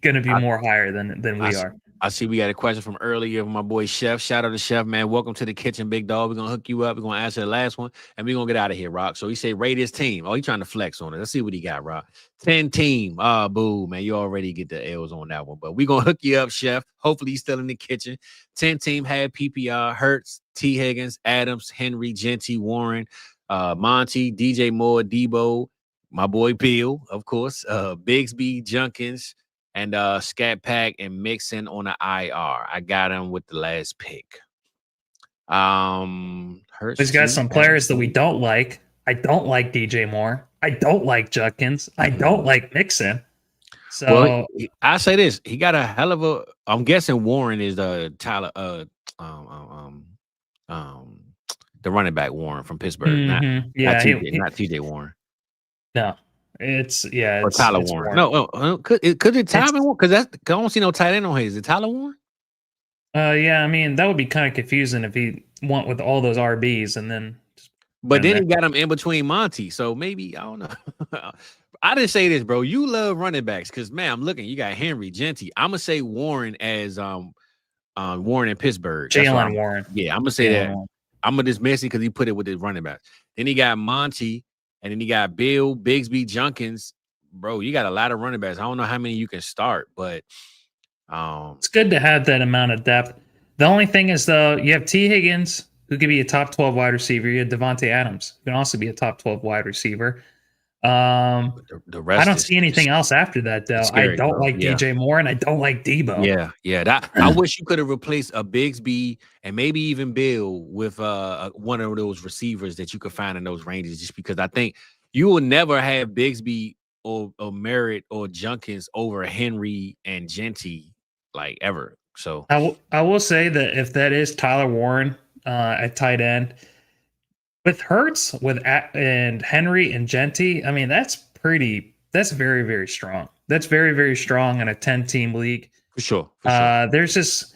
S3: going to be more higher than we are.
S1: I see we got a question from earlier from my boy Chef. Shout out to Chef, man. Welcome to the kitchen, big dog. We're gonna hook you up. We're gonna answer the last one, and we're gonna get out of here, Rock. So he said rate his team. Oh, he trying to flex on it. Let's see what he got, Rock. 10 team. Boo, man. You already get the L's on that one. But we're gonna hook you up, Chef. Hopefully he's still in the kitchen. 10 team had PPR, Hurts, T. Higgins, Adams, Henry, Genty, Warren, Monty, DJ Moore, Debo, my boy Bill, of course, Bigsby, Junkins, and Scat Pack and Mixon on the IR. I got him with the last pick. Hurts.
S3: He's got some players that we don't like. I don't like DJ Moore. I don't like Junkins. I don't like Mixon. So
S1: well, I say this: he got a hell of a. I'm guessing Warren is the Tyler. The running back Warren from Pittsburgh.
S3: Mm-hmm.
S1: Not TJ Warren.
S3: No. It's
S1: or Tyler Warren. No, could it Tyler Warren? Because I don't see no tight end on his. Is it Tyler Warren?
S3: Yeah, I mean that would be kind of confusing if he went with all those RBs and then.
S1: But then he got him in between Monty, so maybe I don't know. I didn't say this, bro. You love running backs because man, I'm looking. You got Henry, Genty. I'm gonna say Warren as Warren in Pittsburgh.
S3: Jalen Warren.
S1: Yeah, I'm gonna say that. I'm gonna dismiss it because he put it with his running backs. Then he got Monty. And then you got Bill, Bigsby, Junkins. Bro, you got a lot of running backs. I don't know how many you can start, but
S3: it's good to have that amount of depth. The only thing is, though, you have T. Higgins, who could be a top 12 wide receiver. You have Devontae Adams, who can also be a top 12 wide receiver.
S1: The rest
S3: I don't see anything else after that, though.
S1: Scary,
S3: I don't like DJ Moore, and I don't like Debo.
S1: Yeah. I wish you could have replaced a Bigsby and maybe even Bill with one of those receivers that you could find in those ranges. Just because I think you will never have Bigsby or Merritt or Junkins over Henry and Genty like ever. So
S3: I will say that if that is Tyler Warren at tight end. With Hurts, and Henry and Genty, I mean, that's very, very strong. That's very, very strong in a 10-team league.
S1: For sure.
S3: There's just,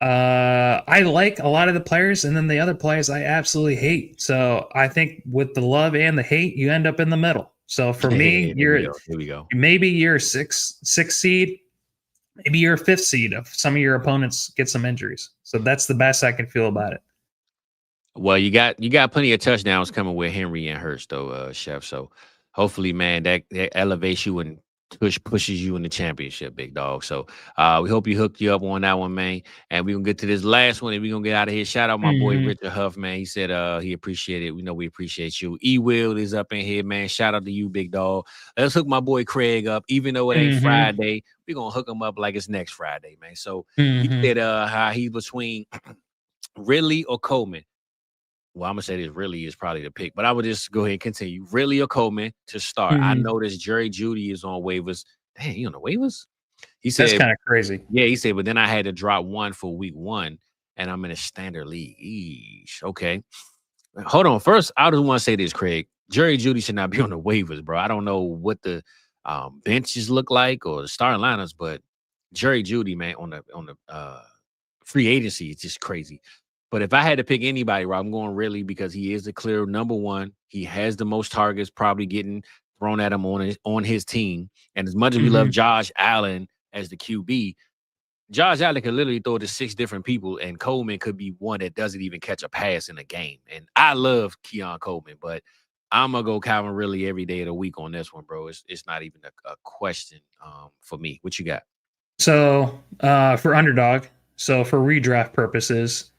S3: I like a lot of the players, and then the other players I absolutely hate. So I think with the love and the hate, you end up in the middle. So for me,
S1: here we go.
S3: Maybe you're sixth seed, maybe you're a 5th seed if some of your opponents get some injuries. So that's the best I can feel about it.
S1: Well, you got plenty of touchdowns coming with Henry and Hurst, though, Chef. So hopefully, man, that elevates you and pushes you in the championship, big dog. So we hope you hooked you up on that one, man. And we're gonna get to this last one and we're gonna get out of here. Shout out my boy Richard Huff, man. He said he appreciated it. We know we appreciate you. E-Will is up in here, man. Shout out to you, big dog. Let's hook my boy Craig up, even though it ain't Friday. We're gonna hook him up like it's next Friday, man. So he said how he's between Ridley or Coleman. Well, I'm going to say this really is probably the pick, but I would just go ahead and continue. Ridley or Coleman to start. I noticed Jerry Jeudy is on waivers. Dang, he on the waivers? He said,
S3: that's kind of crazy.
S1: Yeah, he said, but then I had to drop one for week 1, and I'm in a standard league. Eesh, okay. Hold on. First, I just want to say this, Craig. Jerry Jeudy should not be on the waivers, bro. I don't know what the benches look like or the starting lineups, but Jerry Jeudy, man, on the free agency, it's just crazy. But if I had to pick anybody, Rob, I'm going Ridley because he is the clear number 1. He has the most targets probably getting thrown at him on his team. And as much as we love Josh Allen as the QB, Josh Allen could literally throw to 6 different people, and Coleman could be one that doesn't even catch a pass in a game. And I love Keon Coleman, but I'm going to go Calvin Ridley every day of the week on this one, bro. It's not even a question for me. What you got?
S3: So for underdog, so for redraft purposes,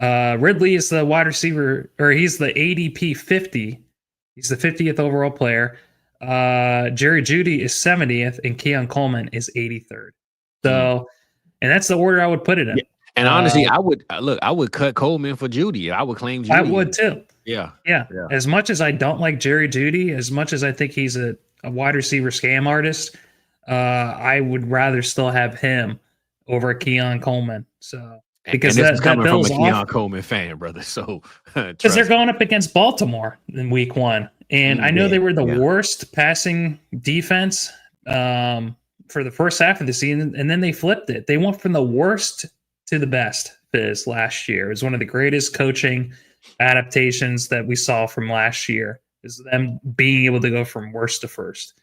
S3: Ridley is the wide receiver, or he's the ADP 50. He's the 50th overall player. Jerry Jeudy is 70th, and Keon Coleman is 83rd. So, and that's the order I would put it in.
S1: Yeah. And honestly, I would cut Coleman for Jeudy. I would claim Jeudy.
S3: I would too.
S1: Yeah.
S3: As much as I don't like Jerry Jeudy, as much as I think he's a wide receiver scam artist, I would rather still have him over Keon Coleman. So.
S1: Because this is coming from a Keon Coleman fan, brother. So
S3: because they're going up against Baltimore in week 1. And I know they were the worst passing defense for the first half of the season, and then they flipped it. They went from the worst to the best, Fizz, last year. It was one of the greatest coaching adaptations that we saw from last year, is them being able to go from worst to first.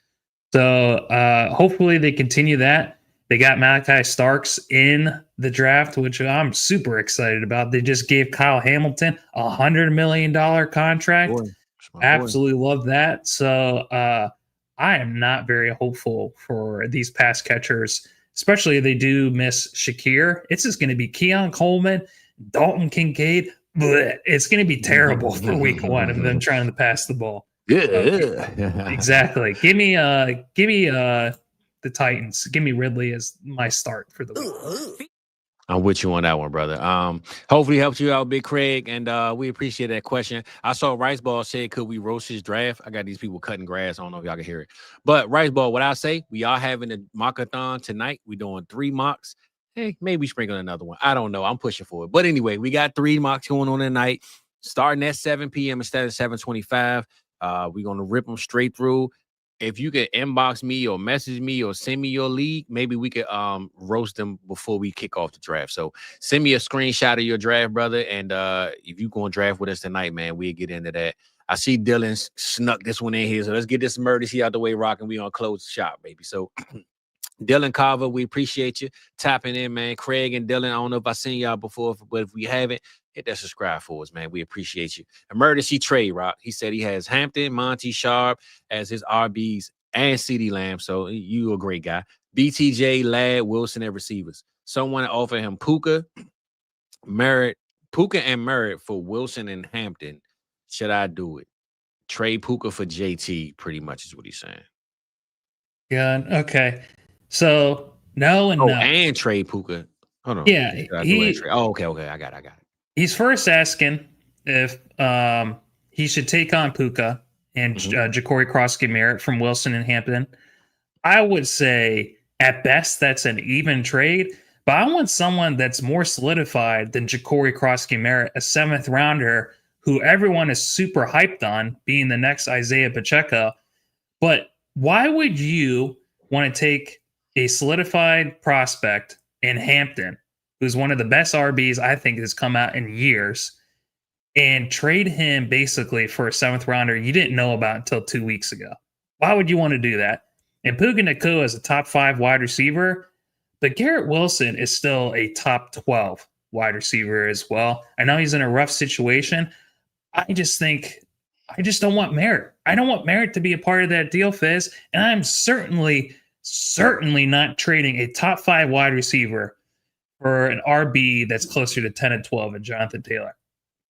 S3: So hopefully they continue that. They got Malachi Starks in the draft, which I'm super excited about. They just gave Kyle Hamilton $100 million contract. Absolutely love that. So I am not very hopeful for these pass catchers, especially if they do miss Shakir. It's just going to be Keon Coleman, Dalton Kincaid. Blech. It's going to be terrible for week one of them trying to pass the ball. Exactly. Give me the Titans. Give me Ridley as my start for the week.
S1: I'm with you on that one, brother. Hopefully helps you out, Big Craig, and we appreciate that question. I saw Rice Ball said, could we roast his draft? I got these people cutting grass. I don't know if y'all can hear it. But Rice Ball, what I say, we are having a mock-a-thon tonight. We're doing 3 mocks. Hey, maybe sprinkle another one. I don't know. I'm pushing for it. But anyway, we got 3 mocks going on tonight, starting at 7 p.m. instead of 7:25. We're going to rip them straight through. If you could inbox me or message me or send me your league, maybe we could roast them before we kick off the draft. So send me a screenshot of your draft, brother. And if you going to draft with us tonight, man, we'll get into that. I see Dylan snuck this one in here. So let's get this emergency out the way, Rock, and we on close the shop, baby. So Dylan Carver, we appreciate you tapping in, man. Craig and Dylan, I don't know if I've seen y'all before, but if we haven't, hit that subscribe for us, man. We appreciate you. Emergency trade, Rock. He said he has Hampton, Monty Sharp as his RBs and CeeDee Lamb. So you a great guy. BTJ, Ladd, Wilson, and receivers. Someone offered him Puka and Merritt for Wilson and Hampton. Should I do it? Trade Puka for JT, pretty much is what he's saying.
S3: Yeah. Okay. So no and no.
S1: And trade Puka. Hold on.
S3: Yeah.
S1: Okay. I got it.
S3: He's first asking if he should take on Puka and Ja'Cory Cross-Merritt from Wilson and Hampton. I would say at best that's an even trade, but I want someone that's more solidified than Ja'Cory Cross-Merritt, a 7th rounder who everyone is super hyped on being the next Isaiah Pacheco. But why would you want to take a solidified prospect in Hampton, who's one of the best RBs I think has come out in years, and trade him basically for a 7th rounder you didn't know about until 2 weeks ago? Why would you want to do that? And Puka Nacua is a top 5 wide receiver, but Garrett Wilson is still a top 12 wide receiver as well. I know he's in a rough situation. I just don't want Merritt. I don't want Merritt to be a part of that deal, Fizz. And I'm certainly not trading a top 5 wide receiver for an RB that's closer to 10 and 12 and Jonathan Taylor.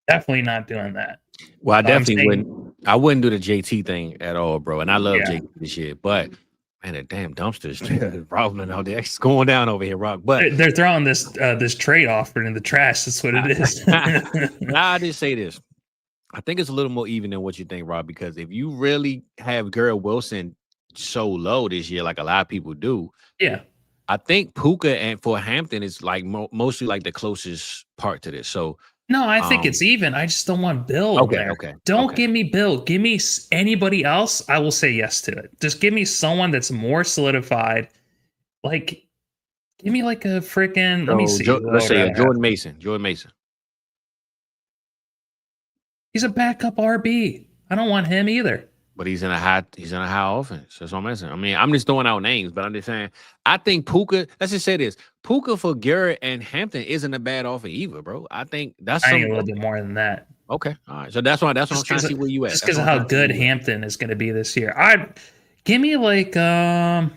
S3: Definitely not doing that.
S1: Well, I definitely wouldn't. I wouldn't do the JT thing at all, bro. And I love JT this year, but man, the damn dumpsters rolling out there. It's going down over here, Rock. But
S3: they're throwing this trade offer in the trash. That's what it is.
S1: I just say this. I think it's a little more even than what you think, Rob, because if you really have Garrett Wilson so low this year, like a lot of people do, I think Puka and for Hampton is like mostly like the closest part to this. So
S3: no, I think it's even. I just don't want Bill.
S1: Okay.
S3: Don't give me Bill. Give me anybody else. I will say yes to it. Just give me someone that's more solidified. Like, give me like a freaking. Let me see.
S1: Let's say Jordan Mason.
S3: He's a backup RB. I don't want him either.
S1: But he's in a high offense. That's what I'm saying. I mean, I'm just throwing out names, but I'm just saying I think Puka, let's just say this. Puka for Garrett and Hampton isn't a bad offer either, bro. I think that's
S3: a little bit more than that.
S1: Okay. All right. So that's what I'm trying to see where you at.
S3: Just because of how good Hampton is going to be this year. Give me like everyone's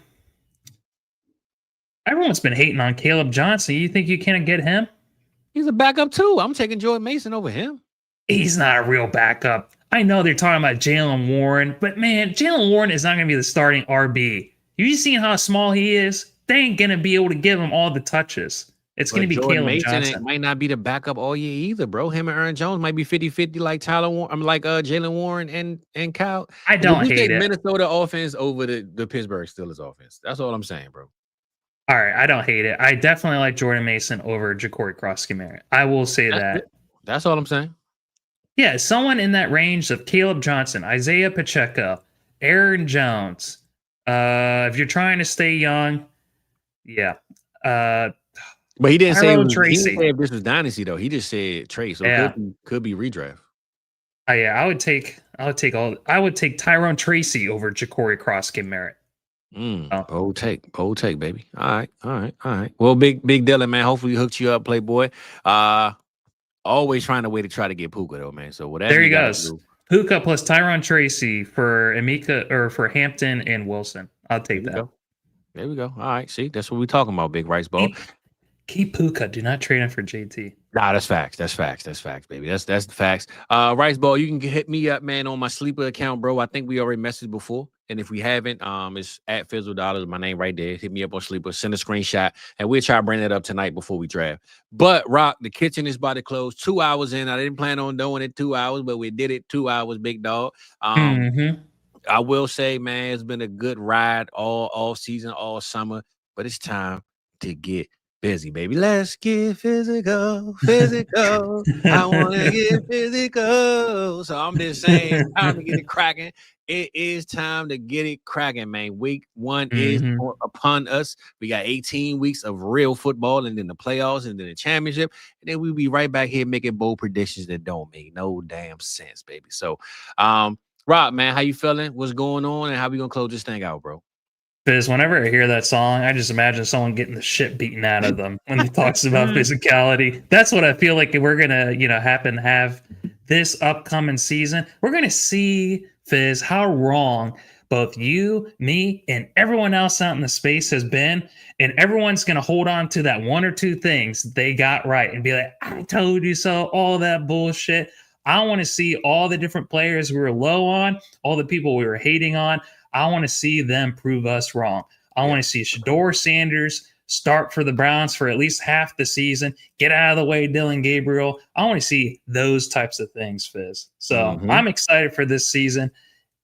S3: been hating on Caleb Johnson. You think you can't get him?
S1: He's a backup too. I'm taking Jordan Mason over him.
S3: He's not a real backup. I know they're talking about Jalen Warren, but man, Jalen Warren is not going to be the starting RB. You seen how small he is? They ain't going to be able to give him all the touches. It's going to be
S1: Jordan
S3: Caleb
S1: Mason
S3: Johnson.
S1: Might not be the backup all year either, bro. Him and Aaron Jones might be 50-50 like Tyler Warren. I'm like Jalen Warren and Kyle.
S3: I don't hate it.
S1: Minnesota offense over the Pittsburgh Steelers offense. That's all I'm saying, bro.
S3: All right, I don't hate it. I definitely like Jordan Mason over Ja'Cory Cross-Merritt. I will say that.
S1: That's all I'm saying.
S3: Yeah, someone in that range of Caleb Johnson, Isaiah Pacheco, Aaron Jones. If you're trying to stay young, yeah.
S1: But he didn't say if this was Dynasty though. He just said trade, so it could be redraft.
S3: I would take Tyrone Tracy over Ja'Cory Cross-Merritt.
S1: Bold take, baby. All right. Well, big Dylan, man. Hopefully, we hooked you up, Playboy. Always trying a way to try to get Puka though, man. So whatever
S3: There he
S1: you gotta
S3: goes.
S1: do.
S3: Puka plus Tyron Tracy for Emeka or for Hampton and Wilson. I'll take that.
S1: There we go. All right. See, that's what we're talking about, big rice ball.
S3: Keep Puka. Do not trade him for JT.
S1: Nah, that's facts, baby. That's the facts. Rice ball, you can hit me up, man, on my sleeper account, bro. I think we already messaged before. And if we haven't, it's at Fizzle Dollars, my name right there. Hit me up on sleeper, send a screenshot, and we'll try to bring that up tonight before we draft. But Rock, the kitchen is about to close. 2 hours in. I didn't plan on doing it 2 hours, but we did it 2 hours, big dog. I will say, man, it's been a good ride all season, all summer, but it's time to get busy, baby. Let's get physical. I want to get physical. So I'm just saying, it's time to get it cracking. It is time to get it cracking, man. Week 1 is upon us. We got 18 weeks of real football, and then the playoffs, and then the championship, and then we'll be right back here making bold predictions that don't make no damn sense, baby. So, Rob, man, how you feeling? What's going on, and how we gonna close this thing out, bro?
S3: Because whenever I hear that song, I just imagine someone getting the shit beaten out of them when he talks about physicality. That's what I feel like we're gonna, happen to have this upcoming season. We're gonna see, Fizz, how wrong both you, me, and everyone else out in the space has been, and everyone's gonna hold on to that one or two things they got right and be like, "I told you so," all that bullshit. I want to see all the different players we were low on, all the people we were hating on. I want to see them prove us wrong. I want to see Shador Sanders start for the Browns for at least half the season. Get out of the way, Dylan Gabriel. I want to see those types of things, Fizz. So I'm excited for this season.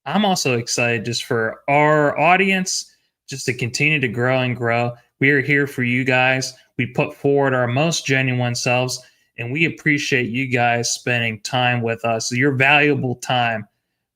S3: I'm also excited just for our audience, just to continue to grow and grow. We are here for you guys. We put forward our most genuine selves, and we appreciate you guys spending time with us, your valuable time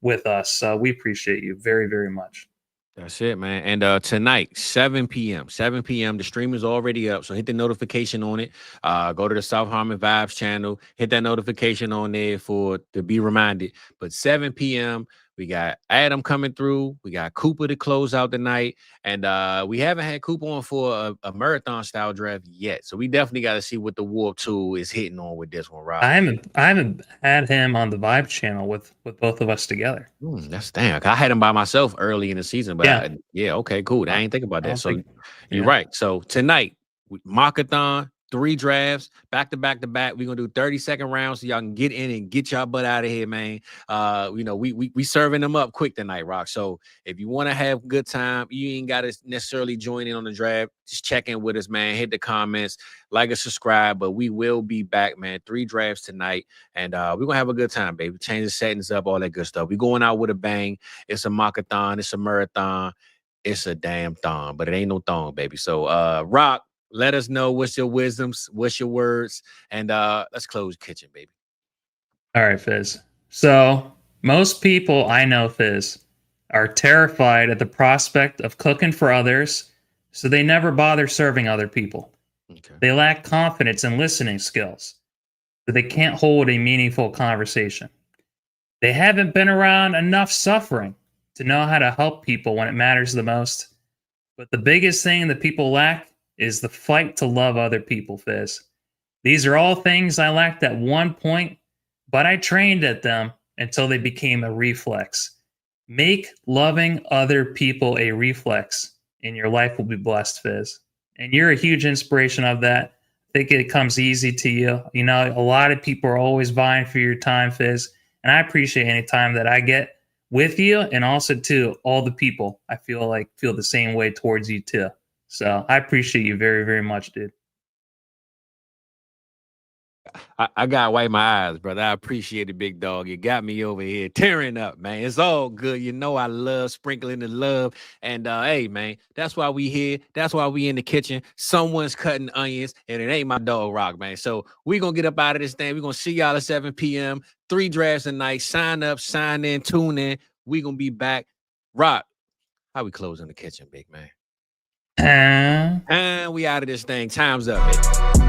S3: with us. So we appreciate you very, very much.
S1: That's it, man. And tonight, 7 p.m. The stream is already up. So hit the notification on it. Go to the South Harmon Vibes channel. Hit that notification on there to be reminded. But 7 p.m., we got Adam coming through. We got Cooper to close out the night. And we haven't had Cooper on for a marathon-style draft yet. So we definitely got to see what the Warp Tool is hitting on with this one, Rob.
S3: I haven't had him on the Vibe channel with both of us together.
S1: That's damn. I had him by myself early in the season. But okay, cool. I ain't think about that. So you're right. So tonight, Mockathon, 3 drafts, back to back. We're gonna do 30-second rounds so y'all can get in and get y'all butt out of here, man. We serving them up quick tonight, Rock. So if you want to have a good time, you ain't gotta necessarily join in on the draft. Just check in with us, man. Hit the comments, like and subscribe. But we will be back, man. 3 drafts tonight, and we're gonna have a good time, baby. Change the settings up, all that good stuff. We're going out with a bang. It's a Mockathon, it's a marathon, it's a damn thong, but it ain't no thong, baby. So Rock, let us know what's your wisdoms, what's your words, and let's close the kitchen, baby.
S3: All right, Fizz. So most people I know, Fizz, are terrified at the prospect of cooking for others, so they never bother serving other people. Okay. They lack confidence and listening skills, so they can't hold a meaningful conversation. They haven't been around enough suffering to know how to help people when it matters the most. But the biggest thing that people lack is the fight to love other people, Fizz. These are all things I lacked at one point, but I trained at them until they became a reflex. Make loving other people a reflex, and your life will be blessed, Fizz. And you're a huge inspiration of that. I think it comes easy to you. A lot of people are always vying for your time, Fizz, and I appreciate any time that I get with you, and also, too, all the people I feel the same way towards you, too. So I appreciate you very, very much, dude.
S1: I got to wipe my eyes, brother. I appreciate it, big dog. You got me over here tearing up, man. It's all good. I love sprinkling the love. And hey, man, that's why we here. That's why we in the kitchen. Someone's cutting onions, and it ain't my dog, Rock, man. So we going to get up out of this thing. We're going to see y'all at 7 p.m. 3 drafts a night. Sign up, sign in, tune in. We going to be back. Rock, how we close in the kitchen, big man? And we out of this thing. Time's up, man.